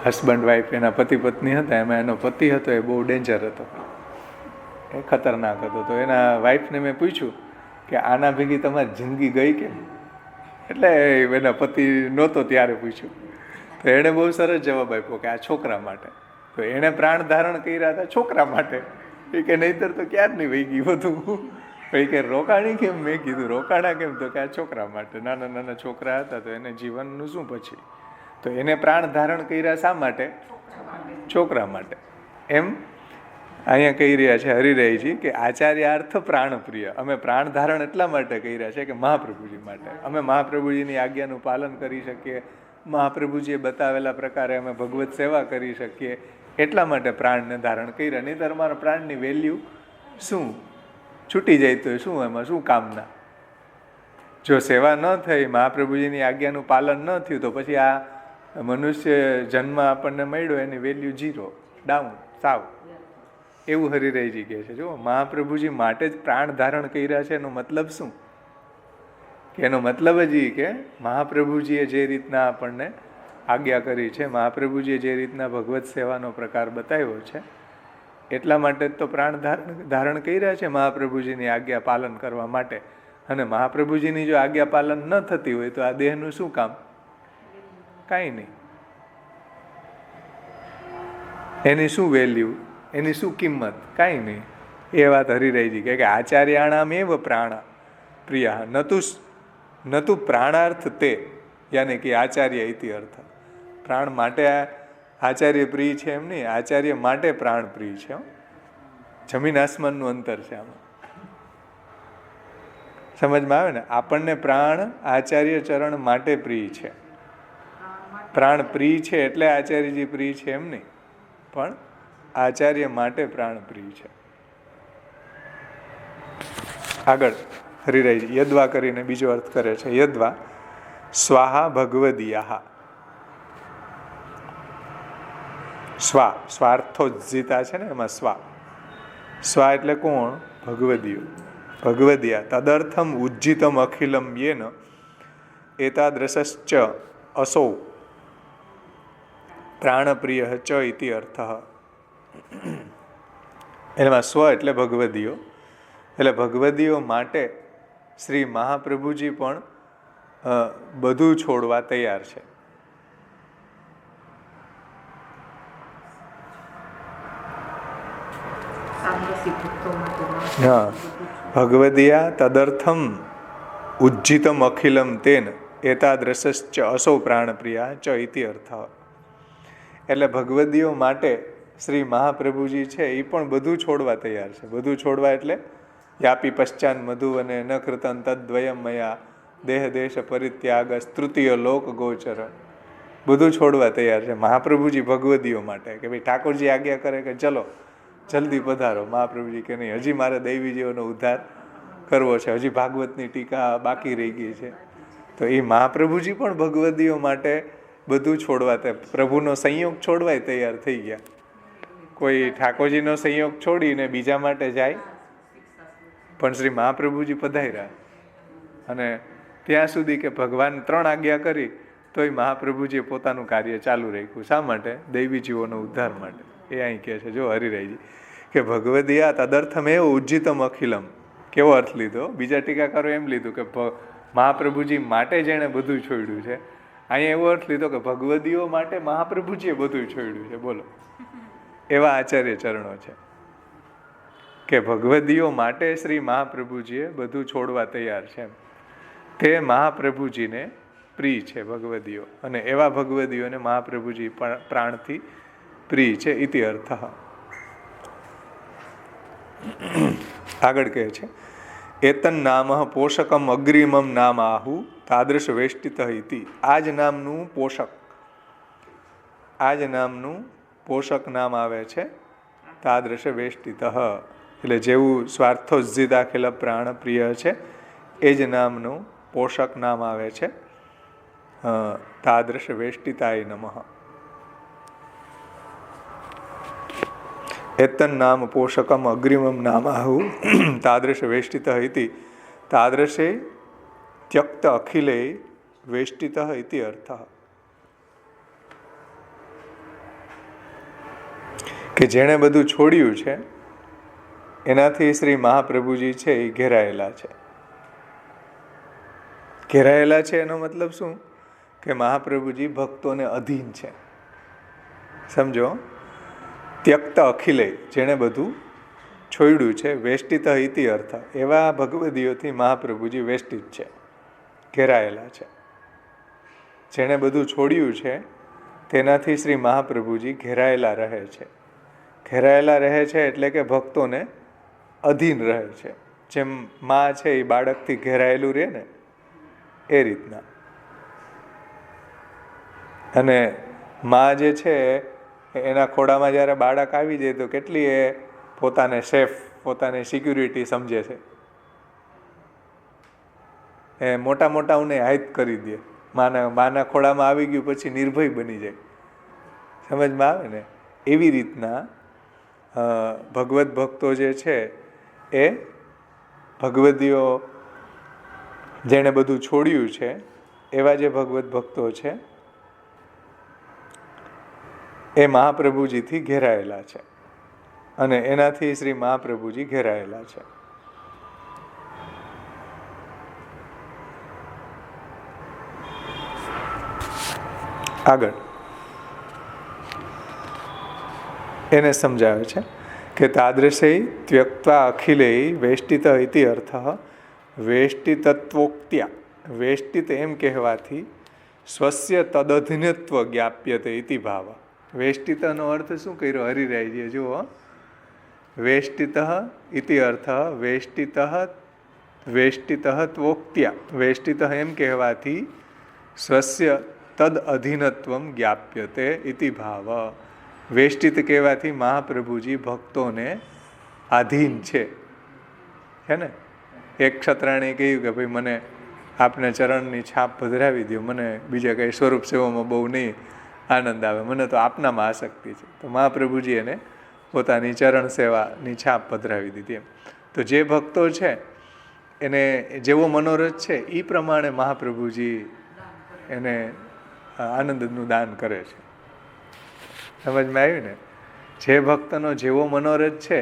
હસબન્ડ વાઈફ, એના પતિ પત્ની હતા. એમાં એનો પતિ હતો એ બહુ ડેન્જર હતો, એ ખતરનાક હતો. તો એના વાઈફને મેં પૂછ્યું કે આના ભેગી તમારી જિંદગી ગઈ કેમ? એટલે એના પતિ નહોતો ત્યારે પૂછ્યું. તો એણે બહુ સરસ જવાબ આપ્યો કે આ છોકરા માટે. તો એણે પ્રાણ ધારણ કર્યા હતા છોકરા માટે. એ કે નહીંતર તો ક્યાં જ નહીં વહી ગયું હતું. એ કે રોકાણી કેમ? મેં કીધું રોકાણા કેમ? તો કે આ છોકરા માટે. નાના નાના છોકરા હતા તો એને જીવનનું શું પછી? તો એને પ્રાણ ધારણ કર્યા શા માટે? છોકરા માટે. એમ અહીંયા કહી રહ્યા છે હરિરાયજી કે આચાર્યાર્થ પ્રાણપ્રિય. અમે પ્રાણ ધારણ એટલા માટે કર્યા છે કે મહાપ્રભુજી માટે. અમે મહાપ્રભુજીની આજ્ઞાનું પાલન કરી શકીએ, મહાપ્રભુજીએ બતાવેલા પ્રકારે અમે ભગવત સેવા કરી શકીએ એટલા માટે પ્રાણને ધારણ કર્યા. નહીં તો અમારા પ્રાણની વેલ્યુ શું? છૂટી જાય તો શું, એમાં શું કામના? જો સેવા ન થઈ, મહાપ્રભુજીની આજ્ઞાનું પાલન ન થયું, તો પછી આ મનુષ્ય જન્મ આપણને મળ્યો એની વેલ્યુ 0, ડાઉન, સાવ. એવું હરિરાયજી કહે છે. જો મહાપ્રભુજી માટે જ પ્રાણ ધારણ કર્યા છે, એનો મતલબ શું? કે એનો મતલબ જ એ કે મહાપ્રભુજીએ જે રીતના આપણને આજ્ઞા કરી છે, મહાપ્રભુજીએ જે રીતના ભગવત સેવાનો પ્રકાર બતાવ્યો છે, એટલા માટે જ તો પ્રાણ ધારણ કર્યા છે મહાપ્રભુજીની આજ્ઞા પાલન કરવા માટે. અને મહાપ્રભુજીની જો આજ્ઞા પાલન ન થતી હોય તો આ દેહનું શું કામ? કાંઈ નહીં. એની શું વેલ્યુ, એની શું કિંમત? કાંઈ નહીં. એ વાત હરિરાયજી કહે કે આચાર્યાણામ એવ પ્રાણ પ્રિય નતું પ્રાણાર્થ તે, યાની કે આચાર્ય ઇતિ અર્થ. પ્રાણ માટે આચાર્ય પ્રિય છે એમ નહીં, આચાર્ય માટે પ્રાણ પ્રિય છે. જમીન આસમાનનું અંતર છે આમાં. સમજમાં આવે ને? આપણને પ્રાણ આચાર્ય ચરણ માટે પ્રિય છે. પ્રાણ પ્રિય છે એટલે આચાર્યજી પ્રિય છે એમ નહીં, પણ આચાર્ય માટે પ્રાણ પ્રિય છે. આગળ હરિરાયજી યદ્વા કરીને બીજો અર્થ કરે છે. યદ્વા સ્વાહા ભગવદીયા. સ્વાર્થોજ્જિતા છે ને, એમાં સ્વા એટલે કોણ? ભગવદીયો. ભગવદીયા તદર્થમ ઉજ્જિતમ અખિલમ યેન એતાદ્રશ્ચ અસૌ પ્રાણપ્રિય ચ ઇતિ અર્થ. એમાં સ્વ એટલે ભગવદીયો, એટલે ભગવદીયો માટે શ્રી મહાપ્રભુજી પણ બધું છોડવા તૈયાર છે. હા, ભગવદીયા તદર્થમ ઉજ્જિતમ અખિલમ તેન એતાદ્રશ્ચ અસૌ પ્રાણપ્રિયા ચ ઇતિ અર્થ. એટલે ભગવદીઓ માટે શ્રી મહાપ્રભુજી છે એ પણ બધું છોડવા તૈયાર છે. બધું છોડવા એટલે યાપી પશ્ચાન મધુ અને ન કૃતન તદ્વયમ મયા દેહ દેશ પરિત્યાગ તૃતીય લોક ગોચર. બધું છોડવા તૈયાર છે મહાપ્રભુજી ભગવદીઓ માટે. કે ભાઈ ઠાકોરજી આજ્ઞા કરે કે ચલો જલ્દી પધારો, મહાપ્રભુજી કે નહીં, હજી મારે દૈવીજીઓનો ઉદ્ધાર કરવો છે, હજી ભાગવતની ટીકા બાકી રહી ગઈ છે. તો એ મહાપ્રભુજી પણ ભગવદીઓ માટે બધું છોડવા, પ્રભુનો સંયોગ છોડવાય તૈયાર થઈ ગયા. કોઈ ઠાકોરજીનો સંયોગ છોડીને બીજા માટે જાય, પણ શ્રી મહાપ્રભુજી પધાર્યા. અને ત્યાં સુધી કે ભગવાન 3 આજ્ઞા કરી તોય મહાપ્રભુજીએ પોતાનું કાર્ય ચાલુ રાખ્યું. શા માટે? દૈવી જીવોનો ઉદ્ધાર માટે. એ અહીં કહે છે જો હરિરાયજી કે ભગવદીયા તદર્થમેવ ઉજ્જિતમ અખિલમ. કેવો અર્થ લીધો? બીજા ટીકાકારો એમ લીધું કે મહાપ્રભુજી માટે જેણે બધું છોડ્યું છે. અહીંયા એવો અર્થ લીધો કે ભગવદીઓ માટે મહાપ્રભુજીએ બધું છોડ્યું છે. બોલો, એવા આચાર્ય ચરણો છે કે ભગવદીઓ માટે શ્રી મહાપ્રભુજીએ બધું છોડવા તૈયાર છે. તે મહાપ્રભુજીને પ્રિય છે ભગવદીઓ, અને એવા ભગવદીઓને મહાપ્રભુજી પ્રાણથી પ્રિય છે ઇતિ અર્થ. આગળ કહે છે એતન નામ પોષકમ અગ્રિમમ નામ આહુ તાદૃશ વેષ્ટિત ઇતિ. આ જ નામનું પોષક, આ જ નામનું પોષક નામ આવે છે તાદૃશ વેષ્ટિત. એટલે જેવું સ્વાર્થોજ્જિત અખિલ પ્રાણ પ્રિય છે એ જ નામનું પોષક નામ આવે છે તાદૃશ વેષ્ટિતાય નમઃ. એતન નામ પોષકમ અગ્રિમમ નામ આહુ તાદૃશ વેષ્ટિત ઇતિ તાદૃશે ત્યક્ત અખિલે વેષ્ટિત ઇતિ અર્થ. કે જેણે બધું છોડ્યું છે એનાથી શ્રી મહાપ્રભુજી છે એ ઘેરાયેલા છે. ઘેરાયેલા છે એનો મતલબ શું? કે મહાપ્રભુજી ભક્તોને અધીન છે. સમજો? ત્યક્ત અખિલે, જેણે બધું છોડ્યું છે, વેષ્ટિત ઇતિ અર્થ. એવા ભગવદીઓથી મહાપ્રભુજી વેષ્ટિત છે, ઘેરાયેલા છે. જેણે બધું છોડ્યું છે તેનાથી શ્રી મહાપ્રભુજી ઘેરાયેલા રહે છે. ઘેરાયેલા રહે છે એટલે કે ભક્તોને અધીન રહે છે. જેમ માં છે એ બાળકથી ઘેરાયેલું રહે ને, એ રીતના. અને માં જે છે એના ખોડામાં જ્યારે બાળક આવી જાય તો કેટલી એ પોતાને સેફ, પોતાની સિક્યુરિટી સમજે છે. એ મોટા મોટાઓને હાઈટ કરી દે. માના ખોળામાં આવી ગયું પછી નિર્ભય બની જાય. સમજમાં આવે ને? એવી રીતના ભગવત ભક્તો જે છે એ ભગવદીઓ જેણે બધું છોડ્યું છે એવા જે ભગવત ભક્તો છે એ મહાપ્રભુજીથી ઘેરાયેલા છે અને એનાથી શ્રી મહાપ્રભુજી ઘેરાયેલા છે. આગળ એને સમજાવે છે કે તાદૃશૈ ત્યક્ત્વા અખિલે વેષ્ટિત ઇતિ અર્થ વેષ્ટિતત્વોક્ત્યા. વેષ્ટિત એમ કહેવાથી સ્વસ્ય તદધિનત્વ જ્ઞાપ્યતે ઇતિ ભાવ. વેષ્ટિતનો અર્થ શું કર્યો હરિરાયજીએ? જુઓ, વેષ્ટિત ઇતિ અર્થ વેષ્ટિત ત્વોક્ત્યા. વેષ્ટિત એમ કહેવાથી સ્વસ્ય તદ અધીનત્વમ જ્ઞાપ્યતે ઇતિ ભાવ. વેષ્ટિત કહેવાથી મહાપ્રભુજી ભક્તોને આધીન છે ને? એક ક્ષત્રાણીએ કહ્યું કે ભાઈ મને આપને ચરણની છાપ પધરાવી દો, મને બીજા કંઈ સ્વરૂપ સેવામાં બહુ નહીં આનંદ આવે, મને તો આપનામાં આસક્તિ છે. તો મહાપ્રભુજી એને પોતાની ચરણ સેવાની છાપ પધરાવી દીધી. એમ તો જે ભક્તો છે એને જેવો મનોરથ છે એ પ્રમાણે મહાપ્રભુજી એને આનંદનું દાન કરે છે. સમજમાં આવ્યું ને? જે ભક્તનો જેવો મનોરથ છે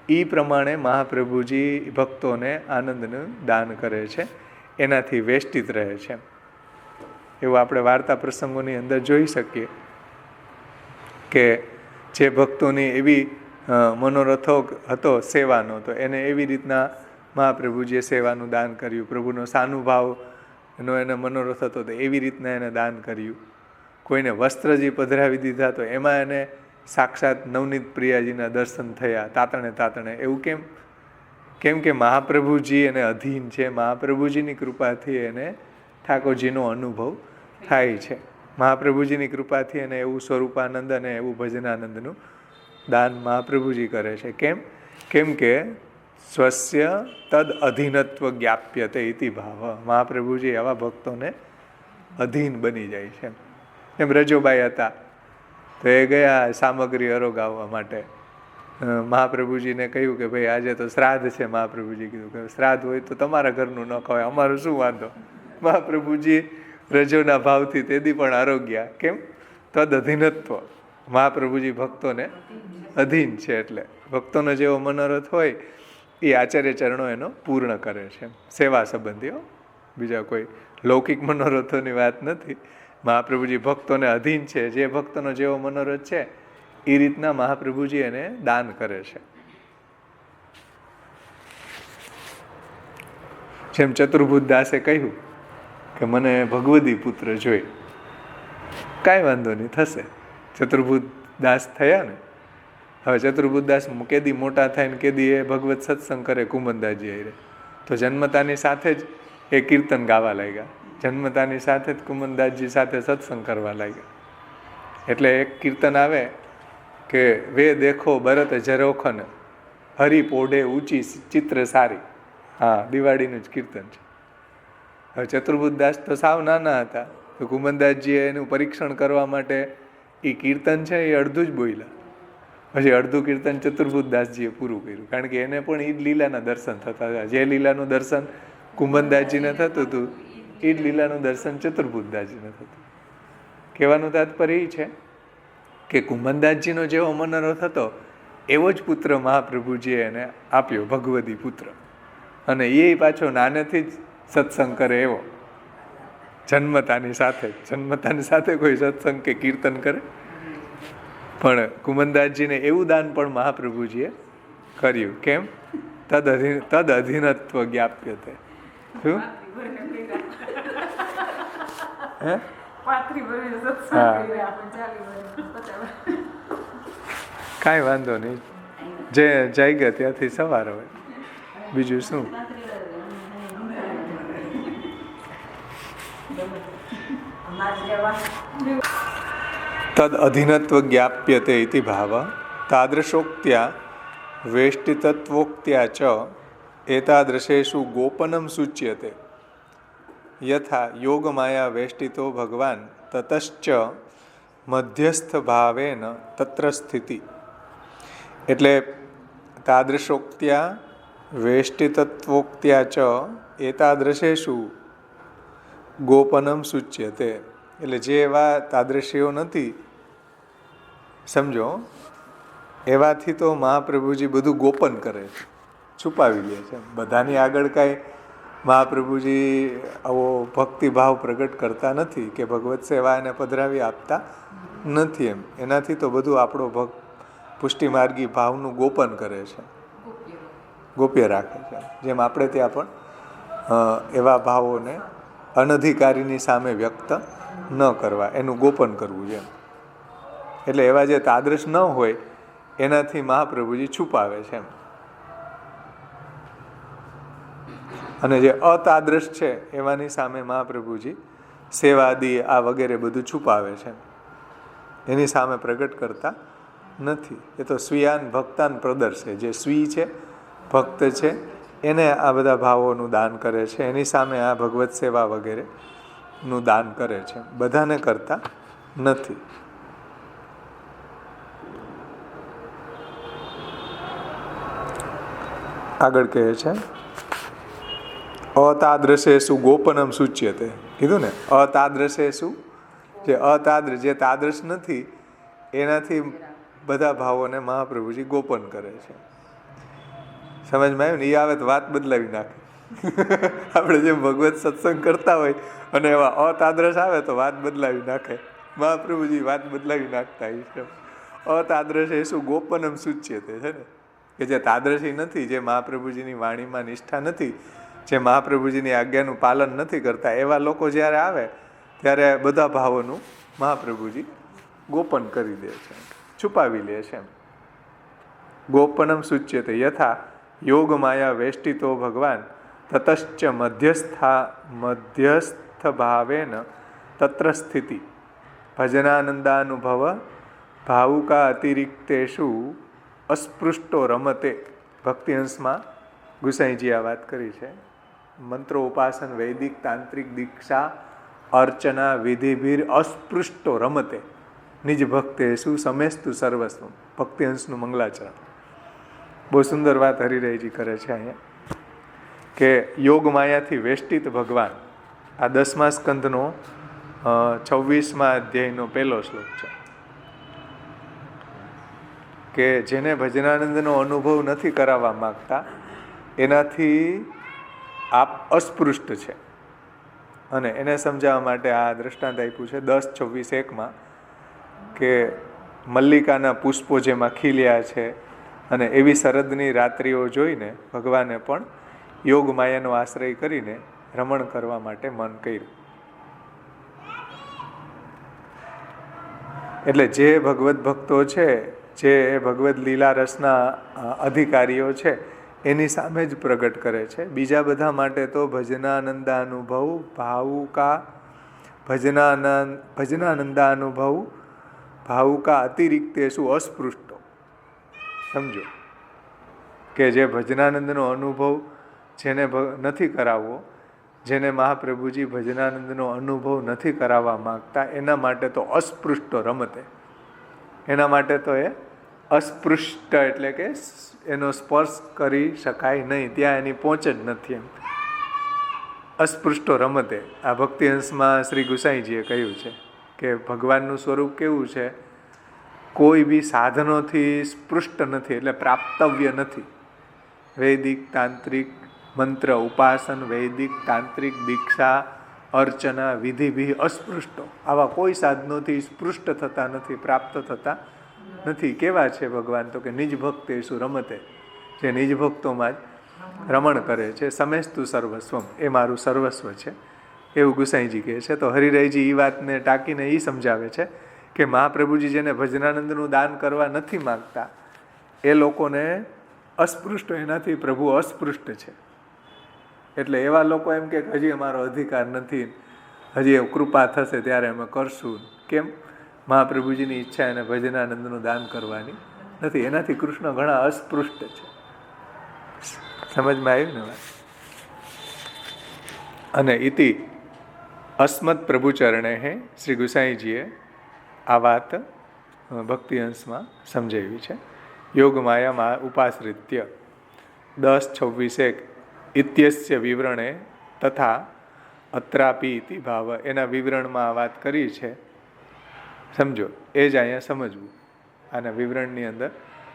એ પ્રમાણે મહાપ્રભુજી ભક્તોને આનંદનું દાન કરે છે, એનાથી વેષ્ટિત રહે છે. એવું આપણે વાર્તા પ્રસંગોની અંદર જોઈ શકીએ કે જે ભક્તોની એવી મનોરથો હતો સેવાનો, તો એને એવી રીતના મહાપ્રભુજીએ સેવાનું દાન કર્યું. પ્રભુનો સાનુભાવ એનો એને મનોરથ હતો તો એવી રીતના એને દાન કર્યું. કોઈને વસ્ત્રજી પધરાવી દીધા તો એમાં એને સાક્ષાત નવનીત પ્રિયાજીના દર્શન થયા તાતણે. એવું કેમ કે મહાપ્રભુજી એને અધીન છે. મહાપ્રભુજીની કૃપાથી એને ઠાકોરજીનો અનુભવ થાય છે. મહાપ્રભુજીની કૃપાથી એને એવું સ્વરૂપાનંદ અને એવું ભજનાનંદનું દાન મહાપ્રભુજી કરે છે. કેમ કે સ્વસ્ય તદ અધીનત્વ જ્ઞાપ્યતે ઇતિ ભાવ. મહાપ્રભુજી આવા ભક્તોને અધીન બની જાય છે. એમ રજોબાઈ હતા તો એ ગયા સામગ્રી અરોગાવવા માટે. મહાપ્રભુજીને કહ્યું કે ભાઈ આજે તો શ્રાદ્ધ છે. મહાપ્રભુજી કીધું કે શ્રાદ્ધ હોય તો તમારા ઘરનું ન ખવાય, અમારું શું વાંધો. મહાપ્રભુજી રજોના ભાવથી તેદી પણ આરોગ્યા. કેમ? તદ અધીનત્વ. મહાપ્રભુજી ભક્તોને અધીન છે એટલે ભક્તોનો જેવો મનોરથ હોય એ આચાર્ય ચરણો એનો પૂર્ણ કરે છે. સેવા સંબંધીઓ, બીજા કોઈ લૌકિક મનોરથોની વાત નથી. મહાપ્રભુજી ભક્તોને અધીન છે. જે ભક્તોનો જેવો મનોરથ છે એ રીતના મહાપ્રભુજી એને દાન કરે છે. જેમ ચતુર્ભુજ દાસે કહ્યું કે મને ભગવદી પુત્ર જોઈ. કાંઈ વાંધો નહીં, થશે. ચતુર્ભુજ દાસ થયા ને. હવે ચતુર્ભુજ દાસ કેદી મોટા થાય ને કેદી એ ભગવત સત્સંગ કરે કુમનદાસજી હારે, તો જન્મતાની સાથે જ એ કીર્તન ગાવા લાગ્યા. જન્મતાની સાથે જ કુમનદાસજી સાથે સત્સંગ કરવા લાગ્યા. એટલે એક કીર્તન આવે કે વે દેખો ભરત ઝરોખન હરી પોઢે ઊંચી ચિત્ર સારી. હા, દિવાળીનું જ કીર્તન છે. હવે ચતુર્ભુજ દાસ તો સાવ નાના હતા, તો કુમનદાસજીએ એનું પરીક્ષણ કરવા માટે એ કીર્તન છે એ અડધું જ બોલ્યા. પછી અડધું કીર્તન ચતુર્ભુજ દાસજીએ પૂરું કર્યું, કારણ કે એને પણ એ જ લીલાના દર્શન થતા હતા. જે લીલાનું દર્શન કુમનદાસજીને થતું હતું એ જ લીલાનું દર્શન ચતુર્ભુજ દાસજીને થતું. કહેવાનું તાત્પર્ય એ છે કે કુમનદાસજીનો જેવો મનોરથ હતો એવો જ પુત્ર મહાપ્રભુજીએ એને આપ્યો, ભગવદી પુત્ર. અને એ પાછો નાનેથી જ સત્સંગ કરે એવો. જન્મતાની સાથે કોઈ સત્સંગ કે કીર્તન કરે. પણ કુમનદાસજીને એવું દાન પણ મહાપ્રભુજીએ કર્યું. કેમ? તદ અધીનત્વ જ્ઞાપ્યતે. શું? કાંઈ વાંધો નહીં, જે જાગ્યા ત્યાંથી સવાર હોય, બીજું શું. તદ અધિનત્વ જ્ઞાપ્યતે ઇતિ ભાવ તાદૃશોક્ત્યા વેષ્ટિતત્વોક્ત્યા ચ એતાદૃશેષુ ગોપનમ સૂચ્યતે યથા યોગમાયા વેષ્ટિતો ભગવાન તતશ્ચ મધ્યસ્થ ભાવેન તત્ર સ્થિતિ. એટલે તાદૃશોક્ત્યા વેષ્ટિતત્વોક્ત્યા ચ એતાદૃશેષુ ગોપનમ સૂચ્યતે. એટલે જે એવા તાદૃશીઓ નથી, સમજો, એવાથી તો મહાપ્રભુજી બધું ગોપન કરે છે, છુપાવી લે છે. બધાની આગળ કાંઈ મહાપ્રભુજી આવો ભક્તિભાવ પ્રગટ કરતા નથી કે ભગવત સેવા એને પધરાવી આપતા નથી. એમ એનાથી તો બધું આપણો પુષ્ટિ માર્ગી ભાવનું ગોપન કરે છે, ગોપ્ય રાખે છે. જેમ આપણે ત્યાં પણ એવા ભાવોને અનધિકારીની સામે વ્યક્ત ન કરવા, એનું ગોપન કરવું છે. એટલે એવા જે તાદૃશ ન હોય એનાથી મહાપ્રભુજી છુપાવે છે એમ. અને જે અતાદૃશ છે એવાની સામે મહાપ્રભુજી સેવાદી આ વગેરે બધું છુપાવે છે, એની સામે પ્રગટ કરતા નથી. એ તો સ્વીયાન ભક્તાન પ્રદર્શે. જે સ્વી છે, ભક્ત છે, એને આ બધા ભાવોનું દાન કરે છે, એની સામે આ ભગવત સેવા વગેરેનું દાન કરે છે, બધાને કરતા નથી. આગળ કહે છે અતાદૃશેષુ ગોપનમ સૂચ્યતે. કીધું ને, અતાદૃશેષુ, જે અતાદૃશ, જે તાદૃશ નથી એનાથી બધા ભાવોને મહાપ્રભુજી ગોપન કરે છે. સમજમાં આવ્યું ને? એ આવે તો વાત બદલાવી નાખે. આપણે જેમ ભગવત સત્સંગ કરતા હોય અને એવા અતાદૃશ આવે તો વાત બદલાવી નાખે. મહાપ્રભુજી વાત બદલાવી નાખતા છે. અતાદૃશેષુ ગોપનમ સૂચ્યતે છે ને, કે જે તાદૃશી નથી, જે મહાપ્રભુજીની વાણીમાં નિષ્ઠા નથી, જે મહાપ્રભુજીની આજ્ઞાનું પાલન નથી કરતા, એવા લોકો જ્યારે આવે ત્યારે બધા ભાવોનું મહાપ્રભુજી ગોપન કરી દે છે, છુપાવી લે છે. ગોપનમ સૂચ્યતે યથા યોગ માયા વેષ્ટિતો ભગવાન તતશ્ચ મધ્યસ્થ ભાવેન તત્ર સ્થિતિ ભજનાનંદાનુભવ ભાવુકા અતિરિક્તેષુ અસ્પૃષ્ટો રમતે. ભક્તિહંસમાં ગુસાઈજી આ વાત કરી છે. મંત્રો, ઉપાસન, વૈદિક, તાંત્રિક, દીક્ષા, અર્ચના, વિધિભીર અસ્પૃષ્ટો રમતે નિજ ભક્તેષુ સમેસ્તુ સર્વસ્વ. ભક્તિહંસનું મંગલાચરણ. બહુ સુંદર વાત હરિરાયજી કરે છે અહીંયા, કે યોગ માયાથી વેષ્ટિત ભગવાન. આ 10મા સ્કંધનો 26મા અધ્યાયનો પહેલો શ્લોક છે, કે જેને ભજનાનંદનો અનુભવ નથી કરાવવા માંગતા એનાથી આપ અસ્પૃષ્ટ છે. અને એને સમજાવવા માટે આ દ્રષ્ટાંત આપ્યું છે 10:26:1માં, કે મલ્લિકાના પુષ્પો જેમાં ખીલ્યા છે અને એવી શરદની રાત્રિઓ જોઈને ભગવાને પણ યોગ માયાનો આશ્રય કરીને રમણ કરવા માટે મન કર્યું. એટલે જે ભગવત ભક્તો છે, જે ભગવદ લીલા રસના અધિકારીઓ છે, એની સામે જ પ્રગટ કરે છે. બીજા બધા માટે તો ભજનાનંદાનુભવ ભાવુકા ભજનાનંદાનુભવ ભાવુકા અતિરિક્તેષુ અસ્પૃષ્ટો. સમજો કે જે ભજનાનંદનો અનુભવ જેને નથી કરાવવો, જેને મહાપ્રભુજી ભજનાનંદનો અનુભવ નથી કરાવવા માંગતા, એના માટે તો અસ્પૃષ્ટો રમતે. એના માટે તો એ અસ્પૃષ્ટ એટલે કે એનો સ્પર્શ કરી શકાય નહીં, ત્યાં એની પહોંચ જ નથી. એમ અસ્પૃષ્ટો રમતે. આ ભક્તિહંસમાં શ્રી ગુસાઈજીએ કહ્યું છે કે ભગવાનનું સ્વરૂપ કેવું છે, કોઈ બી સાધનોથી સ્પૃષ્ટ નથી, એટલે પ્રાપ્તવ્ય નથી. વૈદિક, તાંત્રિક, મંત્ર, ઉપાસન, વૈદિક, તાંત્રિક, દીક્ષા, અર્ચના, વિધિભી અસ્પૃષ્ટો. આવા કોઈ સાધનોથી સ્પૃષ્ટ થતા નથી, પ્રાપ્ત થતા નથી. કેવા છે ભગવાન? તો કે નિજ ભક્તેષુ રમતે, જે નિજ ભક્તોમાં જ રમણ કરે છે. સમેસ્તુ સર્વસ્વમ, એ મારું સર્વસ્વ છે, એવું ગુસાઈજી કહે છે. તો હરિરાયજી એ વાતને ટાંકીને એ સમજાવે છે કે મહાપ્રભુજી જેને ભજનાનંદનું દાન કરવા નથી માગતા એ લોકોને અસ્પૃષ્ટ, એનાથી પ્રભુ અસ્પૃષ્ટ છે. એટલે એવા લોકો એમ કે હજી અમારો અધિકાર નથી, હજી કૃપા થશે ત્યારે અમે કરશું. કેમ? મહાપ્રભુજીની ઈચ્છા અને ભજનાનંદનું દાન કરવાની નથી. એનાથી કૃષ્ણ ઘણા અસ્પૃષ્ટ છે. સમજમાં આવ્યું ને વાત? અને ઇતિ અસ્મત પ્રભુચરણે શ્રી ગુસાઈજીએ આ વાત ભક્તિ અંશમાં સમજાવી છે. યોગમાયા ઉપાશ્રિત્ય 10:26 ઇત્યસ્ય વિવરણે તથા અત્રાપી ઇતિ ભાવ, એના વિવરણમાં આ વાત કરી છે. સમજો, એ જ અહીંયા સમજવું. આના વિવરણની અંદર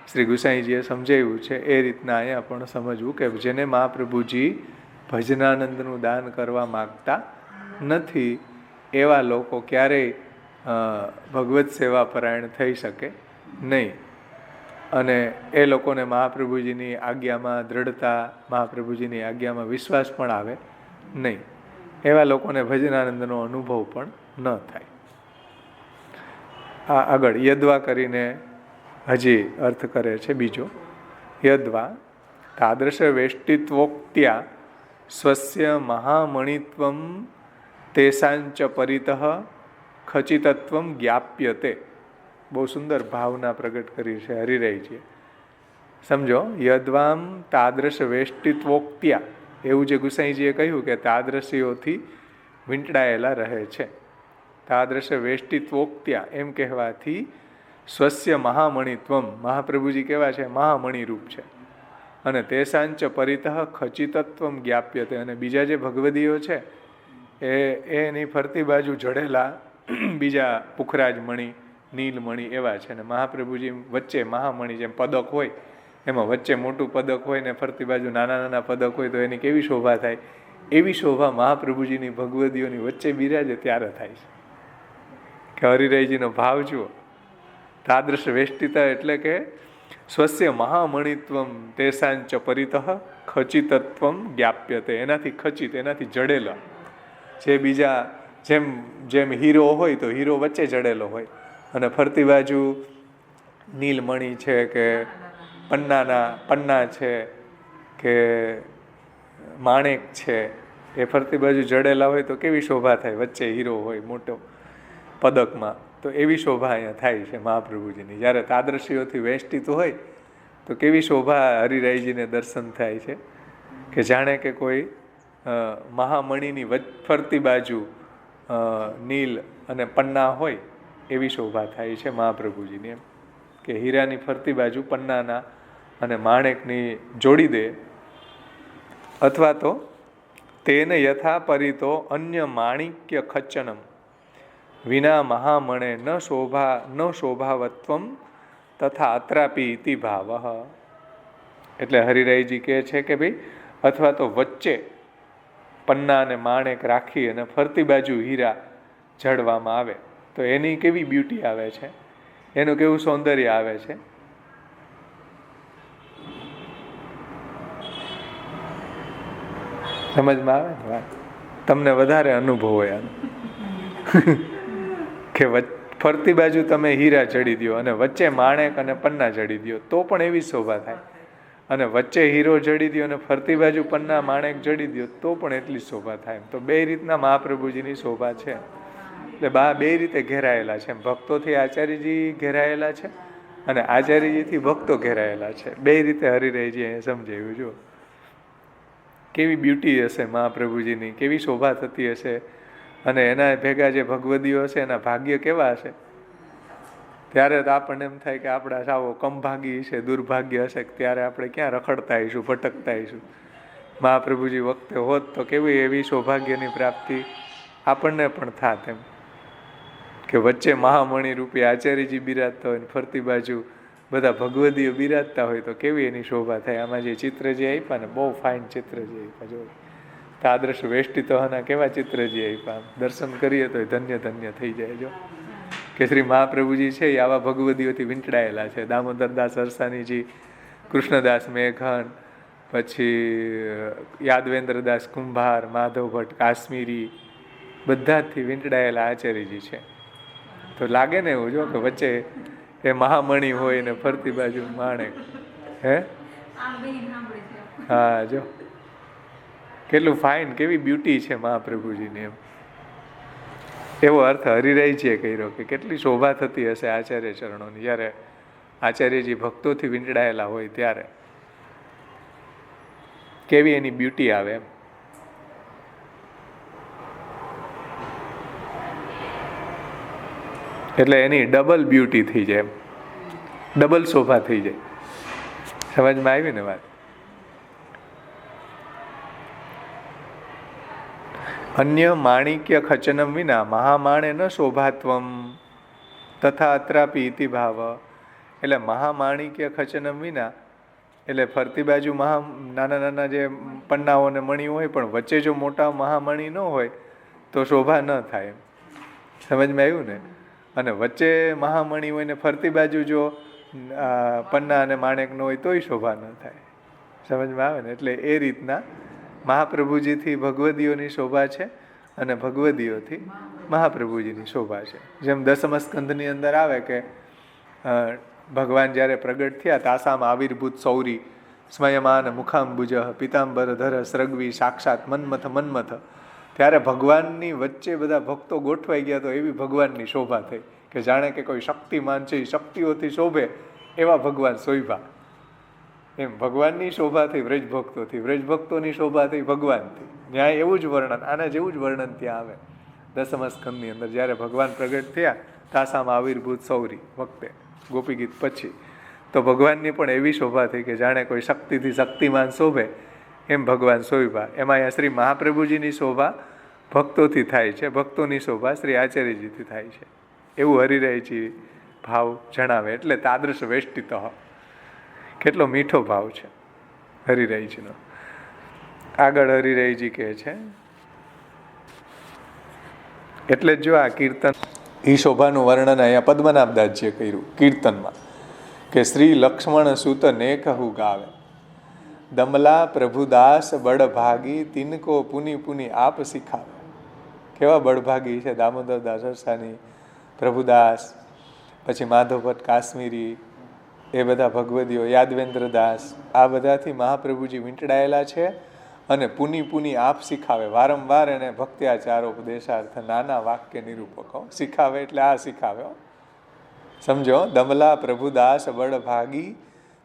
શ્રી ગુસાઈજીએ સમજાવ્યું છે એ રીતના અહીંયા પણ સમજવું કે જેને મહાપ્રભુજી ભજનાનંદનું દાન કરવા માગતા નથી એવા લોકો ક્યારેય ભગવત સેવા પરાયણ થઈ શકે નહીં. અને એ લોકોને મહાપ્રભુજીની આજ્ઞામાં દ્રઢતા, મહાપ્રભુજીની આજ્ઞામાં વિશ્વાસ પણ આવે નહીં. એવા લોકોને ભજનાનંદનો અનુભવ પણ ન થાય. આ આગળ યદ્વા કરીને હજી અર્થ કરે છે બીજો. યદ્વા તાદૃશ વેષ્ટિત્વોક્ત્યા સ્વસ્ય મહામણિત્વમ તેસાંચ પરિતઃ ખચિતત્વમ જ્ઞાપ્યતે. બહુ સુંદર ભાવના પ્રગટ કરી છે હરિરાયજીએ. સમજો, યદ્વામ તાદૃશ વેષ્ટિત્વોક્ત્યા, એવું જે ગુસાઈજીએ કહ્યું કે તાદૃશીઓથી વીંટળાયેલા રહે છે. તાદૃશ વેષ્ટિત્વોક્ત્યા એમ કહેવાથી સ્વસ્ય મહામણિત્વમ, મહાપ્રભુજી કેવા છે? મહામણિ રૂપ છે. અને તેસાંચ પરિતઃ ખચિતત્વમ જ્ઞાપ્યતે, અને બીજા જે ભગવદીઓ છે એની ફરતી બાજુ જડેલા બીજા પુખરાજ મણિ, નીલમણિ એવા છે. અને મહાપ્રભુજી વચ્ચે મહામણિ જેમ પદક હોય એમાં વચ્ચે મોટું પદક હોય ને ફરતી બાજુ નાના નાના પદક હોય તો એની કેવી શોભા થાય? એવી શોભા મહાપ્રભુજીની ભગવદીઓની વચ્ચે બિરાજે ત્યારે થાય છે. કે હરિરાયજીનો ભાવ જુઓ. તાદૃશ વેષ્ટિતા એટલે કે સ્વસ્ય મહામણિત્વમ તેસાંચ પરિતઃ ખચિતત્વમ જ્ઞાપ્યતે, એનાથી ખચિત, એનાથી જડેલા. જે બીજા જેમ હીરો હોય તો હીરો વચ્ચે જડેલો હોય અને ફરતી બાજુ નીલમણિ છે કે પન્ના છે કે માણેક છે એ ફરતી બાજુ જડેલા હોય તો કેવી શોભા થાય? વચ્ચે હીરો હોય મોટો પદકમાં, તો એવી શોભા અહીંયા થાય છે મહાપ્રભુજીની. જ્યારે તાદૃશીઓથી વેષ્ટિત હોય તો કેવી શોભા હરિરાયજીને દર્શન થાય છે કે જાણે કે કોઈ મહામણિની ફરતી બાજુ નીલ અને પન્ના હોય એવી શોભા થાય છે મહાપ્રભુજીની. એમ કે હીરાની ફરતી બાજુ પન્નાના અને માણેકની જોડી દે, અથવા તો તેને યથા પરિતો અન્ય માણિક્ય ખચ્ચનમ વિના મહામણે ન શોભાવત્વમ તથા અત્રાપી ઇતિ ભાવ. એટલે હરિરાયજી કહે છે કે ભાઈ, અથવા તો વચ્ચે પન્ના અને માણેક રાખી અને ફરતી બાજુ હીરા જડવામાં આવે તો એની કેવી બ્યુટી આવે છે, એનું કેવું સૌંદર્ય આવે છે. સમજમાં આવે ને વાત? તમને વધારે અનુભવ હોય આનો કે ફરતી બાજુ તમે હીરા જડી દો અને વચ્ચે માણેક અને પન્ના જડી દો તો પણ એવી શોભા થાય, અને વચ્ચે હીરો જડી દો અને ફરતી બાજુ પન્ના માણેક જડી દો તો પણ એટલી શોભા થાય. તો બે રીતના મહાપ્રભુજીની શોભા છે. એટલે બે રીતે ઘેરાયેલા છે. ભક્તોથી આચાર્યજી ઘેરાયેલા છે અને આચાર્યજીથી ભક્તો ઘેરાયેલા છે. બે રીતે હરિરાયજી અહીંયા સમજાવ્યું. જો કેવી બ્યુટી હશે મહાપ્રભુજીની, કેવી શોભા થતી હશે, અને એના ભેગા જે ભગવદીઓ હશે એના ભાગ્ય કેવા હશે. ત્યારે તો આપણને એમ થાય કે આપણા સાવો કમભાગી છે, દુર્ભાગ્ય હશે, ત્યારે આપણે ક્યાં રખડતા આવીશું, ભટકતા આવીશું. મહાપ્રભુજી વખતે હોત તો કેવી એવી સૌભાગ્યની પ્રાપ્તિ આપણને પણ થાત. એમ કે વચ્ચે મહામણિ રૂપી આચાર્યજી બિરાજતા હોય ને ફરતી બાજુ બધા ભગવદીઓ બિરાજતા હોય તો કેવી એની શોભા થાય. આમાં જે ચિત્ર જે આપ્યા ને બહુ ફાઇન ચિત્ર જે આપ્યા. જો તાદૃશ વેષ્ટિતોના કેવા ચિત્ર જે આપ્યા, દર્શન કરીએ તો ધન્ય ધન્ય થઈ જાય. જો કે શ્રી મહાપ્રભુજી છે એ આવા ભગવદીઓથી વીંટળાયેલા છે. દામોદરદાસ અરસાનીજી, કૃષ્ણદાસ મેઘન, પછી યાદવેન્દ્રદાસ કુંભાર, માધવ ભટ્ટ કાશ્મીરી, બધાથી વીંટળાયેલા આચાર્યજી છે. તો લાગે ને એવું જો કે વચ્ચે એ મહામણિ હોય ને ફરતી બાજુ માણેક. હે હા, જો કેટલું ફાઇન, કેવી બ્યુટી છે મહાપ્રભુજીની. એમ એવો અર્થ હરિરાયજીએ કર્યો કે કેટલી શોભા થતી હશે આચાર્ય ચરણોની, જ્યારે આચાર્યજી ભક્તોથી વીંટળાયેલા હોય ત્યારે કેવી એની બ્યુટી આવે એમ. એટલે એની ડબલ બ્યુટી થઈ જાય, એમ ડબલ શોભા થઈ જાય. સમજમાં આવી ને વાત? અન્ય માણિક્ય ખચનમ વિના મહામાણે ન શોભાત્વમ તથા અત્રાપી ઇતિ ભાવ. એટલે મહામાણિક્ય ખચનમ વિના એટલે ફરતી બાજુ નાના નાના જે પન્નાઓ ને મણી હોય પણ વચ્ચે જો મોટા મહામણી ન હોય તો શોભા ન થાય. સમજમાં આવ્યું ને? અને વચ્ચે મહામણી હોય ને ફરતી બાજુ જો પન્ના અને માણેક ન હોય તોય શોભા ન થાય. સમજમાં આવે ને? એટલે એ રીતના મહાપ્રભુજીથી ભગવદીઓની શોભા છે અને ભગવદીઓથી મહાપ્રભુજીની શોભા છે. જેમ દસમ સ્કંધની અંદર આવે કે ભગવાન જ્યારે પ્રગટ થયા તાસામ આવિર્ભૂત સૌરી સ્મયમાન મુખાંબુજ પિતાંબર ધર સ્રગવી સાક્ષાત મન્મથ મન્મથ, ત્યારે ભગવાનની વચ્ચે બધા ભક્તો ગોઠવાઈ ગયા તો એવી ભગવાનની શોભા થઈ કે જાણે કે કોઈ શક્તિમાન છે, શક્તિઓથી શોભે એવા ભગવાન શોભા. એમ ભગવાનની શોભા થઈ વ્રજભક્તોથી, વ્રજભક્તોની શોભા થઈ ભગવાનથી. ન્યાય એવું જ વર્ણન, આના જેવું જ વર્ણન ત્યાં આવે દસમ સ્કંધની અંદર. જ્યારે ભગવાન પ્રગટ થયા તાસામ આવિર્ભૂત સૌરી વખતે ગોપી ગીત પછી, તો ભગવાનની પણ એવી શોભા થઈ કે જાણે કોઈ શક્તિથી શક્તિમાન શોભે એમ ભગવાન શોભા. એમાં અહીંયા શ્રી મહાપ્રભુજીની શોભા ભક્તોથી થાય છે, ભક્તોની શોભા શ્રી આચાર્યજીથી થાય છે, એવું હરિરાયજી ભાવ જણાવે. એટલે તાદૃશ વેષ્ટિત, કેટલો મીઠો ભાવ છે હરિરાયજીનો. આગળ હરિરાયજી કહે છે, એટલે જો આ કીર્તન એ શોભાનું વર્ણન અહીંયા પદ્મનાભદાસજીએ કર્યું કીર્તનમાં કે શ્રી લક્ષ્મણ સુત નેકહુ ગાવે દમલા પ્રભુદાસ બળભાગી તિનકો પુની પુની આપ શીખાવે. કેવા બળભાગી છે દામોદરદાસ સરસાની, પ્રભુદાસ, પછી માધવભટ્ટ કાશ્મીરી, એ બધા ભગવદીઓ, યાદવેન્દ્રદાસ, આ બધાથી મહાપ્રભુજી વીંટળાયેલા છે. અને પુની પુની આપ શીખાવે, વારંવાર એને ભક્ત્યાચારોપદેશાર્થ નાના વાક્ય નિરૂપકો શીખાવે. એટલે આ શીખાવે, સમજો. દમલા પ્રભુદાસ બળભાગી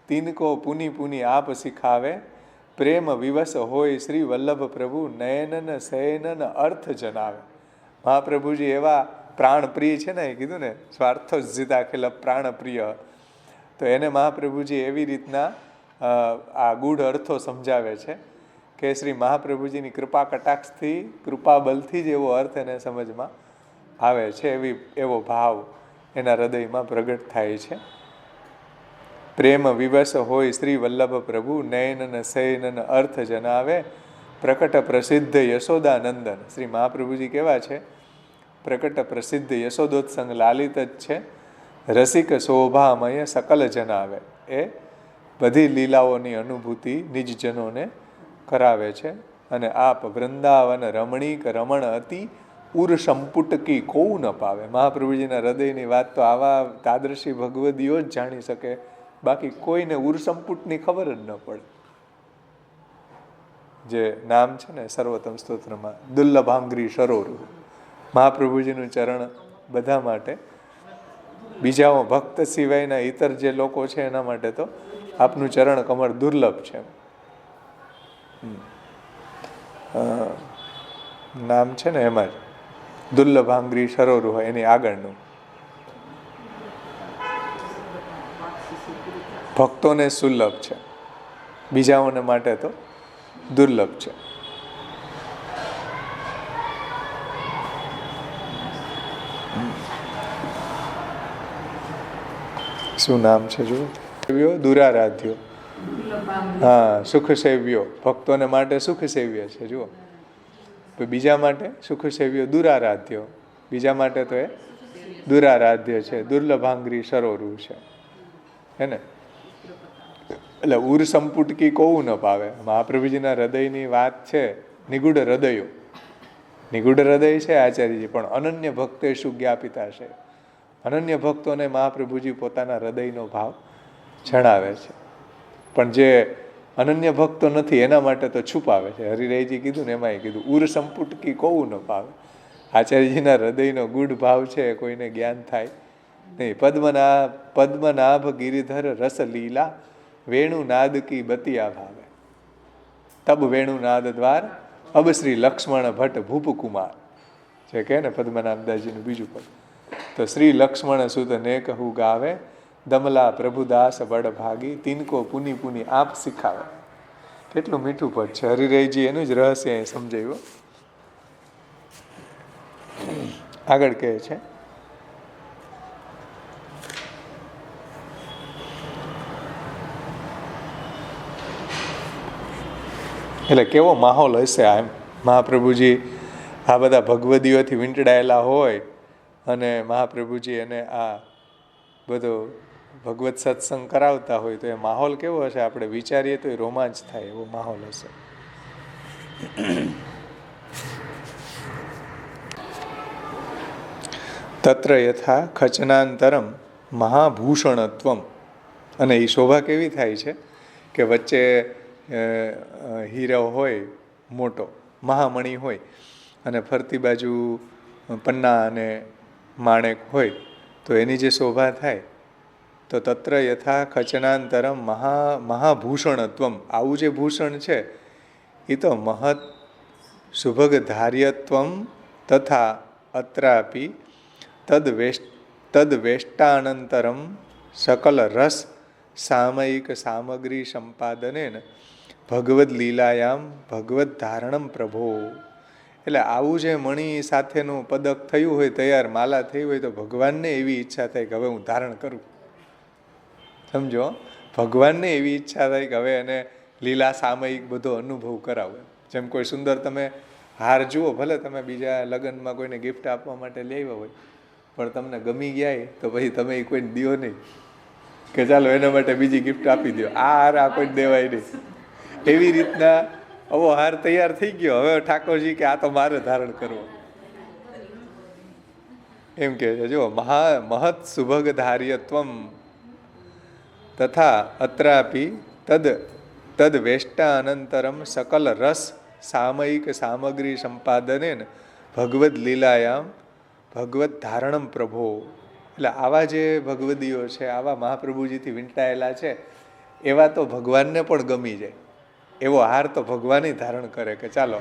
તિનકો પુની પુની આપ શીખાવે, પ્રેમ વિવશ હોય શ્રી વલ્લભ પ્રભુ નયનન શયનન અર્થ જણાવે. મહાપ્રભુજી એવા પ્રાણપ્રિય છે ને, એ કીધું ને સ્વાર્થો જીતા ખેલ પ્રાણપ્રિય. તો એને મહાપ્રભુજી એવી રીતના આ ગૂઢ અર્થો સમજાવે છે કે શ્રી મહાપ્રભુજીની કૃપા કટાક્ષથી, કૃપા બલથી જ એવો અર્થ એને સમજમાં આવે છે. એવો ભાવ એના હૃદયમાં પ્રગટ થાય છે. પ્રેમ વિવશ હોય શ્રી વલ્લભ પ્રભુ નયનન શયનન અર્થ જણાવે, પ્રકટ પ્રસિદ્ધ યશોદાનંદન. શ્રી મહાપ્રભુજી કેવા છે? પ્રકટ પ્રસિદ્ધ યશોદોત્સંગ લાલિત જ છે. રસિક શોભામય સકલ જનાવે, એ બધી લીલાઓની અનુભૂતિ નિજજનોને કરાવે છે. અને આપ વૃંદાવન રમણીક રમણ અતિ ઉર સંપુટકી કોઉ ન પાવે. મહાપ્રભુજીના હૃદયની વાત તો આવા તાદૃશી ભગવદીઓ જ જાણી શકે, બાકી કોઈને ઉર સંપુટની ખબર જ ન પડે. જે નામ છે ને સર્વોત્તમ સ્તોત્રમાં દુર્લભાંગ્રી સરોરુ, મહાપ્રભુજીનું ચરણ બધા માટે, બીજાઓ ભક્ત સિવાયના ઇતર જે લોકો છે એના માટે તો આપનું ચરણ કમળ દુર્લભ છે. નામ છે ને એમાં જ દુર્લભાંગ્રી સરોરુ હોય એની આગળનું. ભક્તોને સુલભ છે, બીજાઓને માટે તો દુર્લભ છે. શું નામ છે જો? દુરારાધ્યો, હા, સુખ સેવ્યો. ભક્તોને માટે સુખ સેવ્ય છે. જુઓ, બીજા માટે સુખ સેવ્યો દુરારાધ્યો, બીજા માટે તો એ દુરારાધ્ય છે. દુર્લભાંગ્રી સરોરુ છે, હે ને? એટલે ઉર સંપુટકી કોવું ન પાવે. મહાપ્રભુજીના હૃદયની વાત છે. નિગૂઢ હૃદયો, નિગૂઢ હૃદય છે આચાર્યજી, પણ અનન્ય ભક્તે સુજ્ઞાપિતા છે. અનન્ય ભક્તોને મહાપ્રભુજી પોતાના હૃદયનો ભાવ જણાવે છે. પણ જે અનન્ય ભક્તો નથી એના માટે તો છુપાવે છે. હરિરાયજી કીધું ને એમાંય કીધું ઉર સંપુટકી કોવું ન પાવે. આચાર્યજીના હૃદયનો ગૂઢ ભાવ છે કોઈને જ્ઞાન થાય નહીં. પદ્મનાભ ગિરિધર રસ લીલા વેણુનાદ કી બતિયા ભાવે તબ વેણુનાદ દ્વાર અબ શ્રી લક્ષ્મણ ભટ્ટ ભૂપકુમાર જે કહે ને પદ્મનાભદાસજીનું બીજું પદ. તો શ્રી લક્ષ્મણ સુત ને કહું ગાવે દમલા પ્રભુદાસ બડ ભાગી તિનકો પુની પુની આપ શીખાવે. કેટલું મીઠું પદ છે. હરિરયજી એનું જ રહસ્ય અહીં સમજાવ્યું. આગળ કહે છે એટલે કેવો માહોલ હશે આ એમ. મહાપ્રભુજી આ બધા ભગવદીઓથી વીંટળાયેલા હોય અને મહાપ્રભુજી એને આ બધો ભગવત સત્સંગ કરાવતા હોય તો એ માહોલ કેવો હશે આપણે વિચારીએ તો એ રોમાંચ થાય એવો માહોલ હશે. તત્ર યથા ખચનાંતરમ મહાભૂષણત્વમ. અને એ શોભા કેવી થાય છે કે વચ્ચે હીરો હોય મોટો મહામણી હોય અને ફરતી બાજુ પન્ના અને માણેક હોય તો એની જે શોભા થાય. તો તત્ર યથા ખચનાંતરમ મહાભૂષણત્વમ. આવું જે ભૂષણ છે એ તો મહત સુભગધાર્યત્વમ તથા અત્રાપી તદ્વેષ્ટાનંતરમ સકલ રસ સામયિક સામગ્રી સંપાદનેન ભગવદ લીલાયામ ભગવદ ધારણમ પ્રભો. એટલે આવું જે મણી સાથેનું પદક થયું હોય તૈયાર માલા થઈ હોય તો ભગવાનને એવી ઈચ્છા થાય કે હવે હું ધારણ કરું. સમજો, ભગવાનને એવી ઈચ્છા થાય કે હવે એને લીલા સામયિક બધો અનુભવ કરાવે. જેમ કોઈ સુંદર તમે હાર જુઓ, ભલે તમે બીજા લગ્નમાં કોઈને ગિફ્ટ આપવા માટે લઈ આવ્યા હોય પણ તમને ગમી ગયા તો પછી તમે એ કોઈને દો નહીં કે ચાલો એના માટે બીજી ગિફ્ટ આપી દો. આ હાર આ કોઈ દેવાય નહીં. એવી રીતના આવો હાર તૈયાર થઈ ગયો, હવે ઠાકોરજી કે આ તો મારે ધારણ કરવો એમ કે છે. જો મહત સુભગ ધાર્યત્વમ તથા અત્રાપી તદ વેષ્ટા અનંતરમ સકલ રસ સામયિક સામગ્રી સંપાદનેન ભગવદ લીલાયામ ભગવત ધારણમ પ્રભો. એટલે આવા જે ભગવદીઓ છે, આવા મહાપ્રભુજીથી વીંટાયેલા છે, એવા તો ભગવાનને પણ ગમી જાય. એવો હાર તો ભગવાન ધારણ કરે કે ચાલો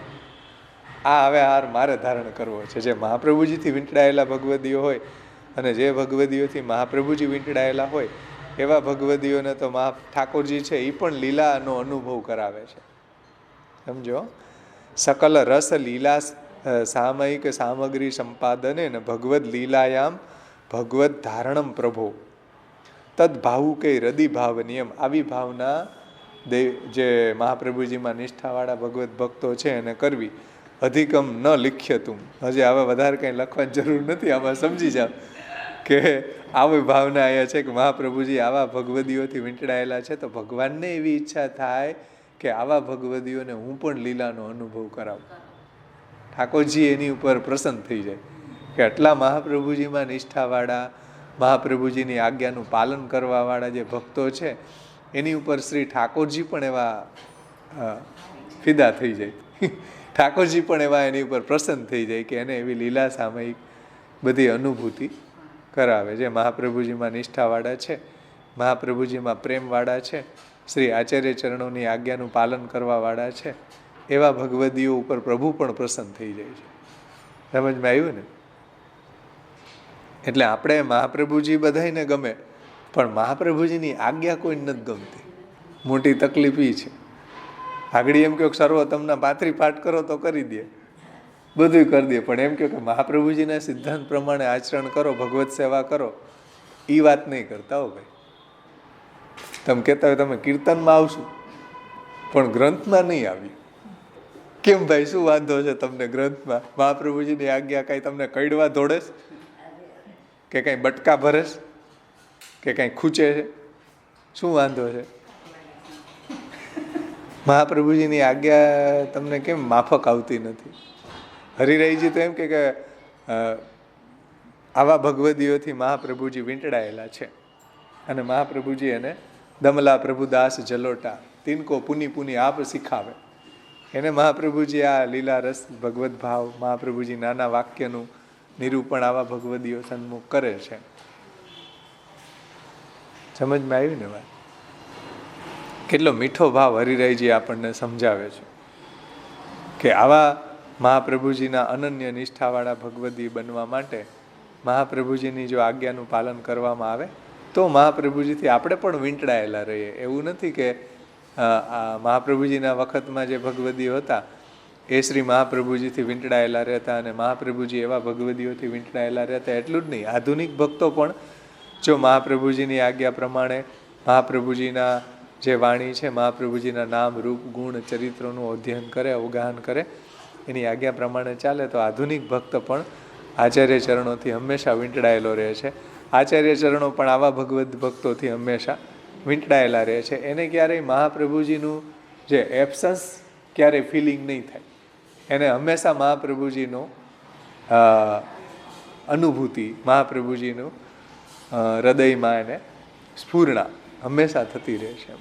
આ હવે હાર મારે ધારણ કરવો છે. જે મહાપ્રભુજીથી વીંટળાયેલા ભગવદીઓ હોય અને જે ભગવદીઓથી મહાપ્રભુજી વીંટળાયેલા હોય એવા ભગવદીઓને તો ઠાકોરજી છે એ પણ લીલાનો અનુભવ કરાવે છે. સમજો, સકલ રસ લીલા સામયિક સામગ્રી સંપાદને ને ભગવદ લીલાયામ ભગવત ધારણમ પ્રભો તદ ભાવું કે હૃદય ભાવ નિયમ. આવી ભાવના જે મહાપ્રભુજીમાં નિષ્ઠાવાળા ભગવત ભક્તો છે એને કરવી. અધિકમ ન લિખ્યતું. હજી હવે વધારે કંઈ લખવાની જરૂર નથી, આમાં સમજી જાવ કે આવી ભાવના અહીંયા છે કે મહાપ્રભુજી આવા ભગવદીઓથી વીંટળાયેલા છે તો ભગવાનને એવી ઈચ્છા થાય કે આવા ભગવદીઓને હું પણ લીલાનો અનુભવ કરાવું. ઠાકોરજી એની ઉપર પ્રસન્ન થઈ જાય કે આટલા મહાપ્રભુજીમાં નિષ્ઠાવાળા, મહાપ્રભુજીની આજ્ઞાનું પાલન કરવાવાળા જે ભક્તો છે એની ઉપર શ્રી ઠાકોરજી પણ એવા ફિદા થઈ જાય. ઠાકોરજી પણ એવા એની ઉપર પ્રસન્ન થઈ જાય કે એને એવી લીલા સામયિક બધી અનુભૂતિ કરાવે. જે મહાપ્રભુજીમાં નિષ્ઠાવાળા છે, મહાપ્રભુજીમાં પ્રેમવાળા છે, શ્રી આચાર્ય ચરણોની આજ્ઞાનું પાલન કરવાવાળા છે, એવા ભગવદીઓ ઉપર પ્રભુ પણ પ્રસન્ન થઈ જાય છે. સમજમાં આવ્યું ને? એટલે આપણે મહાપ્રભુજી બધાને ગમે પણ મહાપ્રભુજીની આજ્ઞા કોઈ નથી ગમતી. મોટી તકલીફ એ છે. આગળ એમ કહો સર્વોત્તમના પાથરી પાઠ કરો તો કરી દે, બધું કરી દે, પણ એમ કહો કે મહાપ્રભુજીના સિદ્ધાંત પ્રમાણે આચરણ કરો, ભગવત સેવા કરો, એ વાત નહીં કરતા હો ભાઈ. તમે કહેતા હોય તમે કીર્તનમાં આવશું પણ ગ્રંથમાં નહીં આવ્યું. કેમ ભાઈ, શું વાંધો છે તમને ગ્રંથમાં? મહાપ્રભુજીની આજ્ઞા કાંઈ તમને કઈડવા દોડેશ કે કાંઈ બટકા ભરેશ કે કાંઈ ખૂચે છે? શું વાંધો છે? મહાપ્રભુજીની આજ્ઞા તમને કેમ માફક આવતી નથી? હરિરાયજી તો એમ કે આવા ભગવદીઓથી મહાપ્રભુજી વીંટળાયેલા છે અને મહાપ્રભુજી એને દમલા પ્રભુદાસ જલોટા તિનકો પુની પુની આપ શીખાવે. એને મહાપ્રભુજી આ લીલા રસ ભગવત ભાવ મહાપ્રભુજી નાના વાક્યનું નિરૂપણ આવા ભગવદીઓ સન્મુખ કરે છે. સમજમાં આવ્યું ને વાત? કેટલો મીઠો ભાવ હરિરાયજી આપણને સમજાવે છે કે આવા મહાપ્રભુજીના અનન્ય નિષ્ઠાવાળા ભગવદી બનવા માટે મહાપ્રભુજીની જો આજ્ઞાનું પાલન કરવામાં આવે તો મહાપ્રભુજીથી આપણે પણ વીંટળાયેલા રહીએ. એવું નથી કે મહાપ્રભુજીના વખતમાં જે ભગવદીઓ હતા એ શ્રી મહાપ્રભુજીથી વીંટળાયેલા રહેતા અને મહાપ્રભુજી એવા ભગવદીઓથી વીંટળાયેલા રહેતા. એટલું જ નહીં, આધુનિક ભક્તો પણ જો મહાપ્રભુજીની આજ્ઞા પ્રમાણે મહાપ્રભુજીના જે વાણી છે, મહાપ્રભુજીના નામ રૂપ ગુણ ચરિત્રોનું અધ્યયન કરે, અવગાહન કરે, એની આજ્ઞા પ્રમાણે ચાલે તો આધુનિક ભક્ત પણ આચાર્ય ચરણોથી હંમેશા વીંટળાયેલો રહે છે. આચાર્ય ચરણો પણ આવા ભગવદ ભક્તોથી હંમેશા વીંટળાયેલા રહે છે. એને ક્યારેય મહાપ્રભુજીનું જે એબસન્સ ક્યારેય ફિલિંગ નહીં થાય. એને હંમેશા મહાપ્રભુજીનો અનુભૂતિ, મહાપ્રભુજીનું હૃદયમાં એને સ્ફૂર્ણા હંમેશા થતી રહે છે.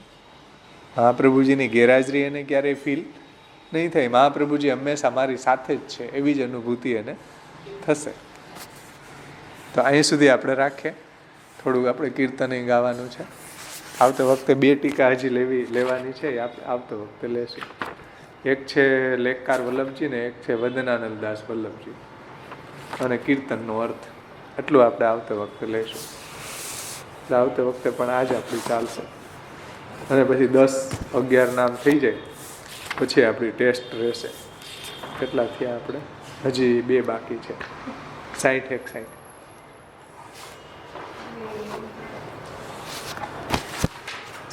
મહાપ્રભુજીની ગેરહાજરી એને ક્યારેય ફીલ નહીં થાય. મહાપ્રભુજી હંમેશા મારી સાથે જ છે એવી જ અનુભૂતિ એને થશે. તો અહીં સુધી આપણે રાખીએ. થોડુંક આપણે કીર્તન ગાવાનું છે. આવતા વખતે 2 ટીકા હજી લેવાની છે, એ આપણે આવતા વખતે લેશું. એક છે લેખકાર વલ્લભજી ને એક છે વદનાનંદદાસ વલ્લભજી અને કીર્તનનો અર્થ. એટલું આપણે આવતા વખતે લેશું. એટલે આવતા વખતે પણ આ જ આપણી ચાલશે. અને પછી 10-11 નામ થઈ જાય પછી આપણી ટેસ્ટ રહેશે. કેટલા થયા આપણે? હજી 2 બાકી છે. 60-61.